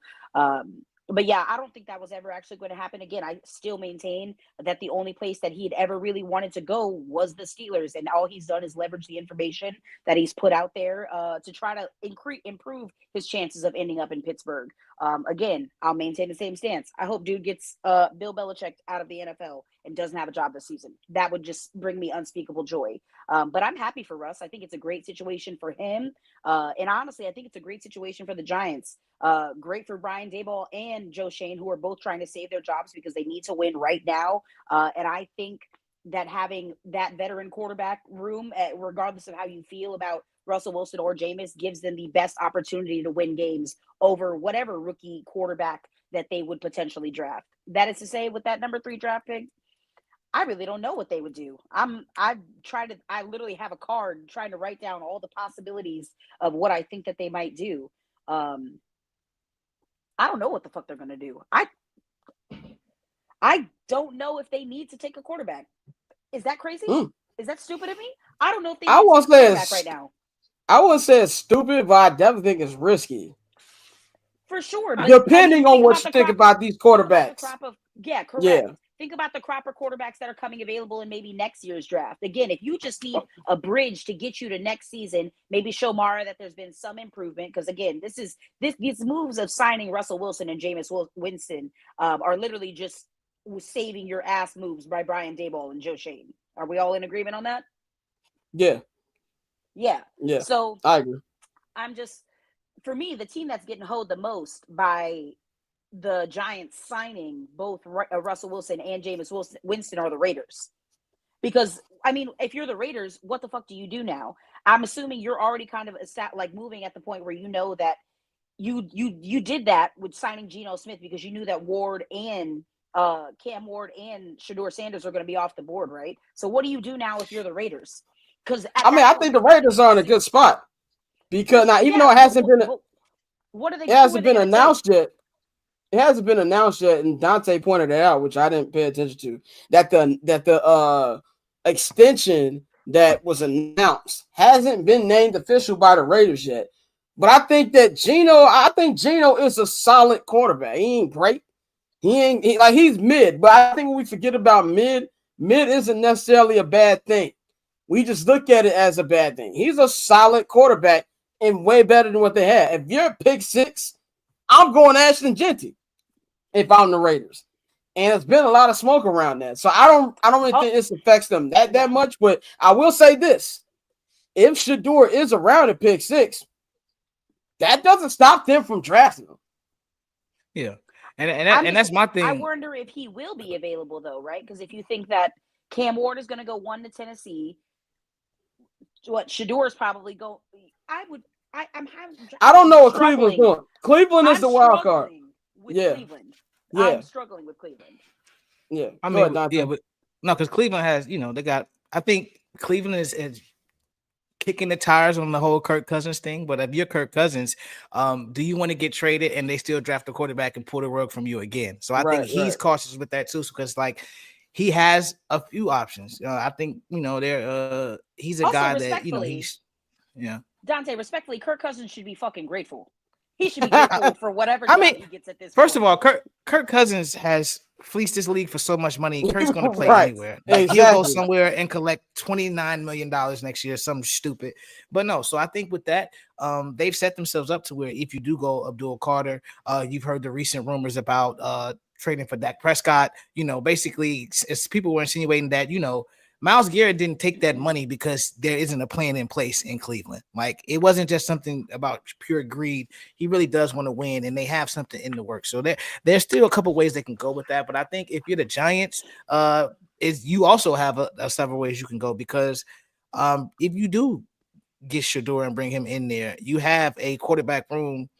But yeah, I don't think that was ever actually going to happen. Again, I still maintain that the only place that he'd ever really wanted to go was the Steelers. And all he's done is leverage the information that he's put out there to try to improve his chances of ending up in Pittsburgh. Again, I'll maintain the same stance. I hope dude gets Bill Belichick out of the NFL and doesn't have a job this season. That would just bring me unspeakable joy. But I'm happy for Russ. I think it's a great situation for him. And honestly, I think it's a great situation for the Giants. Great for Brian Daboll and Joe Shane, who are both trying to save their jobs because they need to win right now. And I think that having that veteran quarterback room, regardless of how you feel about Russell Wilson or Jameis, gives them the best opportunity to win games over whatever rookie quarterback that they would potentially draft. That is to say, with that number 3 draft pick, I really don't know what they would do. I literally have a card trying to write down all the possibilities of what I think that they might do. I don't know what the fuck they're going to do. I don't know if they need to take a quarterback. Is that crazy? Is that stupid of me? I don't know if they need to take a quarterback right now. I wouldn't say it's stupid, but I definitely think it's risky. For sure. Depending on what you think about these quarterbacks. Correct. Yeah. Think about the crop of quarterbacks that are coming available in maybe next year's draft. Again, if you just need a bridge to get you to next season, maybe show Mara that there's been some improvement. Because again, these moves of signing Russell Wilson and Jameis Winston are literally just saving your ass moves by Brian Daboll and Joe Shane. Are we all in agreement on that? Yeah. So I agree. For me, the team that's getting hoed the most by the Giants signing both Russell Wilson and Jameis Winston are the Raiders. Because, I mean, if you're the Raiders, what the fuck do you do now? I'm assuming you're already kind of moving at the point where you know that you did that with signing Geno Smith because you knew that Ward and Cam Ward and Shador Sanders are going to be off the board, right? So what do you do now if you're the Raiders? Because I think the Raiders are in a good spot. Because now, even though it hasn't been announced yet. It hasn't been announced yet, and Dante pointed it out, which I didn't pay attention to. That the extension that was announced hasn't been named official by the Raiders yet. But I think Geno is a solid quarterback. He ain't great. He's mid. But I think when we forget about mid isn't necessarily a bad thing. We just look at it as a bad thing. He's a solid quarterback and way better than what they had. If you're pick 6, I'm going Ashton Jeanty if I'm the Raiders. And there's been a lot of smoke around that. So I don't really think this affects them that much. But I will say this. If Shador is around at pick 6, that doesn't stop them from drafting him. Yeah. And that's my thing. I wonder if he will be available though, right? Because if you think that Cam Ward is going to go 1 to Tennessee, what Shador is probably go. I don't know what Cleveland's doing. Cleveland is the wild card. Cleveland. I'm struggling with Cleveland. Yeah. I mean, but no, because Cleveland has, I think Cleveland is kicking the tires on the whole Kirk Cousins thing. But if you're Kirk Cousins, do you want to get traded and they still draft a quarterback and pull the rug from you again? So I think he's cautious with that too, because he has a few options. I think he's a guy that Dante, respectfully, Kirk Cousins should be fucking grateful. He should be grateful for whatever he gets at this First point. of all, Kirk Cousins has fleeced this league for so much money. Kirk's going to play anywhere. He'll go somewhere and collect $29 million next year, something stupid. But no, so I think with that, they've set themselves up to where if you do go Abdul Carter, you've heard the recent rumors about trading for Dak Prescott. Basically, it's people were insinuating that, Myles Garrett didn't take that money because there isn't a plan in place in Cleveland. Like, it wasn't just something about pure greed. He really does want to win, and they have something in the works. So there's still a couple ways they can go with that. But I think if you're the Giants, you also have several ways you can go, because if you do get Shador and bring him in there, you have a quarterback room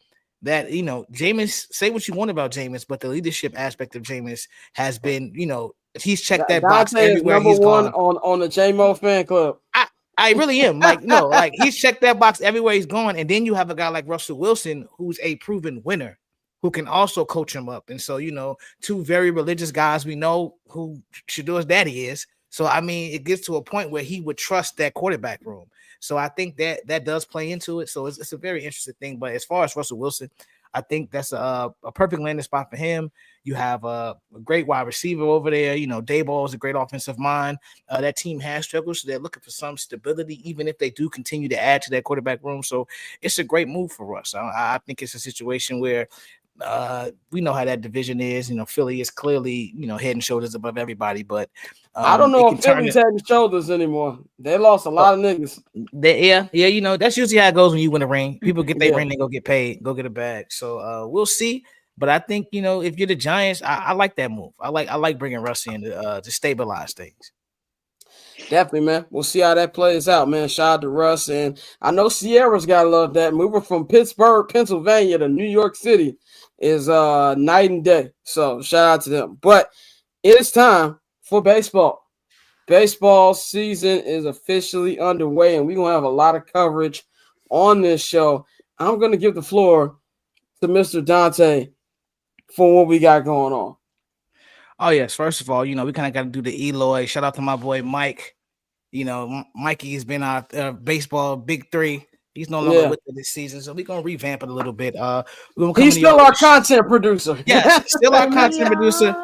that, Jameis, say what you want about Jameis, but the leadership aspect of Jameis has been, he's checked that box Dante everywhere is number he's one gone. on the J-Mo fan club. I really am. Like, no, like, he's checked that box everywhere he's gone. And then you have a guy like Russell Wilson, who's a proven winner, who can also coach him up. And so, two very religious guys. We know who Shador's daddy is. So, I mean, it gets to a point where he would trust that quarterback room. So I think that does play into it. So it's a very interesting thing. But as far as Russell Wilson, I think that's a perfect landing spot for him. You have a great wide receiver over there. Dayball is a great offensive mind. That team has struggled, so they're looking for some stability, even if they do continue to add to that quarterback room. So it's a great move for us. I think it's a situation where we know how that division is. Philly is clearly, head and shoulders above everybody, but I don't know if Philly's head and shoulders anymore. They lost a lot of niggas. Yeah, that's usually how it goes when you win a ring. People get their ring, they go get paid, go get a bag. So we'll see. But I think, if you're the Giants, I like that move. I like bringing Russ in to stabilize things. Definitely, man. We'll see how that plays out, man. Shout out to Russ. And I know Sierra's got to love that. Moving from Pittsburgh, Pennsylvania to New York City is night and day. So shout out to them. But it is time for baseball. Baseball season is officially underway, and we're going to have a lot of coverage on this show. I'm going to give the floor to Mr. Dante for what we got going on. Oh, yes. First of all, we kind of got to do the Eloy. Shout out to my boy Mike. Mikey has been our baseball big three. He's no longer with us this season, so we're going to revamp it a little bit. He's still our content producer. Yes, still our content producer.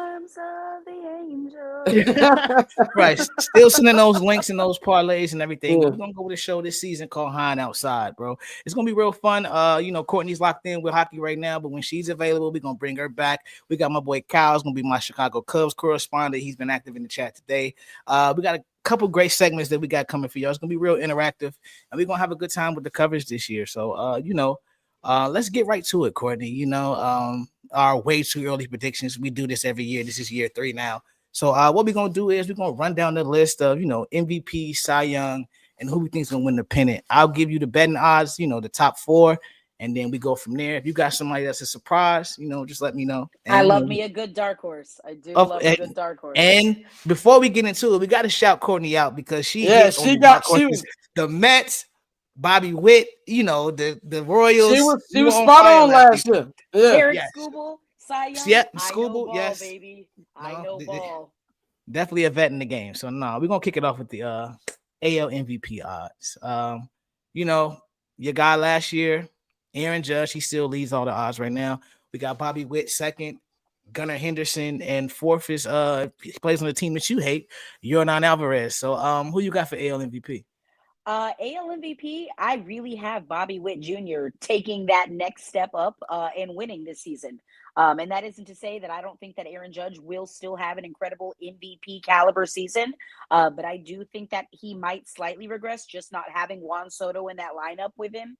Right, still sending those links and those parlays and everything. We're gonna go with a show this season called High and Outside, bro. It's gonna be real fun. Courtney's locked in with hockey right now, but when she's available, we're gonna bring her back. We got my boy Kyle's gonna be my Chicago Cubs correspondent. He's been active in the chat today. We got a couple great segments that we got coming for y'all. It's gonna be real interactive, and we're gonna have a good time with the coverage this year. So let's get right to it, Courtney. Our way too early predictions. We do this every year. This is year 3 now. So what we're going to do is we're going to run down the list of, MVP, Cy Young, and who we think is going to win the pennant. I'll give you the betting odds, the top 4, and then we go from there. If you got somebody that's a surprise, just let me know. And, I love me a good dark horse. I do love a good dark horse. And before we get into it, we got to shout Courtney out because she the Mets, Bobby Witt, the Royals. She was spot on last year. Yeah. Eric Scooble. Yeah, Scooble, yes. Baby. I know ball. Definitely a vet in the game. So we're gonna kick it off with the AL MVP odds. Your guy last year, Aaron Judge, he still leads all the odds right now. We got Bobby Witt second, Gunnar Henderson, and fourth is he plays on the team that you hate, Yordan Alvarez. So who you got for AL MVP? AL MVP, I really have Bobby Witt Jr. taking that next step up and winning this season. And that isn't to say that I don't think that Aaron Judge will still have an incredible MVP caliber season. But I do think that he might slightly regress, just not having Juan Soto in that lineup with him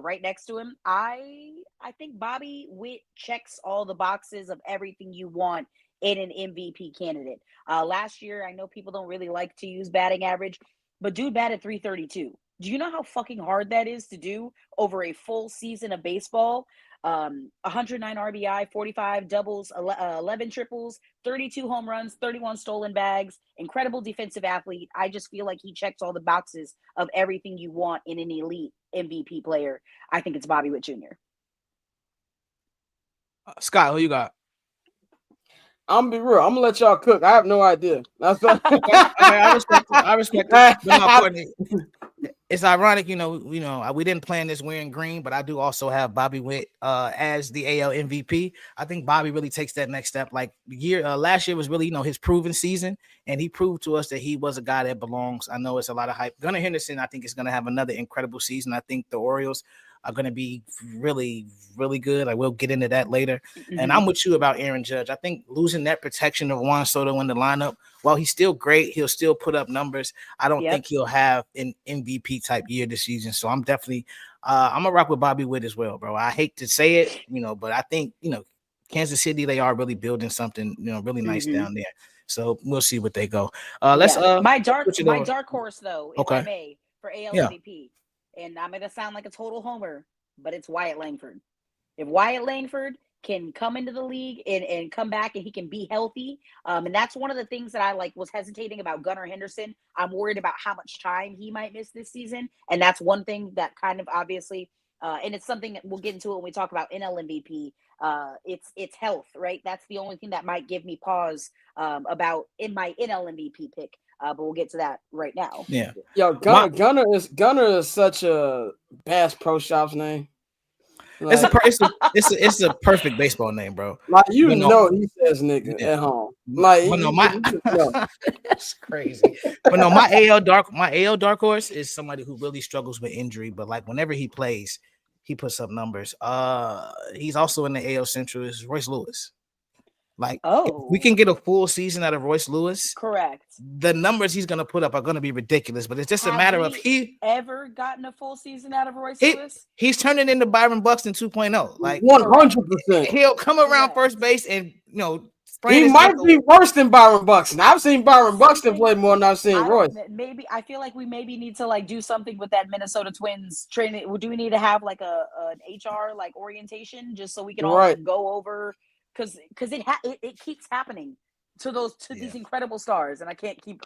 right next to him. I think Bobby Witt checks all the boxes of everything you want in an MVP candidate. Last year, I know people don't really like to use batting average, but dude batted .332. Do you know how fucking hard that is to do over a full season of baseball? 109 RBI, 45 doubles, 11 triples, 32 home runs, 31 stolen bags, incredible defensive athlete. I just feel like he checks all the boxes of everything you want in an elite MVP player. I think it's Bobby Witt Jr. Scott, who you got? I'm gonna be real. I'm gonna let y'all cook. I have no idea. That's I respect it. It's ironic, we didn't plan this wearing green, but I do also have Bobby Witt as the AL MVP. I think Bobby really takes that next step. Like last year was really, his proven season, and he proved to us that he was a guy that belongs. I know it's a lot of hype. Gunnar Henderson, I think, is going to have another incredible season. I think the Orioles, are going to be really, really good. I will get into that later. Mm-hmm. And I'm with you about Aaron Judge. I think losing that protection of Juan Soto in the lineup, while he's still great, he'll still put up numbers. I don't think he'll have an MVP type year this season. So I'm definitely, I'm going to rock with Bobby Witt as well, bro. I hate to say it, but I think, Kansas City, they are really building something, really nice down there. So we'll see what they go. Let's my dark horse though, if I may, for AL MVP, and I'm gonna sound like a total homer, but it's Wyatt Langford. If Wyatt Langford can come into the league and come back and he can be healthy, and that's one of the things that I was hesitating about Gunnar Henderson. I'm worried about how much time he might miss this season, and that's one thing that kind of obviously, and it's something that we'll get into it when we talk about NL MVP. It's health, right? That's the only thing that might give me pause about in my NL MVP pick. But we'll get to that right now. Yeah. Yo, Gunner is such a Bass Pro Shops name. Like, it's a perfect baseball name, bro. Like he says nigga at home. Like that's crazy. But no, my AL dark horse is somebody who really struggles with injury, but like whenever he plays, he puts up numbers. He's also in the AL Central. Is Royce Lewis. Like, if we can get a full season out of Royce Lewis, correct, the numbers he's going to put up are going to be ridiculous. But it's just a matter of he ever gotten a full season out of Royce Lewis. He's turning into Byron Buxton 2.0. Like 100%. He'll come around first base and he might be worse than Byron Buxton. I've seen Byron Buxton play more than I've seen Royce. Maybe I feel like we need to do something with that Minnesota Twins training. Do we need to have an HR orientation just so we can all go over? Because it keeps happening to these incredible stars, and I can't keep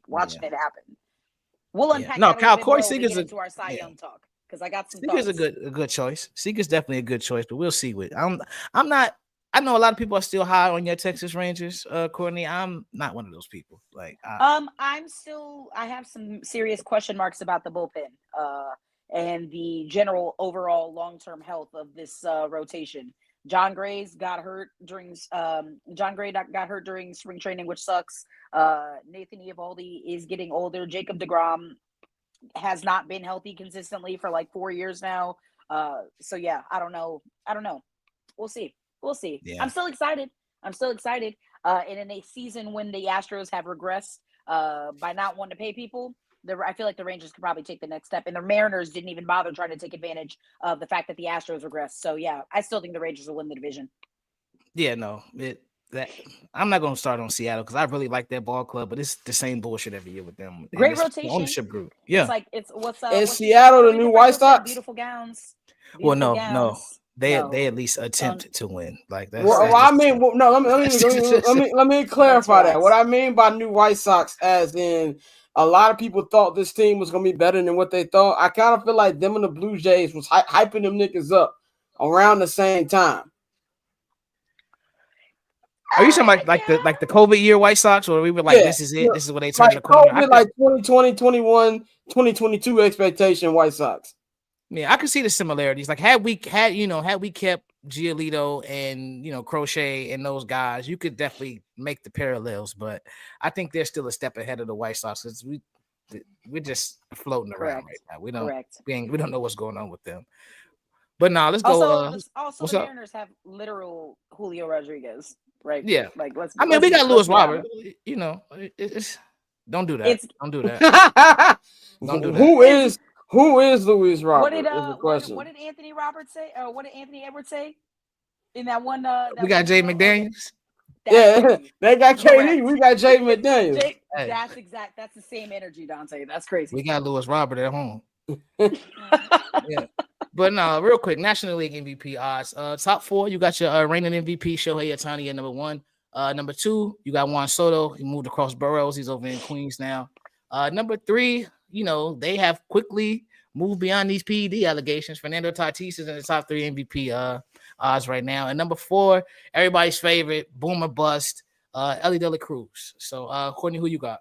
watching it happen. We'll unpack. No, Kyle Corey Seager's into our Cy Young talk because I got some. Seager's a good choice. Seager's definitely a good choice, but we'll see. I'm not. I know a lot of people are still high on your Texas Rangers, Courtney. I'm not one of those people. I have some serious question marks about the bullpen, and the general overall long-term health of this rotation. John Gray got hurt during spring training, which sucks. Nathan Eovaldi is getting older. Jacob deGrom has not been healthy consistently for 4 years now. So yeah, I don't know. We'll see. Yeah. I'm still excited. And in a season when the Astros have regressed by not wanting to pay people, I feel like the Rangers could probably take the next step, and the Mariners didn't even bother trying to take advantage of the fact that the Astros regressed. So yeah, I still think the Rangers will win the division. Yeah, no, I'm not going to start on Seattle because I really like their ball club, but it's the same bullshit every year with them. Great rotation, ownership group. Yeah, it's what's is Seattle the new White Sox? Beautiful gowns. No. They at least attempt to win. Let me clarify that. What I mean by new White Sox, as in a lot of people thought this team was gonna be better than what they thought. I kind of feel like them and the Blue Jays was hyping them niggas up around the same time. Are you talking about like the COVID year White Sox, or we were this is it? This is what they turned the corner. COVID, 2020, 21, 2022 expectation White Sox. Yeah, I can see the similarities. Had we kept Giolito and Crochet and those guys, you could definitely make the parallels. But I think they're still a step ahead of the White Sox because we're just floating around right now. We don't know what's going on with them. But now let's go. Also, the Mariners have literal Julio Rodriguez, right? Yeah. We got Lewis Robert. Don't do that. Don't do that. Don't do that. Who is Luis Robert? What did Anthony Roberts say? What did Anthony Edwards say in that one? We got Jay McDaniels. They got KD. We got Jay McDaniels. That's the same energy, Dante. That's crazy. We got Luis Robert at home. Yeah. But no, real quick, National League MVP odds. Top 4, you got your reigning MVP Shohei Ohtani at number 1. Number 2, you got Juan Soto. He moved across boroughs. He's over in Queens now. Number 3. They have quickly moved beyond these PED allegations. Fernando Tatis is in the top 3 MVP odds right now. And number 4, everybody's favorite, boomer bust, Ellie De La Cruz. So, Courtney, who you got?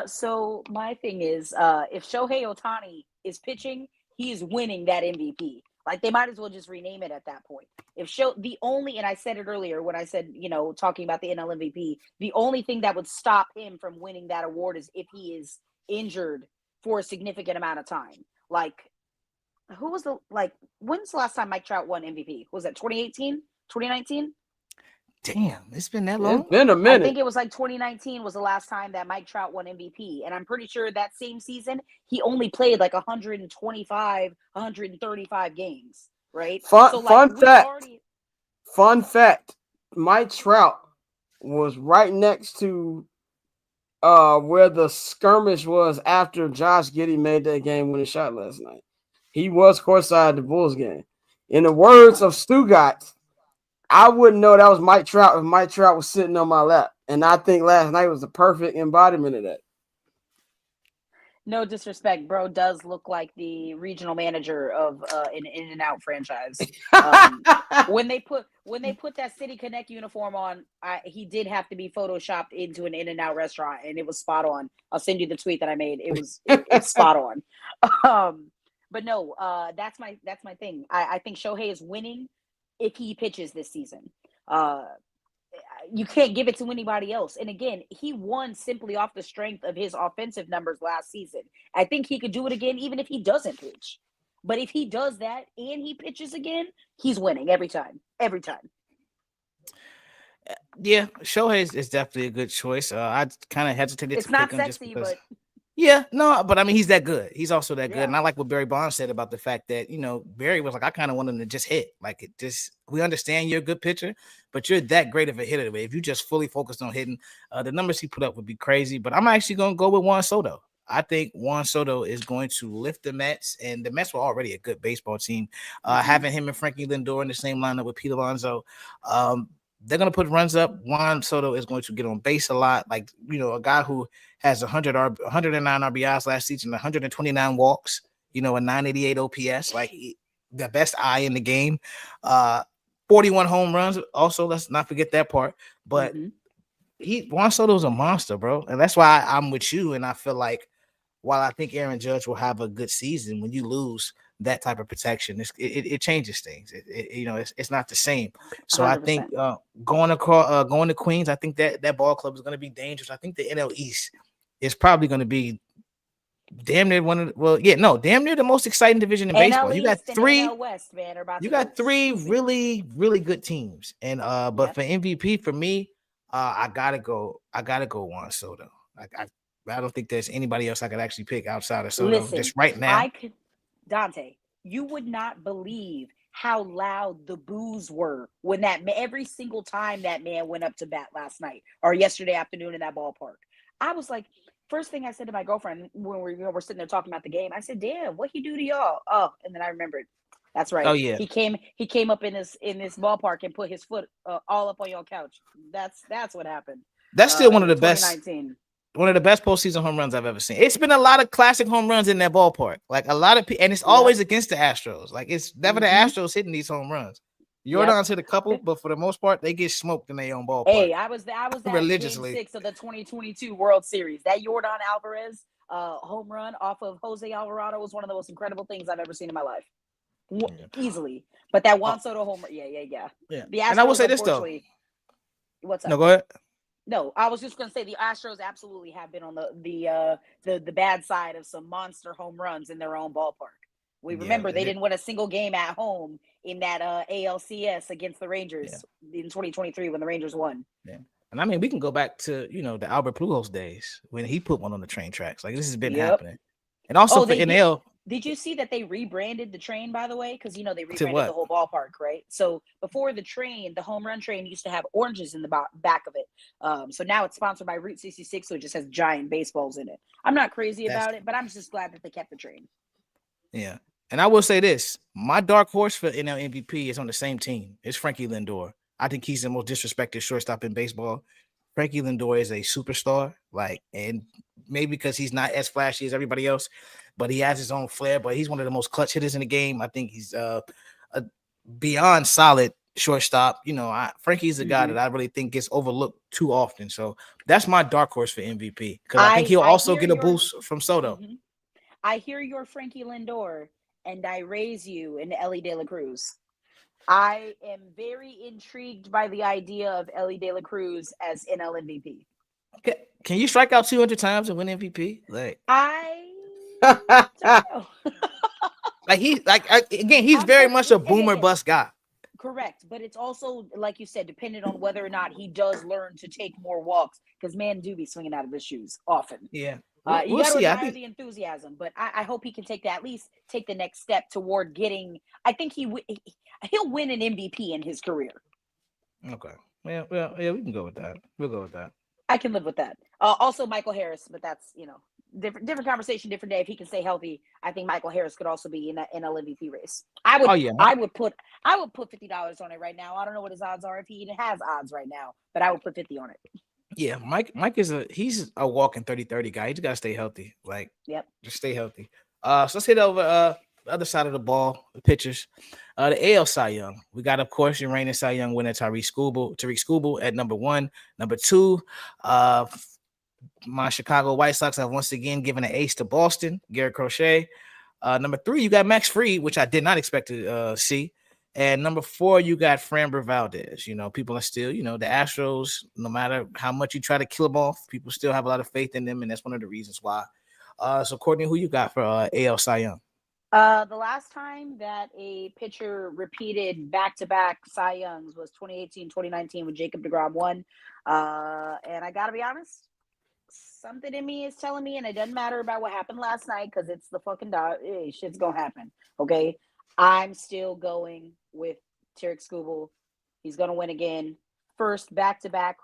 So my thing is, if Shohei Ohtani is pitching, he is winning that MVP. They might as well just rename it at that point. And I said it earlier when I said, talking about the NL MVP, the only thing that would stop him from winning that award is if he is injured for a significant amount of time. who was when's the last time Mike Trout won MVP? Was it 2018, 2019? Damn, it's been that It's long. been a I minute. think it was like 2019 was the last time that Mike Trout won MVP. And I'm pretty sure that same season, he only played like 125, 135 games, right? Fun fact, Mike Trout was right next to where the skirmish was after Josh Giddey made that game-winning shot last night. He was courtside at the Bulls game. In the words of Stugatz, I wouldn't know that was Mike Trout if Mike Trout was sitting on my lap. And I think last night was the perfect embodiment of that. No disrespect, bro does look like the regional manager of an In-N-Out franchise. When they put that City Connect uniform on, he did have to be photoshopped into an In-N-Out restaurant, and it was spot on. I'll send you the tweet that I made. It's spot on. But no, that's my thing. I think Shohei is winning if he pitches this season. You can't give it to anybody else. And again, he won simply off the strength of his offensive numbers last season. I think he could do it again even if he doesn't pitch. But if he does that and he pitches again, he's winning every time. Every time. Yeah, Shohei is definitely a good choice. I kind of hesitated to not pick him sexy, just because. but Yeah, no, but I mean, he's that good. He's also that good. Yeah. And I like what Barry Bonds said about the fact that, Barry was like, I kind of want him to just hit. Like, we understand you're a good pitcher, but you're that great of a hitter. If you just fully focused on hitting, the numbers he put up would be crazy. But I'm actually going to go with Juan Soto. I think Juan Soto is going to lift the Mets, and the Mets were already a good baseball team. Having him and Frankie Lindor in the same lineup with Pete Alonso, they're going to put runs up. Juan Soto is going to get on base a lot. Like, a guy who has 109 RBIs last season, 129 walks, a 988 OPS, like the best eye in the game. 41 home runs. Also, let's not forget that part. But Juan Soto's a monster, bro. And that's why I'm with you. And I feel like while I think Aaron Judge will have a good season, when you lose that type of protection, it changes things. It's not the same. So 100%. I think going to Queens, I think that ball club is going to be dangerous. I think the NL East is probably going to be damn near damn near the most exciting division in baseball. You got three West, man, you got three really, really good teams. And but for MVP, for me, I gotta go Juan Soto. I don't think there's anybody else I could actually pick outside of Soto. Listen, just right now. Dante, you would not believe how loud the boos were when every single time that man went up to bat last night or yesterday afternoon in that ballpark. I was like, first thing I said to my girlfriend when we're sitting there talking about the game, I said, "Damn, what he do to y'all?" Oh, and then I remembered. That's right. Oh yeah. He came up in this ballpark and put his foot all up on your couch. That's what happened. That's still one of the best. One of the best postseason home runs I've ever seen. It's been a lot of classic home runs in that ballpark. Like a lot of people, and it's always against the Astros. Like it's never the Astros hitting these home runs. Jordan's hit a couple, but for the most part, they get smoked in their own ballpark. Hey, I was that religiously. Game 6 of the 2022 World Series. That Jordan Alvarez home run off of Jose Alvarado was one of the most incredible things I've ever seen in my life. Easily. But that Juan Soto home run, yeah. The Astros, and I will say this though. What's up? No, go ahead. No, I was just going to say the Astros absolutely have been on the bad side of some monster home runs in their own ballpark. We remember they didn't win a single game at home in that ALCS against the Rangers in 2023 when the Rangers won. Yeah. And I mean, we can go back to, the Albert Pujols days when he put one on the train tracks. Like this has been happening. And also for NL. Did you see that they rebranded the train, by the way? Because, they rebranded the whole ballpark, right? So before the train, the home run train used to have oranges in the back of it. So now it's sponsored by Route 66, so it just has giant baseballs in it. I'm not crazy about it, but I'm just glad that they kept the train. Yeah. And I will say this. My dark horse for NL MVP is on the same team. It's Frankie Lindor. I think he's the most disrespected shortstop in baseball. Frankie Lindor is a superstar, and maybe because he's not as flashy as everybody else, but he has his own flair. But he's one of the most clutch hitters in the game. I think he's a beyond solid shortstop. Frankie's a guy that I really think gets overlooked too often. So that's my dark horse for MVP because I think he'll also get a boost from Soto. Mm-hmm. I hear your Frankie Lindor, and I raise you in Ellie De La Cruz. I am very intrigued by the idea of Ellie De La Cruz as NL MVP. Can you strike out 200 times and win MVP? I don't know. Like again, he's very much a boomer bust guy. Correct, but it's also like you said, dependent on whether or not he does learn to take more walks, because man do be swinging out of his shoes often. Yeah, You got to admire the enthusiasm, but I hope he can at least take the next step toward getting. I think he'll win an MVP in his career. Okay, well, yeah, we can go with that. We'll go with that. I can live with that. Also, Michael Harris, but that's different conversation, different day. If he can stay healthy, I think Michael Harris could also be in an MVP race. I would put $50 on it right now. I don't know what his odds are, if he even has odds right now, but I would put 50 on it. Yeah, Mike he's a walking 30-30 guy. He just gotta stay healthy. Like, yep, just stay healthy. So let's hit over the other side of the ball, the pitchers. The AL Cy Young. We got, of course, your reigning Cy Young winner, Tariq Skubal at number 1. Number 2, my Chicago White Sox have once again given an ace to Boston, Garrett Crochet. Number 3, you got Max Fried, which I did not expect to see. And number 4, you got Framber Valdez. People are still, the Astros, no matter how much you try to kill them off, people still have a lot of faith in them, and that's one of the reasons why. So, Courtney, who you got for AL Cy Young? The last time that a pitcher repeated back-to-back Cy Youngs was 2018-2019 when Jacob deGrom won. And I got to be honest, something in me is telling me, and it doesn't matter about what happened last night because it's the fucking dog. Shit's going to happen, okay? I'm still going with Taylor Skubal. He's going to win again. First back-to-back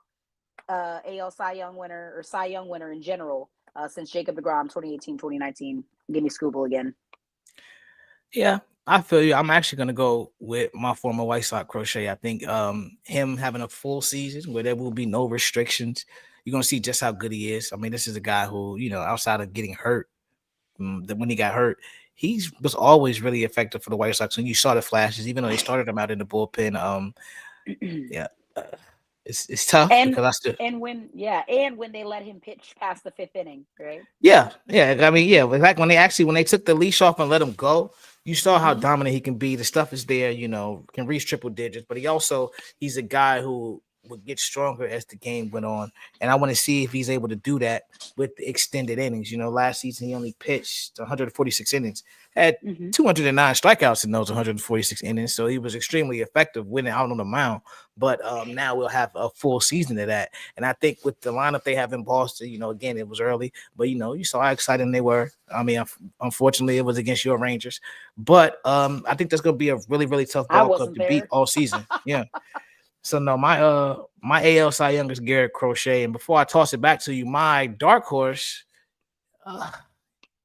AL Cy Young winner, or Cy Young winner in general, since Jacob deGrom 2018-2019. Give me Skubal again. Yeah, I feel you. I'm actually going to go with my former White Sox Crochet. I think him having a full season where there will be no restrictions, you're going to see just how good he is. I mean, this is a guy who, outside of getting hurt, when he got hurt, he was always really effective for the White Sox. And you saw the flashes, even though they started him out in the bullpen. It's tough when they let him pitch past the 5th inning, right? Yeah. I mean, like when they took the leash off and let him go, you saw how dominant he can be. The stuff is there, can reach triple digits, but he's a guy who would get stronger as the game went on. And I want to see if he's able to do that with the extended innings. Last season he only pitched 146 innings, had 209 strikeouts in those 146 innings. So he was extremely effective winning out on the mound. But now we'll have a full season of that. And I think with the lineup they have in Boston, again, it was early, but you saw how exciting they were. I mean, unfortunately, it was against your Rangers. But I think that's going to be a really, really tough ball club to beat all season. Yeah. So no, my AL Cy Young is Garrett Crochet, and before I toss it back to you, my dark horse,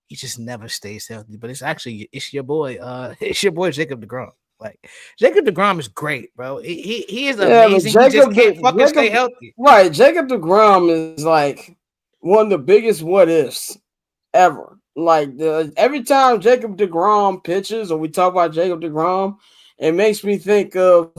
he just never stays healthy. But it's your boy Jacob deGrom. Like, Jacob deGrom is great, bro. He is amazing. He just can't fucking stay healthy. Right, Jacob deGrom is like one of the biggest what ifs ever. Like every time Jacob deGrom pitches, or we talk about Jacob deGrom, it makes me think of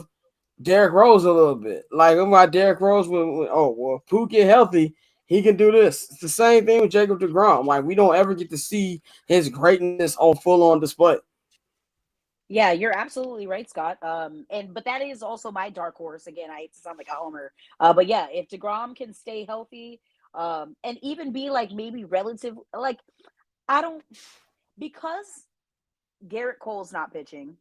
Derrick Rose a little bit. Like about Derrick Rose if Pooh get healthy, he can do this. It's the same thing with Jacob deGrom. Like, we don't ever get to see his greatness on full-on display. Yeah, you're absolutely right, Scott. But that is also my dark horse. Again, I hate to sound like a homer. But yeah, if deGrom can stay healthy, and even be like maybe relative, like because Garrett Cole's not pitching,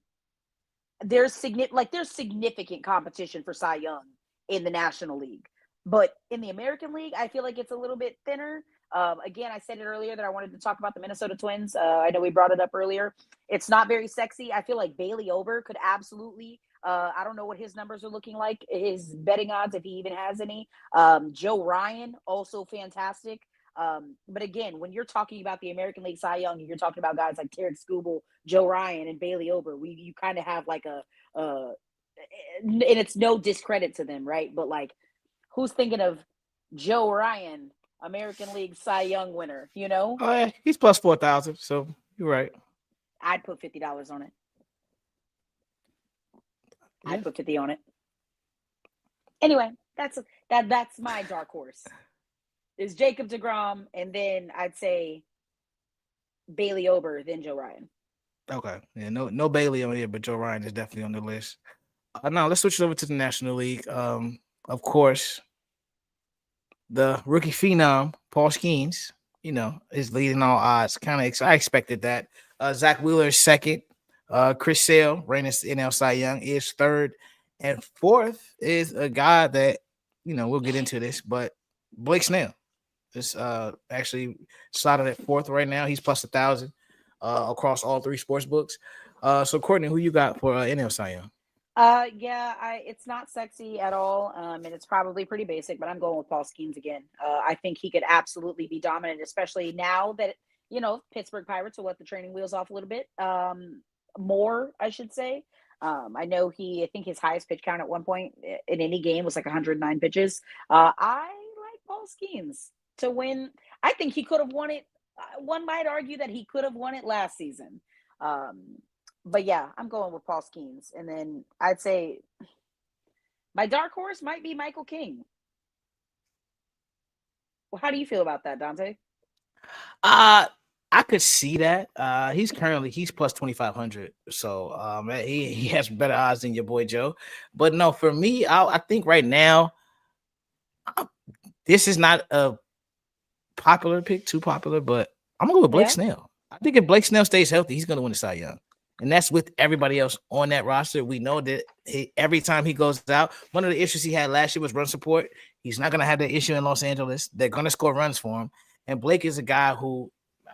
there's significant competition for Cy Young in the National League. But in the American League, I feel like it's a little bit thinner. Again, I said it earlier that I wanted to talk about the Minnesota Twins. I know we brought it up earlier. It's not very sexy. I feel like Bailey Ober could absolutely, I don't know what his numbers are looking like, his betting odds, if he even has any. Joe Ryan, also fantastic. But again, when you're talking about the American League Cy Young, you're talking about guys like Taylor Skubal, Joe Ryan, and Bailey Ober. You kind of have like and it's no discredit to them, right? But like, who's thinking of Joe Ryan, American League Cy Young winner? Oh yeah, he's plus 4,000. So you're right. I'd put $50 on it. Yeah. I'd put 50 on it. Anyway, that's my dark horse. Is Jacob deGrom, and then I'd say Bailey Ober, then Joe Ryan. Okay. Yeah, no Bailey on here, but Joe Ryan is definitely on the list. Now let's switch it over to the National League. Of course, the rookie phenom, Paul Skeens, is leading all odds. I expected that. Zach Wheeler is second. Chris Sale, reigning NL Cy Young, is third, and fourth is a guy that we'll get into this, but Blake Snell is actually slotted at fourth right now. He's plus 1,000 across all three sports books. So Courtney, who you got for NL Cy Young? It's not sexy at all, and it's probably pretty basic, but I'm going with Paul Skeens again. I think he could absolutely be dominant, especially now that Pittsburgh Pirates will let the training wheels off a little bit more, I should say. I think his highest pitch count at one point in any game was like 109 pitches. I like Paul Skeens to win. I think he could have won it. One might argue that he could have won it last season. But yeah, I'm going with Paul Skeens. And then I'd say my dark horse might be Michael King. Well, how do you feel about that, Dante? I could see that. He's plus 2,500. So he has better odds than your boy Joe. But no, for me, I think right now, this is not a popular pick, too popular, but I'm going to go with Blake Snell. I think if Blake Snell stays healthy, he's going to win the Cy Young. And that's with everybody else on that roster. We know that every time he goes out, one of the issues he had last year was run support. He's not going to have that issue in Los Angeles. They're going to score runs for him. And Blake is a guy who,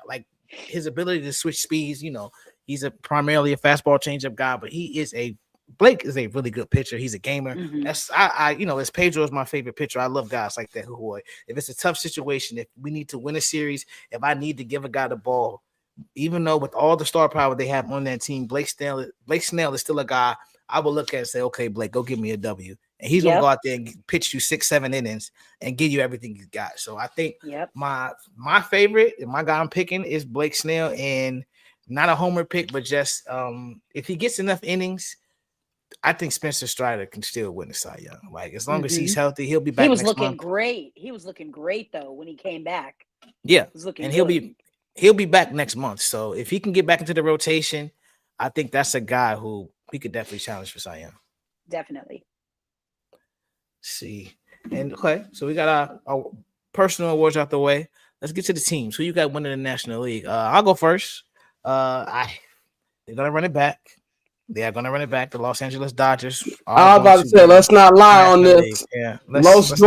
like, his ability to switch speeds, he's primarily a fastball changeup guy, but Blake is a really good pitcher. He's a gamer. Mm-hmm. As Pedro is my favorite pitcher. I love guys like that. If it's a tough situation, if we need to win a series, if I need to give a guy the ball, even though with all the star power they have on that team, Blake Snell is still a guy I will look at and say, okay, Blake, go give me a W. And he's going to go out there and pitch you 6-7 innings and give you everything you got. So I think my favorite, my guy I'm picking is Blake Snell, and not a homer pick, but just if he gets enough innings, I think Spencer Strider can still win the Cy Young. Like, as long as he's healthy, he'll be back. He was next looking month. great. He was looking great though when he came back. Yeah, and he'll be back next month. So if he can get back into the rotation, I think that's a guy who he could definitely challenge for Cy Young. Definitely. See, and okay, so we got our personal awards out the way. Let's get to the teams. Who you got winning the National League? I'll go first. They're gonna run it back. They are gonna run it back. The Los Angeles Dodgers. I was about to say, let's not lie on this. Yeah, let's be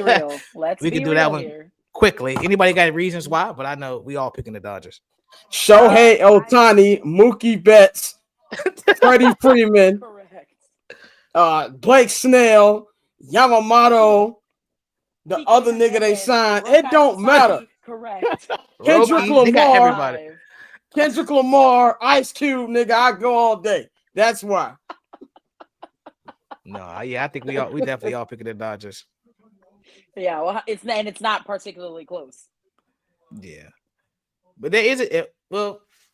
real. We can do that one quickly. Anybody got reasons why? But I know we all picking the Dodgers. Shohei Ohtani, Mookie Betts, Freddie Freeman, Blake Snell, Yamamoto, the other nigga they signed. It don't matter. Correct. Kendrick Lamar. Everybody. Kendrick Lamar, Ice Cube, nigga, I go all day. That's why. No, yeah, I think we definitely all picking the Dodgers. Yeah, well, it's not particularly close. Yeah, but there is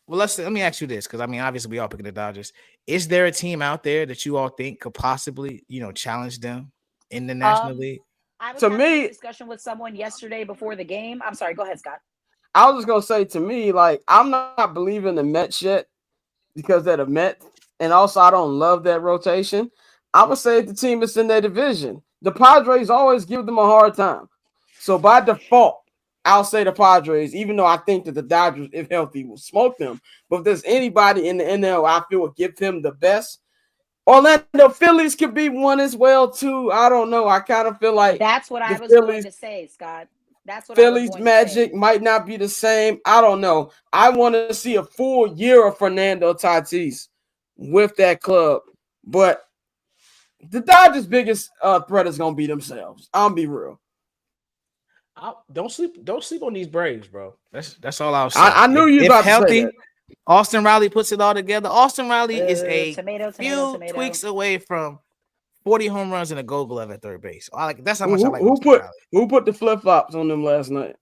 let me ask you this, because I mean, obviously we all picking the Dodgers. Is there a team out there that you all think could possibly, challenge them in the National League? I was having a discussion with someone yesterday before the game. I'm sorry, go ahead, Scott. I was just gonna say, to me, like, I'm not believing the Mets yet because they're the Mets, and also I don't love that rotation. I would say the team is in their division. The Padres always give them a hard time, so by default, I'll say the Padres, even though I think that the Dodgers, if healthy, will smoke them. But if there's anybody in the NL I feel will give them the best, Orlando Phillies could be one as well too. I don't know. I kind of feel like that's what I was going to say, Scott. That's what Phillies magic might not be the same. I don't know. I want to see a full year of Fernando Tatis with that club, but the Dodgers' biggest threat is gonna be themselves. I'll be real. Don't sleep on these Braves, bro. That's all I'll say. I knew you about healthy, to say that. Austin Riley puts it all together. Austin Riley is a tomato. tweaks away from 40 home runs and a Gold Glove at third base. That's how much I like. Who put the flip flops on them last night?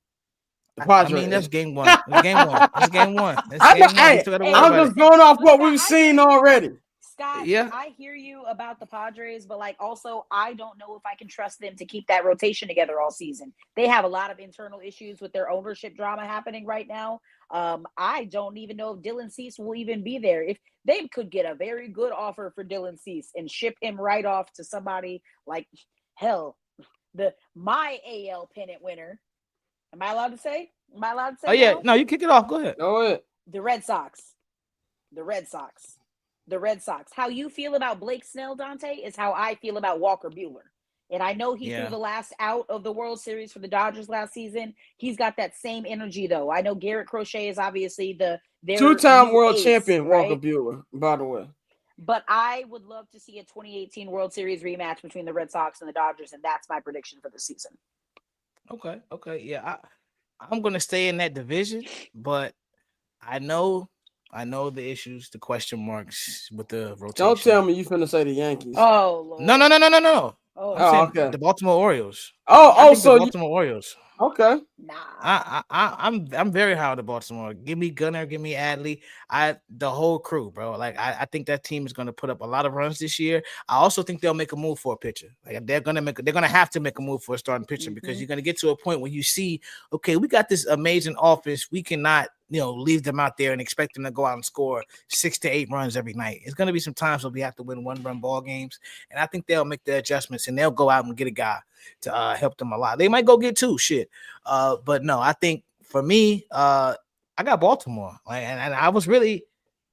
The Padres. I mean, that's game one. That's game one. I'm just going off what we've seen already. Scott, I hear you about the Padres, but also I don't know if I can trust them to keep that rotation together all season. They have a lot of internal issues with their ownership drama happening right now. I don't even know if Dylan Cease will even be there. If they could get a very good offer for Dylan Cease and ship him right off to somebody like my AL pennant winner. Am I allowed to say? Oh yeah, no, you kick it off. Go ahead. Go ahead. The Red Sox. The Red Sox. The Red Sox. How you feel about Blake Snell, Dante, is how I feel about Walker Buehler. And I know he threw the last out of the World Series for the Dodgers last season. He's got that same energy, though. I know Garrett Crochet is obviously their two-time world ace, champion, right? Walker Buehler, by the way. But I would love to see a 2018 World Series rematch between the Red Sox and the Dodgers, and that's my prediction for the season. Okay. Yeah, I'm gonna stay in that division, but I know the issues, the question marks with the rotation. Don't tell me you finna say the Yankees. Oh, Lord. No. Oh, Okay. The Baltimore Orioles. So the Baltimore Orioles. Okay. Nah. I'm very high on the Baltimore. Give me Gunnar, give me Adley. The whole crew, bro. Like I think that team is gonna put up a lot of runs this year. I also think they'll make a move for a pitcher. Like they're gonna have to make a move for a starting pitcher because you're gonna get to a point where you see, okay, we got this amazing offense. We cannot, leave them out there and expect them to go out and score 6 to 8 runs every night. It's gonna be some times where we have to win 1-run ball games, and I think they'll make the adjustments and they'll go out and get a guy to help them a lot. They might go get 2 shit. But no, I think for me, I got Baltimore. And I was really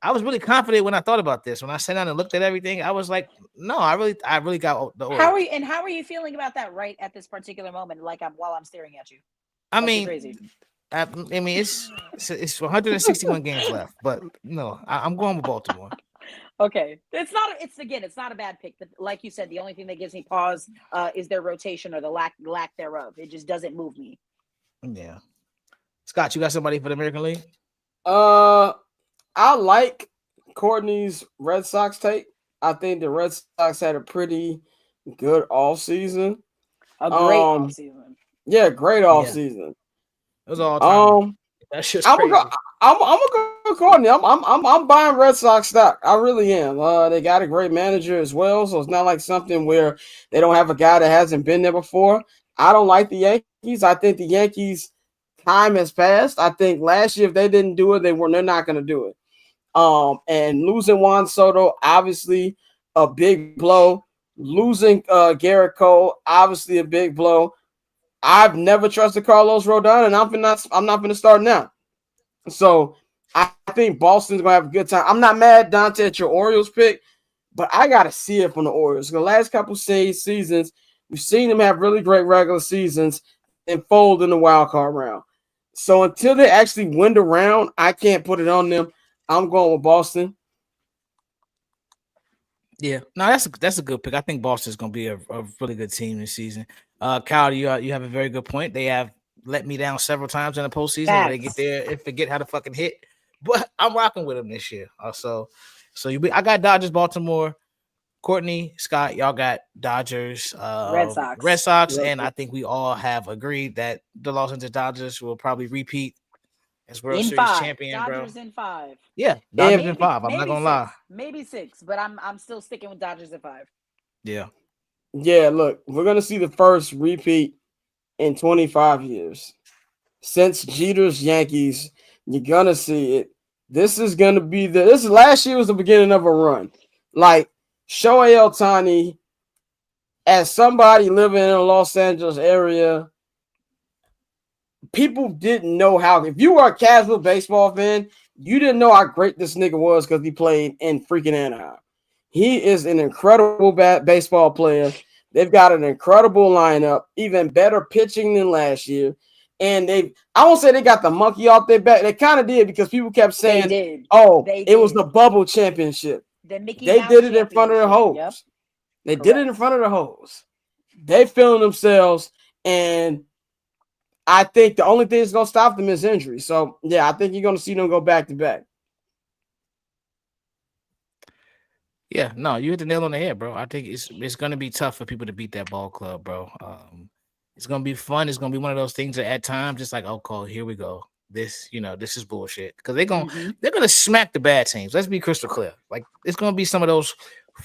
confident when I thought about this. When I sat down and looked at everything, I was like, no, I really got the Orioles. How are you feeling about that right at this particular moment? While I'm staring at you. I That's mean, crazy. It's 161 games left, but no, I'm going with Baltimore. Okay, it's not a bad pick. But like you said, the only thing that gives me pause is their rotation or the lack thereof. It just doesn't move me. Yeah, Scott, you got somebody for the American League? I like Courtney's Red Sox take. I think the Red Sox had a pretty good offseason. A great offseason. Yeah, great offseason. It was all time. That's just crazy. I'm gonna go Courtney. I'm buying Red Sox stock. I really am. They got a great manager as well, so it's not like something where they don't have a guy that hasn't been there before. I don't like the Yankees. I think the Yankees' time has passed. I think last year if they didn't do it, they're not gonna do it. And losing Juan Soto, obviously a big blow. Losing Garrett Cole, obviously a big blow. I've never trusted Carlos Rodon, and I'm not going to start now. So I think Boston's going to have a good time. I'm not mad, Dante, at your Orioles pick, but I got to see it from the Orioles. The last couple seasons, we've seen them have really great regular seasons and fold in the wild card round. So until they actually win the round, I can't put it on them. I'm going with Boston. Yeah, no, that's a good pick. I think Boston's going to be a really good team this season. Kyle, you have a very good point. They have let me down several times in the postseason. Where they get there and forget how to fucking hit. But I'm rocking with them this year. I got Dodgers, Baltimore, Courtney, Scott. Y'all got Dodgers, Red Sox, and I think we all have agreed that the Los Angeles Dodgers will probably repeat as World Series champion, Dodgers bro. In 5. Yeah, Dodgers in 5. I'm not gonna lie. Maybe 6, but I'm still sticking with Dodgers in 5. Yeah. Yeah, look, we're going to see the first repeat in 25 years. Since Jeter's Yankees, you're going to see it. This is going to be this last year was the beginning of a run. Like Shohei Ohtani, as somebody living in the Los Angeles area, people didn't know how. If you were a casual baseball fan, you didn't know how great this nigga was because he played in freaking Anaheim. He is an incredible baseball player. They've got an incredible lineup, even better pitching than last year. And I won't say they got the monkey off their back. They kind of did because people kept saying, it was the bubble championship. They did it in front of the hoes. Yep. They did it in front of the hoes. They feeling themselves. And I think the only thing that's going to stop them is injury. So, yeah, I think you're going to see them go back to back. Yeah, no, you hit the nail on the head, bro. I think it's going to be tough for people to beat that ball club, bro. It's going to be fun. It's going to be one of those things that at times it's like, oh, here we go. This is bullshit. Because they're going to smack the bad teams. Let's be crystal clear. Like, it's going to be some of those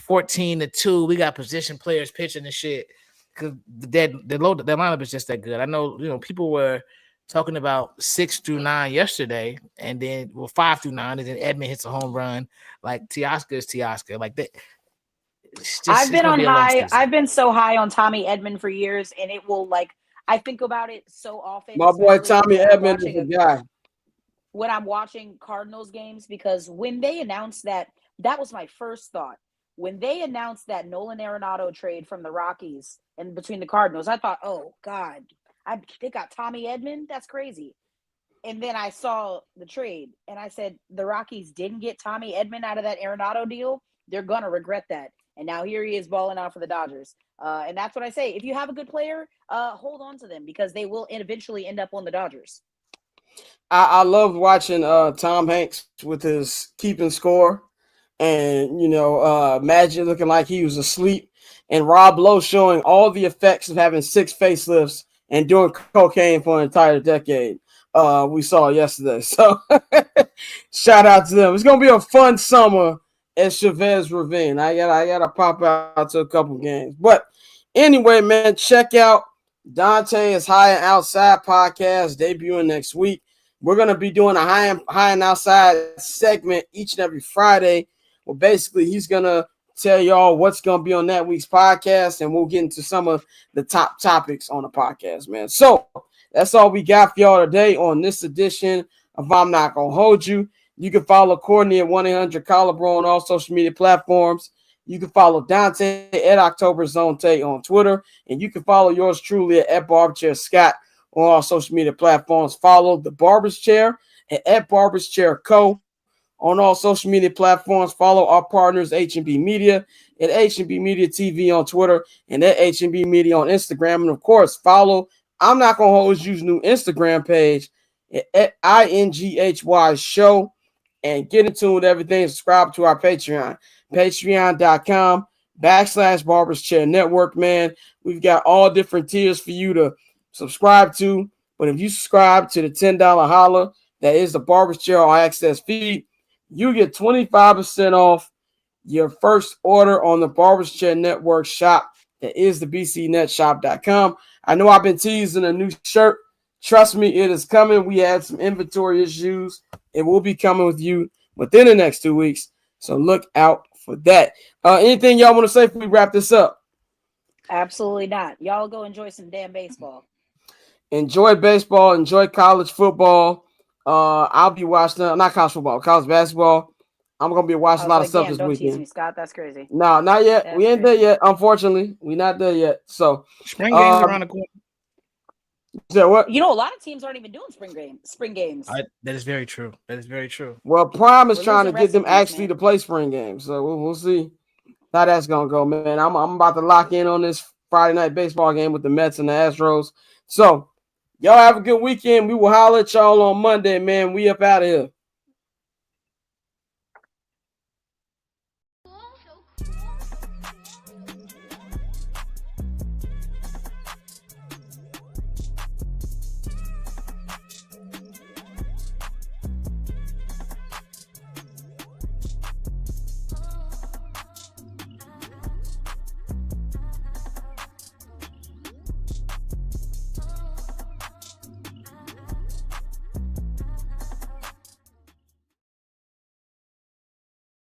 14-2. We got position players pitching and shit. Because the lineup is just that good. I know, people were talking about 6 through 9 yesterday, and then 5 through 9, and then Edmund hits a home run. Like Teoscar is Teoscar. Like that. I've been on high. I've been so high on Tommy Edmond for years, and it will I think about it so often. My boy Tommy Edmond is a guy. when I'm watching Cardinals games, because when they announced that was my first thought. When they announced that Nolan Arenado trade from the Rockies and between the Cardinals, I thought, oh God, they got Tommy Edman? That's crazy. And then I saw the trade and I said, the Rockies didn't get Tommy Edman out of that Arenado deal. They're going to regret that. And now here he is balling out for the Dodgers. And that's what I say. If you have a good player, hold on to them because they will eventually end up on the Dodgers. I loved watching Tom Hanks with his keeping score and, Magic looking like he was asleep and Rob Lowe showing all the effects of having 6 facelifts and doing cocaine for an entire decade. We saw yesterday. So shout out to them. It's going to be a fun summer at Chavez Ravine. I gotta pop out to a couple games. But anyway, man, check out Dante is High and Outside podcast debuting next week. We're going to be doing a high and outside segment each and every Friday. Well, basically, he's going to tell y'all what's going to be on that week's podcast, and we'll get into some of the top topics on the podcast, man. So that's all we got for y'all today on this edition of I'm Not Gonna Hold You. You can follow Courtney at 1-800-Callabro on all social media platforms. You can follow Dante at OctoberZonte on Twitter, and you can follow yours truly at Barber Scott on all social media platforms. Follow the Barber's Chair at Barber's Chair Co. on all social media platforms. Follow our partners, H&B Media, at H&B Media TV on Twitter, and at H&B Media on Instagram. And, of course, follow I'm Not Gonna Hold You's new Instagram page at INGHY Show. And get in tune with everything. Subscribe to our Patreon, patreon.com/Barber's Chair Network, man. We've got all different tiers for you to subscribe to. But if you subscribe to the $10 holler, that is the Barber's Chair All Access feed, you get 25% off your first order on the Barber's Chair Network shop. That is the bcnetshop.com. I know I've been teasing a new shirt. Trust me, it is coming. We had some inventory issues. It will be coming with you within the next 2 weeks. So look out for that. Anything y'all want to say before we wrap this up? Absolutely not. Y'all go enjoy some damn baseball. Enjoy baseball. Enjoy college football. I'll be watching, not college football, college basketball. I'm going to be watching a lot of stuff this don't weekend. Tease me, Scott. That's crazy. No, not yet. That's we ain't crazy. there yet, unfortunately. We're not there yet. So Spring games around the corner. What? You know, a lot of teams aren't even doing spring games. That is very true. That is very true. Well, Prime is We're trying to losing get them recipes, actually man. to play spring games. So we'll see how that's going to go, man. I'm about to lock in on this Friday night baseball game with the Mets and the Astros. So y'all have a good weekend. We will holler at y'all on Monday, man. We up out of here.